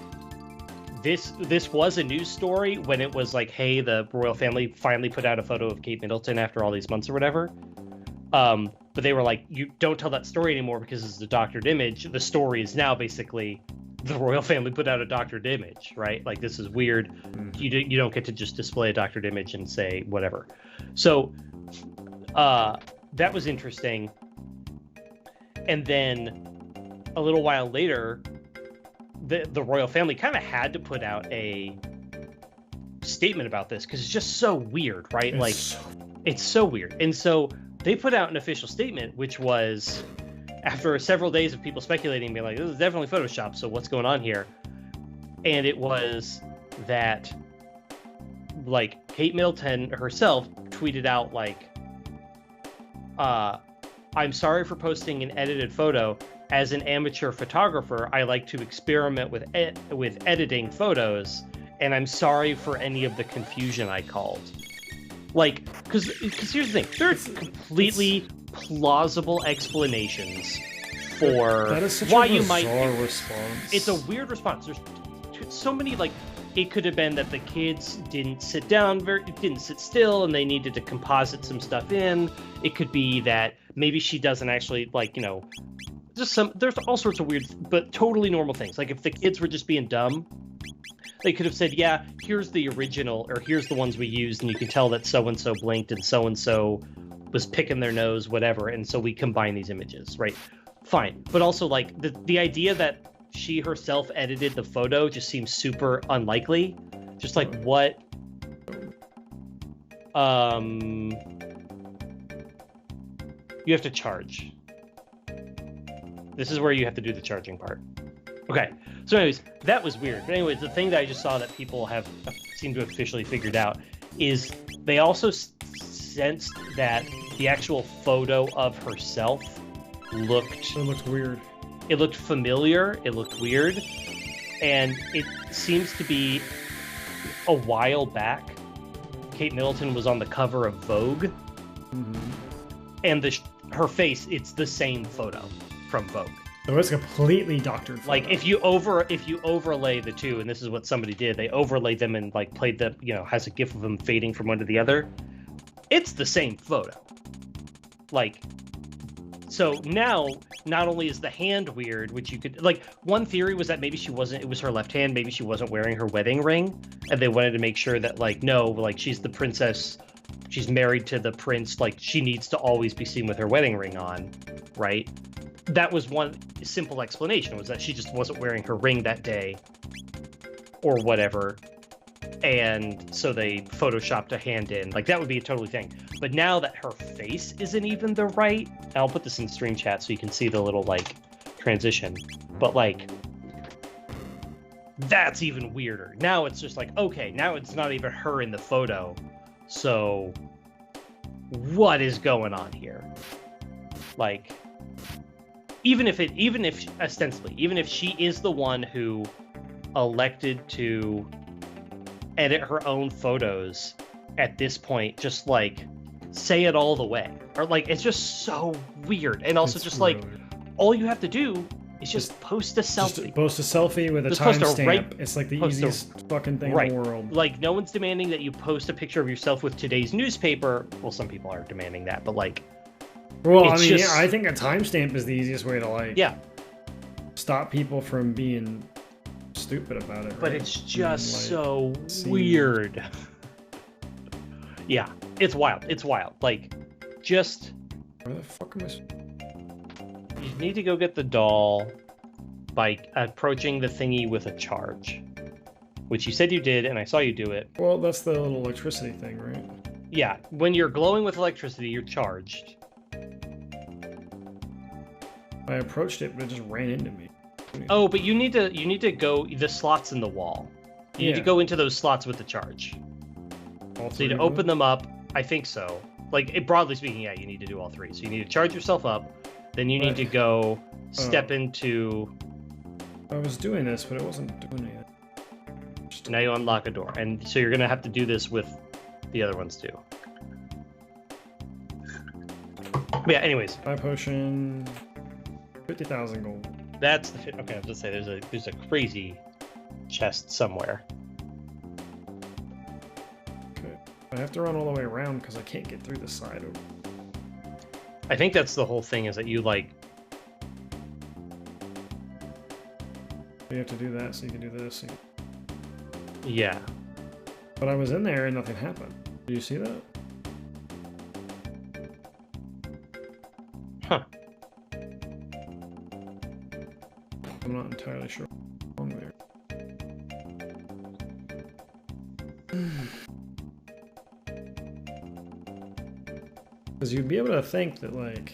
this was a news story when it was like, hey, the royal family finally put out a photo of Kate Middleton after all these months or whatever. But they were like, you don't tell that story anymore because it's a doctored image. The story is now basically the royal family put out a doctored image, right? Like, this is weird. You don't get to just display a doctored image and say whatever. So that was interesting. And then a little while later, the royal family kind of had to put out a statement about this because it's just so weird, right? It's so weird. And so they put out an official statement, which was, after several days of people speculating, being like, this is definitely Photoshop, so what's going on here? And it was that, like, Kate Middleton herself tweeted out, like, I'm sorry for posting an edited photo. As an amateur photographer, I like to experiment with editing photos, and I'm sorry for any of the confusion I called. Like, because here's the thing, there are completely plausible explanations for that is such why a you might. Response. It's a weird response. There's so many, like, it could have been that the kids didn't sit still, and they needed to composite some stuff in. It could be that maybe she doesn't actually, like, there's all sorts of weird, but totally normal things. Like, if the kids were just being dumb, they could have said, yeah, here's the original, or here's the ones we used, and you can tell that so-and-so blinked and so-and-so was picking their nose, whatever, and so we combine these images, right? Fine. But also, like, the idea that she herself edited the photo just seems super unlikely. Just like, what? You have to charge. This is where you have to do the charging part. Okay, so anyways, that was weird. But anyways, the thing that I just saw that people have seem to have officially figured out is they also sensed that the actual photo of herself looked weird. It looked familiar. It looked weird. And it seems to be a while back. Kate Middleton was on the cover of Vogue. Mm-hmm. And her face, it's the same photo from Vogue. So it's a completely doctored photo. Like, if you overlay the two, and this is what somebody did, they overlaid them and, like, played them, has a gif of them fading from one to the other. It's the same photo. Like, so now, not only is the hand weird, which you could, like, one theory was that maybe it was her left hand, maybe she wasn't wearing her wedding ring, and they wanted to make sure that, like, no, like, she's the princess, she's married to the prince, like, she needs to always be seen with her wedding ring on, right? That was one simple explanation, was that she just wasn't wearing her ring that day, or whatever, and so they photoshopped a hand in. Like, that would be a totally thing. But now that her face isn't even the right, and I'll put this in stream chat so you can see the little, like, transition, but, like, that's even weirder. Now it's just like, okay, now it's not even her in the photo, so what is going on here? Like, even if ostensibly, even if she is the one who elected to edit her own photos at this point, just, like, say it all the way. Or, like, it's just so weird. And also, it's just weird. Like, all you have to do is just post a selfie. Just post a selfie with a timestamp. It's like the easiest fucking thing in the world. Like, no one's demanding that you post a picture of yourself with today's newspaper. Well, some people are demanding that, but, like, well, I mean, I think a timestamp is the easiest way to, like, stop people from being stupid about it. But it's just so weird. Yeah, it's wild. It's wild. Like, just... Where the fuck am I... You need to go get the doll by approaching the thingy with a charge. which you said you did, and I saw you do it. Well, that's the little electricity thing, right? Yeah, when you're glowing with electricity, you're charged. I approached it, but it just ran into me. Oh, but you need to go the slots in the wall. You need to go into those slots with the charge. All So you need to open them up. I think so. Like, broadly speaking, yeah, you need to do all three. So you need to charge yourself up, then you need to go step into... I was doing this, but it wasn't doing anything. Now you unlock a door. And so you're going to have to do this with the other ones, too. But yeah, anyways. My potion... 50,000 gold. That's the... Okay, I was going to say, there's a crazy chest somewhere. Okay. I have to run all the way around because I can't get through the side of... I think that's the whole thing, is that you, like... You have to do that so you can do this. Yeah. But I was in there and nothing happened. Do you see that? Huh. I'm not entirely sure what's wrong there. Because you'd be able to think that, like,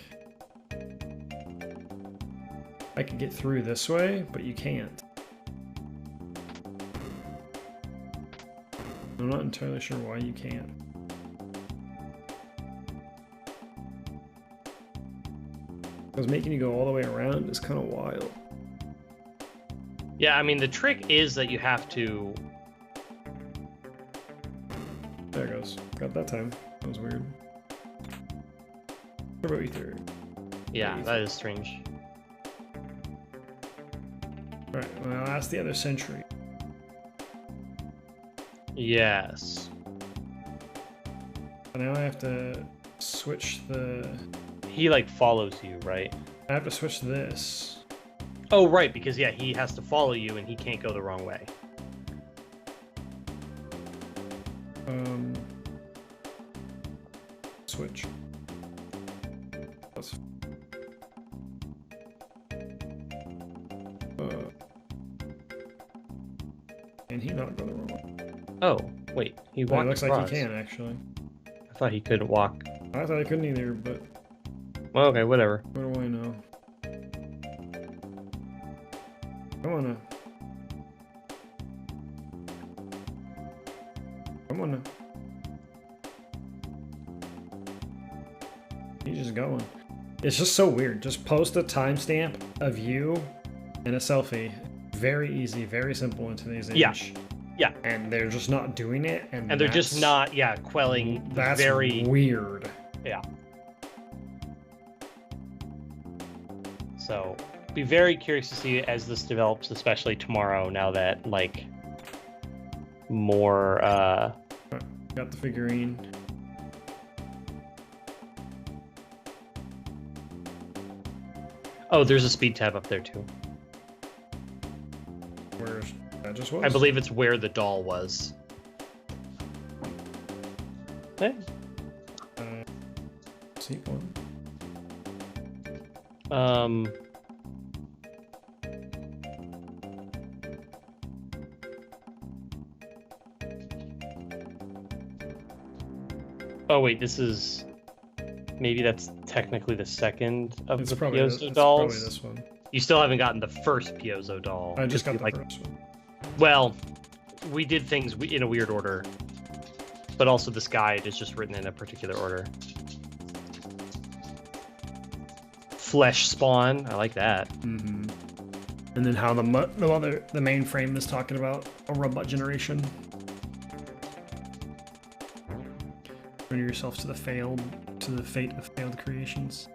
I could get through this way, but you can't. I'm not entirely sure why you can't. Because making you go all the way around is kind of wild. Yeah, I mean, the trick is that you have to... There it goes. Got that time. That was weird. What about ether? Yeah, that is strange. Alright, well, that's the other sentry. Yes. But now I have to switch the... He, like, follows you, right? I have to switch this. Oh, right, because, yeah, he has to follow you and he can't go the wrong way. Switch. That's... Can he not go the wrong way? Oh, wait, he Well, walked it looks across. like he can, actually. I thought he couldn't walk. I thought I couldn't either, but... Well, okay, whatever. What do I know? Come on now. Come on now. He's just going. It's just so weird. Just post a timestamp of you and a selfie. Very easy, very simple in today's age. Yeah. Yeah. And they're just not doing it. And they're just not, yeah, quelling that's very... weird. Yeah. So, be very curious to see as this develops, especially tomorrow, now that, like, more, Got the figurine. Oh, there's a speed tab up there, too. Where's that just was? I believe it's where the doll was. Hey. Seat one. Oh wait, this is... Maybe that's technically the second of It's the probably Piezo dolls. It's probably this one. You still haven't gotten the first Piezo doll. I just got the like, first one. Well, we did things in a weird order, but also this guide is just written in a particular order. Flesh spawn, I like that. Mm-hmm. And then how the mainframe is talking about a robot generation. Turn yourself to the fate of failed creations.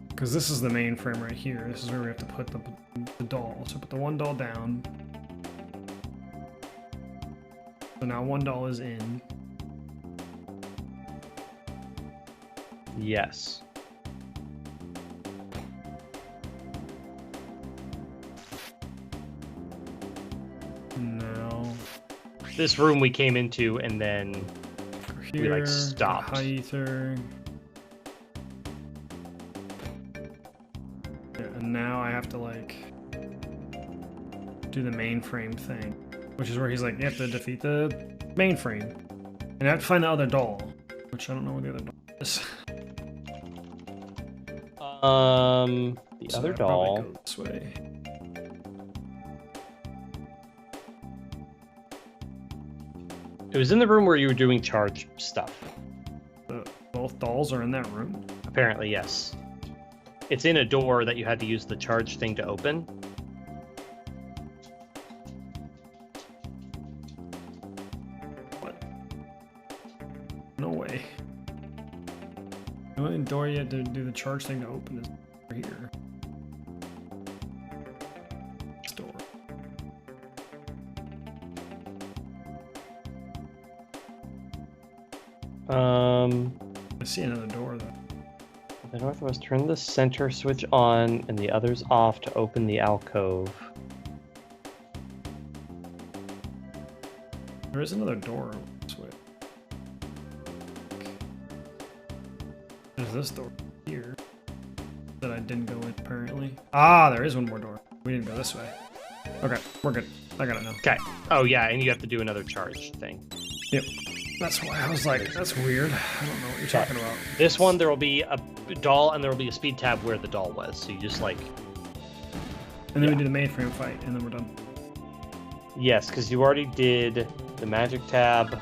Because this is the mainframe right here. This is where we have to put the doll. So put the one doll down. So now one doll is in. Yes. Now this room we came into and then here, we like stopped. High ether. Yeah, and now I have to like do the mainframe thing, which is where he's like, you have to defeat the mainframe, and I have to find the other doll, which I don't know where the other doll is. The So other I'd probably doll. go this way. It was in the room where you were doing charge stuff. Both dolls are in that room. Apparently, yes. It's in a door that you had to use the charge thing to open. What? No way. The only door you had to do the charge thing to open is over here. This door. I see another door though. The northwest, turn the center switch on and the others off to open the alcove. There is another door this way. There's this door here that I didn't go in apparently. Ah, there is one more door. We didn't go this way. Okay, we're good. I got it now. Okay. Oh yeah, and you have to do another charge thing. Yep. That's why I was like, that's weird. I don't know what you're talking about. This one, there will be a doll and there will be a speed tab where the doll was. So you just like... And then we do the mainframe fight, and then we're done. Yes, because you already did the magic tab.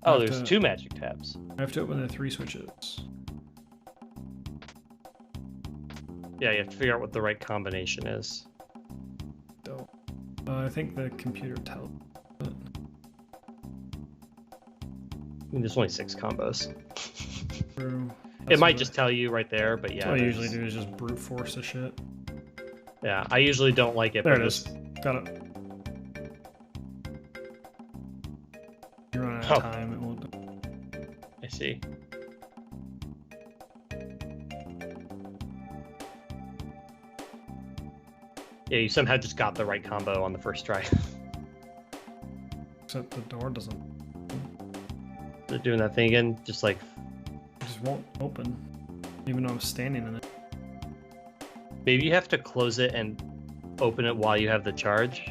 Oh, there's two magic tabs. I have to open the 3 switches. Yeah, you have to figure out what the right combination is. So, I think the computer tells. I mean, there's only 6 combos. True. It might just tell you right there, but yeah. What I usually do is just brute force the shit. Yeah, I usually don't like it. There but it is. Got it. You're running out of time. It won't. I see. Yeah, you somehow just got the right combo on the first try. Except the door doesn't. They're doing that thing again, just like... It just won't open. Even though I'm standing in it. Maybe you have to close it and open it while you have the charge.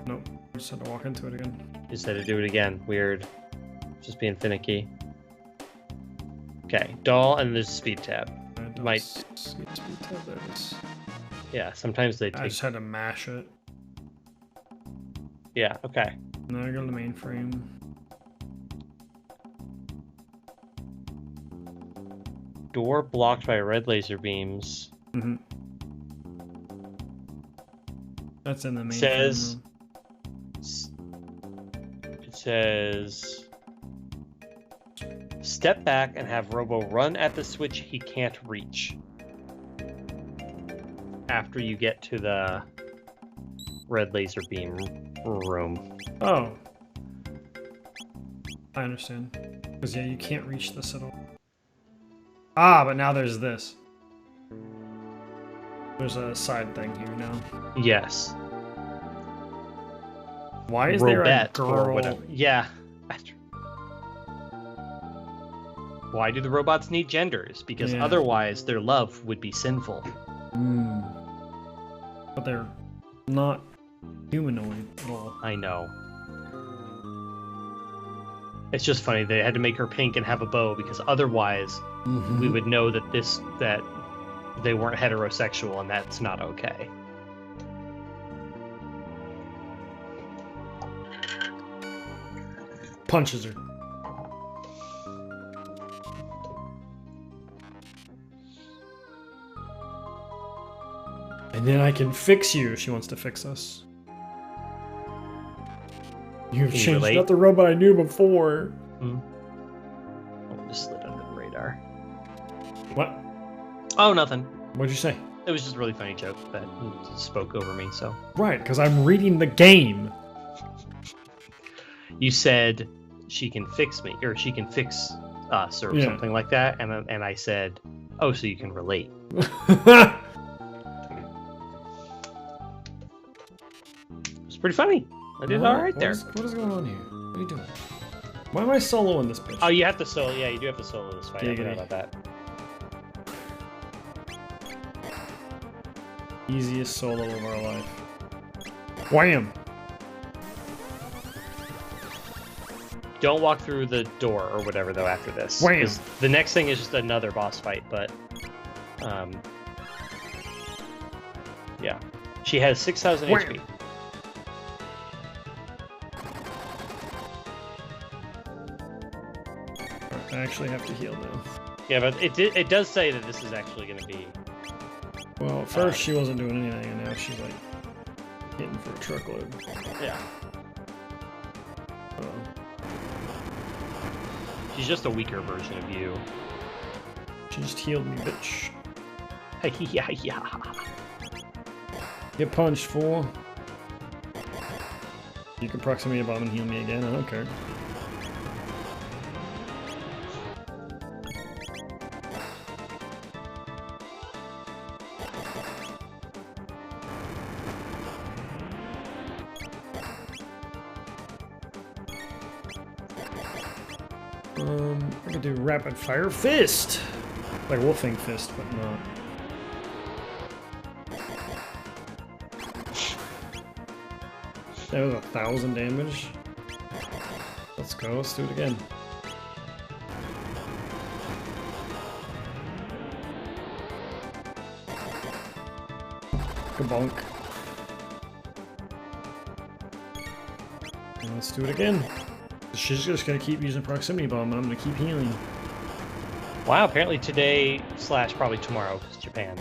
Nope. I just had to walk into it again. You just had to do it again. Weird. Just being finicky. Okay, doll, and there's a speed tab. I don't Might- see the speed tab. There it is. Yeah, sometimes they I take... just had to mash it. Yeah, okay. And then I go to the mainframe. Door blocked by red laser beams. Mm-hmm. That's in the mainframe. Says... room. It says... Step back and have Robo run at the switch he can't reach. After you get to the red laser beam room. Oh. I understand. Because, yeah, you can't reach this at all. Ah, but now there's this. There's a side thing here now. Yes. Why is there a Robette girl? or whatever. Yeah. Why do the robots need genders? Because Yeah. otherwise their love would be sinful. Hmm. But they're not humanoid at all. I know. It's just funny they had to make her pink and have a bow because otherwise we would know that that they weren't heterosexual and that's not okay. Punches her. And then I can fix you if she wants to fix us. You've Can you changed, relate? not the robot I knew before. Oh, just slid under the radar. What? Oh, nothing. What'd you say? It was just a really funny joke that spoke over me, so. Right, because I'm reading the game. You said she can fix me, or she can fix us, or Yeah. something like that, and I said, oh, so you can relate. It's pretty funny. I did all right there. What is going on here? What are you doing? Why am I soloing this bitch? Oh, you have to solo. Yeah, you do have to solo this fight. I Giggity. forgot about that. Easiest solo of our life. Wham! Don't walk through the door or whatever though after this. Wham! 'Cause the next thing is just another boss fight, but yeah. She has 6,000 Wham! HP. I actually have to heal now. Yeah, but it does say that this is actually going to be. Well, at first she wasn't doing anything, and now she's like hitting for a truckload. Yeah. Uh, She's just a weaker version of you. she just healed me, bitch. Yeah, yeah. Get punched, fool. You can proximity bomb and heal me again. I don't care. I could do rapid fire fist, like wolfing fist, but not. That was 1,000 damage. Let's go. Let's do it again. Kabonk. And let's do it again. She's just gonna keep using proximity bomb, and I'm gonna keep healing. Wow, apparently today / probably tomorrow, because Japan,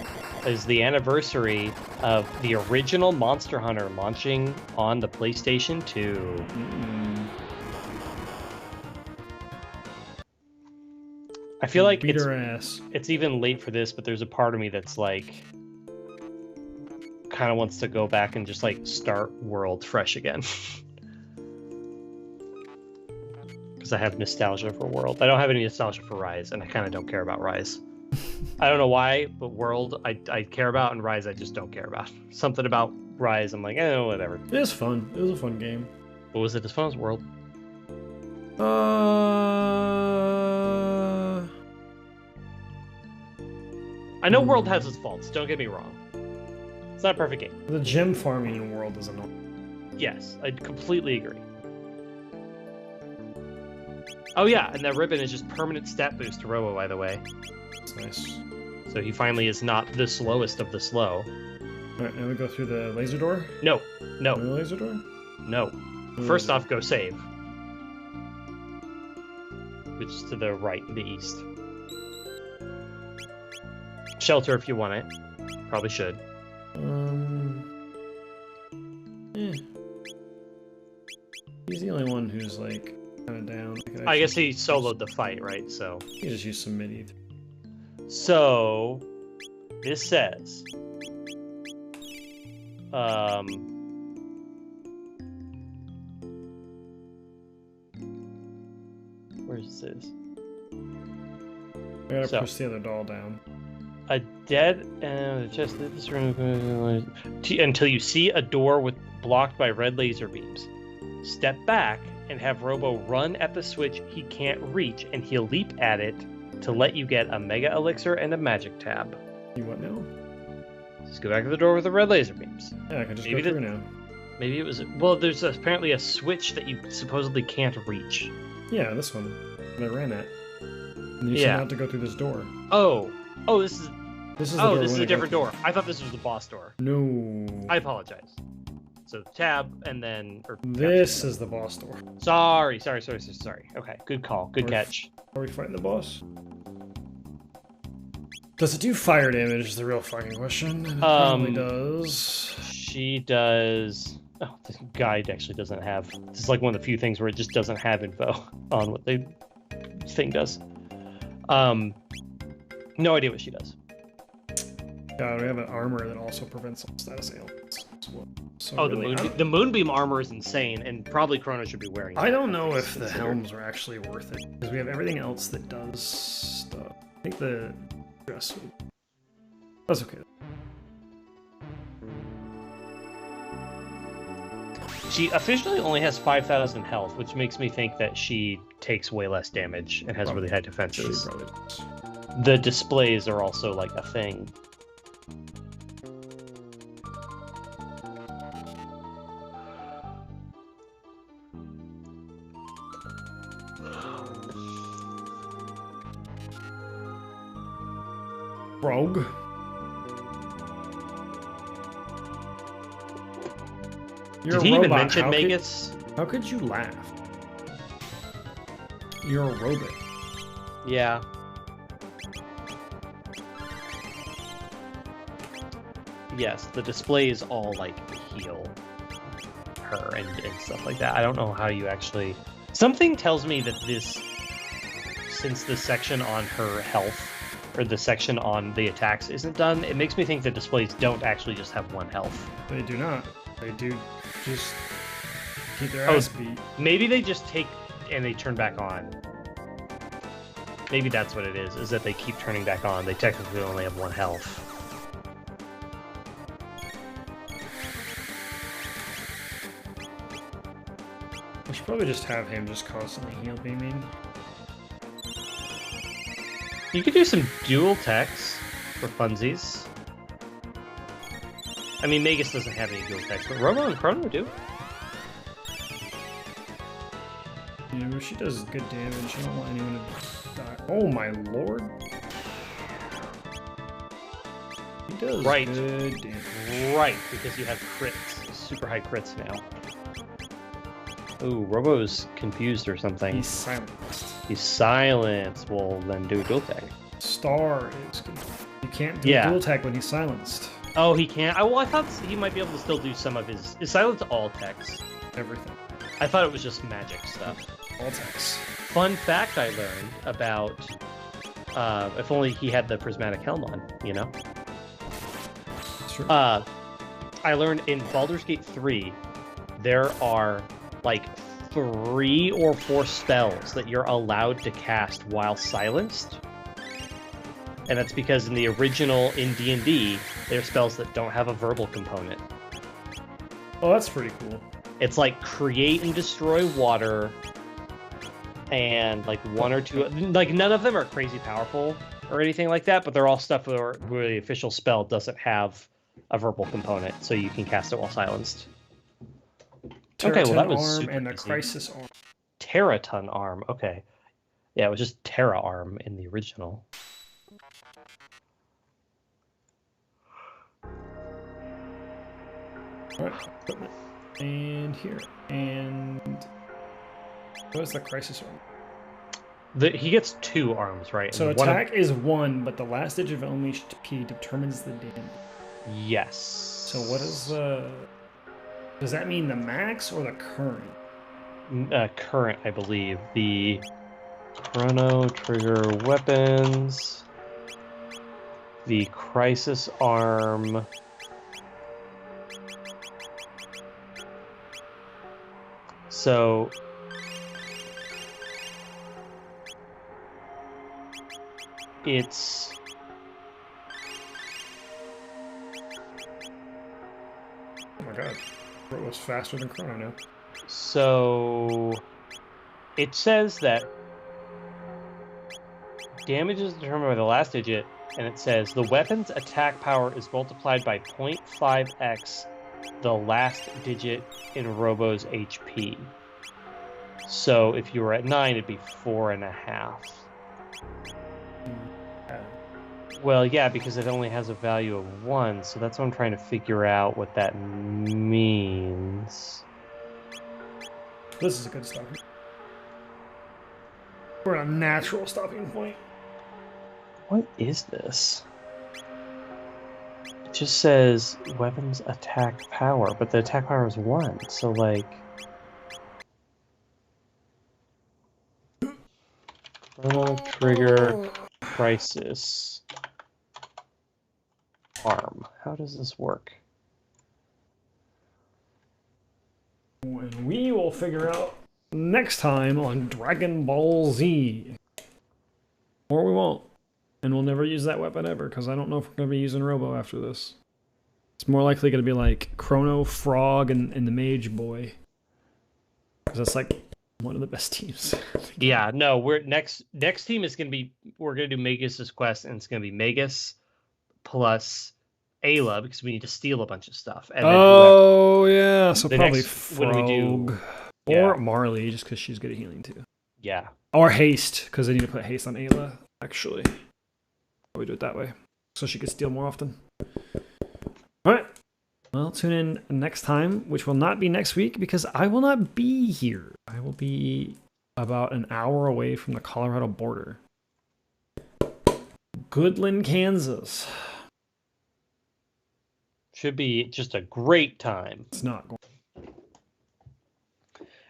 is the anniversary of the original Monster Hunter launching on the PlayStation 2. I feel like beat her ass. It's even late for this, but there's a part of me that's like kind of wants to go back and just like start World fresh again. Because I have nostalgia for World. I don't have any nostalgia for Rise, and I kind of don't care about Rise. I don't know why, but World I care about, and Rise I just don't care about. Something about Rise, I'm like, whatever. It was fun. It was a fun game. But was it as fun as World? I know World has its faults, don't get me wrong. It's not a perfect game. The gem farming in World is annoying. Yes, I completely agree. Oh yeah, and that ribbon is just permanent stat boost to Robo, by the way. That's nice. So he finally is not the slowest of the slow. Alright, now we go through the laser door? No, no, The laser door? no. First off, go save. Which is to the right, the east. Shelter if you want it. Probably should. Eh. He's the only one who's like kind of down. I guess he soloed the fight, right? So. He just used some midi. So, this says, where's this? I gotta push the other doll down. A dead just this room until you see a door blocked by red laser beams. Step back and have Robo run at the switch he can't reach, and he'll leap at it to let you get a Mega Elixir and a Magic Tab. You what now? Just go back to the door with the red laser beams. Yeah, I can just go through now. Maybe it was... Well, there's apparently a switch that you supposedly can't reach. Yeah, this one that I ran at. And you Yeah. have to go through this door. Oh, this is... This is the door this is when a I go different through. door. I thought this was the boss door. No. I apologize. So tab and then... This is the boss door. Sorry. Okay, good call. Good Or- catch. Are we fighting the boss? Does it do fire damage is the real fucking question. And it probably does. She does... Oh, this guide actually doesn't have... This is like one of the few things where it just doesn't have info on what the thing does. No idea what she does. God, we have an armor that also prevents all status ailments. So Oh, really, the moonbeam armor is insane, and probably Chrono should be wearing that. I don't know if the helms are actually worth it, because we have everything else that does stuff. I think the dress would... That's okay. She officially only has 5,000 health, which makes me think that she takes way less damage and has really high defenses. She probably does. The displays are also like a thing. Rogue. You're Did he a even robot. mention How Magus? How could you laugh? You're a robot. Yeah. Yes, the display is all like heal her and stuff like that. I don't know how you actually. Something tells me that since the section on her health or the section on the attacks isn't done, it makes me think the displays don't actually just have one health. They do not. They do just keep their ass beat. Maybe they just take and they turn back on. Maybe that's what it is that they keep turning back on. They technically only have one health. We should probably just have him just constantly heal beaming. You could do some dual techs for funsies. I mean, Magus doesn't have any dual techs, but Robo and Chrono do. Yeah, but she does good damage. I don't want anyone to die. Oh my lord! He does good damage. Right, because you have crits. Super high crits now. Ooh, Robo's confused or something. He's silenced. He's silenced. Well, then do a dual tech. Star is... You can't do a dual tech when he's silenced. Oh, he can't? Well, I thought he might be able to still do some of his... Is silence all techs? Everything. I thought it was just magic stuff. All techs. Fun fact I learned about... if only he had the prismatic helm on, you know? Sure. I learned in Baldur's Gate 3, there are like 3 or 4 spells that you're allowed to cast while silenced. And that's because in the original, in D&D, they're spells that don't have a verbal component. Oh, that's pretty cool. It's like create and destroy water, and like 1 or 2, like none of them are crazy powerful or anything like that, but they're all stuff where the official spell doesn't have a verbal component, so you can cast it while silenced. Okay, well that was arm and the easy. crisis arm. Terraton arm. Okay, yeah, it was just Terra arm in the original. Alright, equipment. And here. And what is the crisis arm? He gets 2 arms, right? So and attack is 1, but the last digit of unleashed P determines the damage. Yes. So what is the... Does that mean the max or the current? Current, I believe. The Chrono Trigger weapons. The crisis arm. So it's... Oh my god. It was faster than Chrono now. So it says that damage is determined by the last digit, and it says the weapon's attack power is multiplied by 0.5x the last digit in Robo's HP. So if you were at 9, it'd be 4.5. Well, yeah, because it only has a value of 1, so that's what I'm trying to figure out what that means. This is a good stopping. We're at a natural stopping point. What is this? It just says weapons attack power, but the attack power is 1, so like... Chrono Trigger Crisis Arm. How does this work? And we will figure out next time on Dragon Ball Z. Or we won't. And we'll never use that weapon ever, because I don't know if we're going to be using Robo after this. It's more likely going to be like Chrono, Frog, and the Mage Boy. Because that's like one of the best teams. Yeah, no, next team is going to be, we're going to do Magus's quest, and it's going to be Magus plus Ayla, because we need to steal a bunch of stuff. And yeah, so probably next, Frog. Or Marley, just because she's good at healing too. Yeah. Or Haste, because they need to put Haste on Ayla, actually. We do it that way. so she could steal more often. All right. Well, tune in next time, which will not be next week because I will not be here. I will be about an hour away from the Colorado border. Goodland, Kansas. Should be just a great time. It's not going.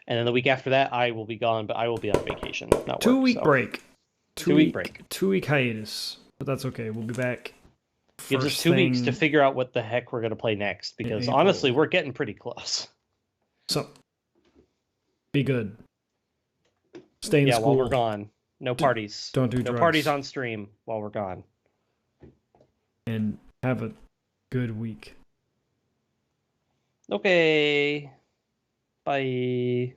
And then the week after that, I will be gone, but I will be on vacation. Not 2 work, week so. break. 2 week break. 2 week hiatus. But that's okay. We'll be back. Gives us 2 weeks to figure out what the heck we're going to play next. Because honestly, we're getting pretty close. So, be good. Stay in school. While we're gone. No parties. Don't do drugs. No parties on stream while we're gone. And have a good week. Okay. Bye.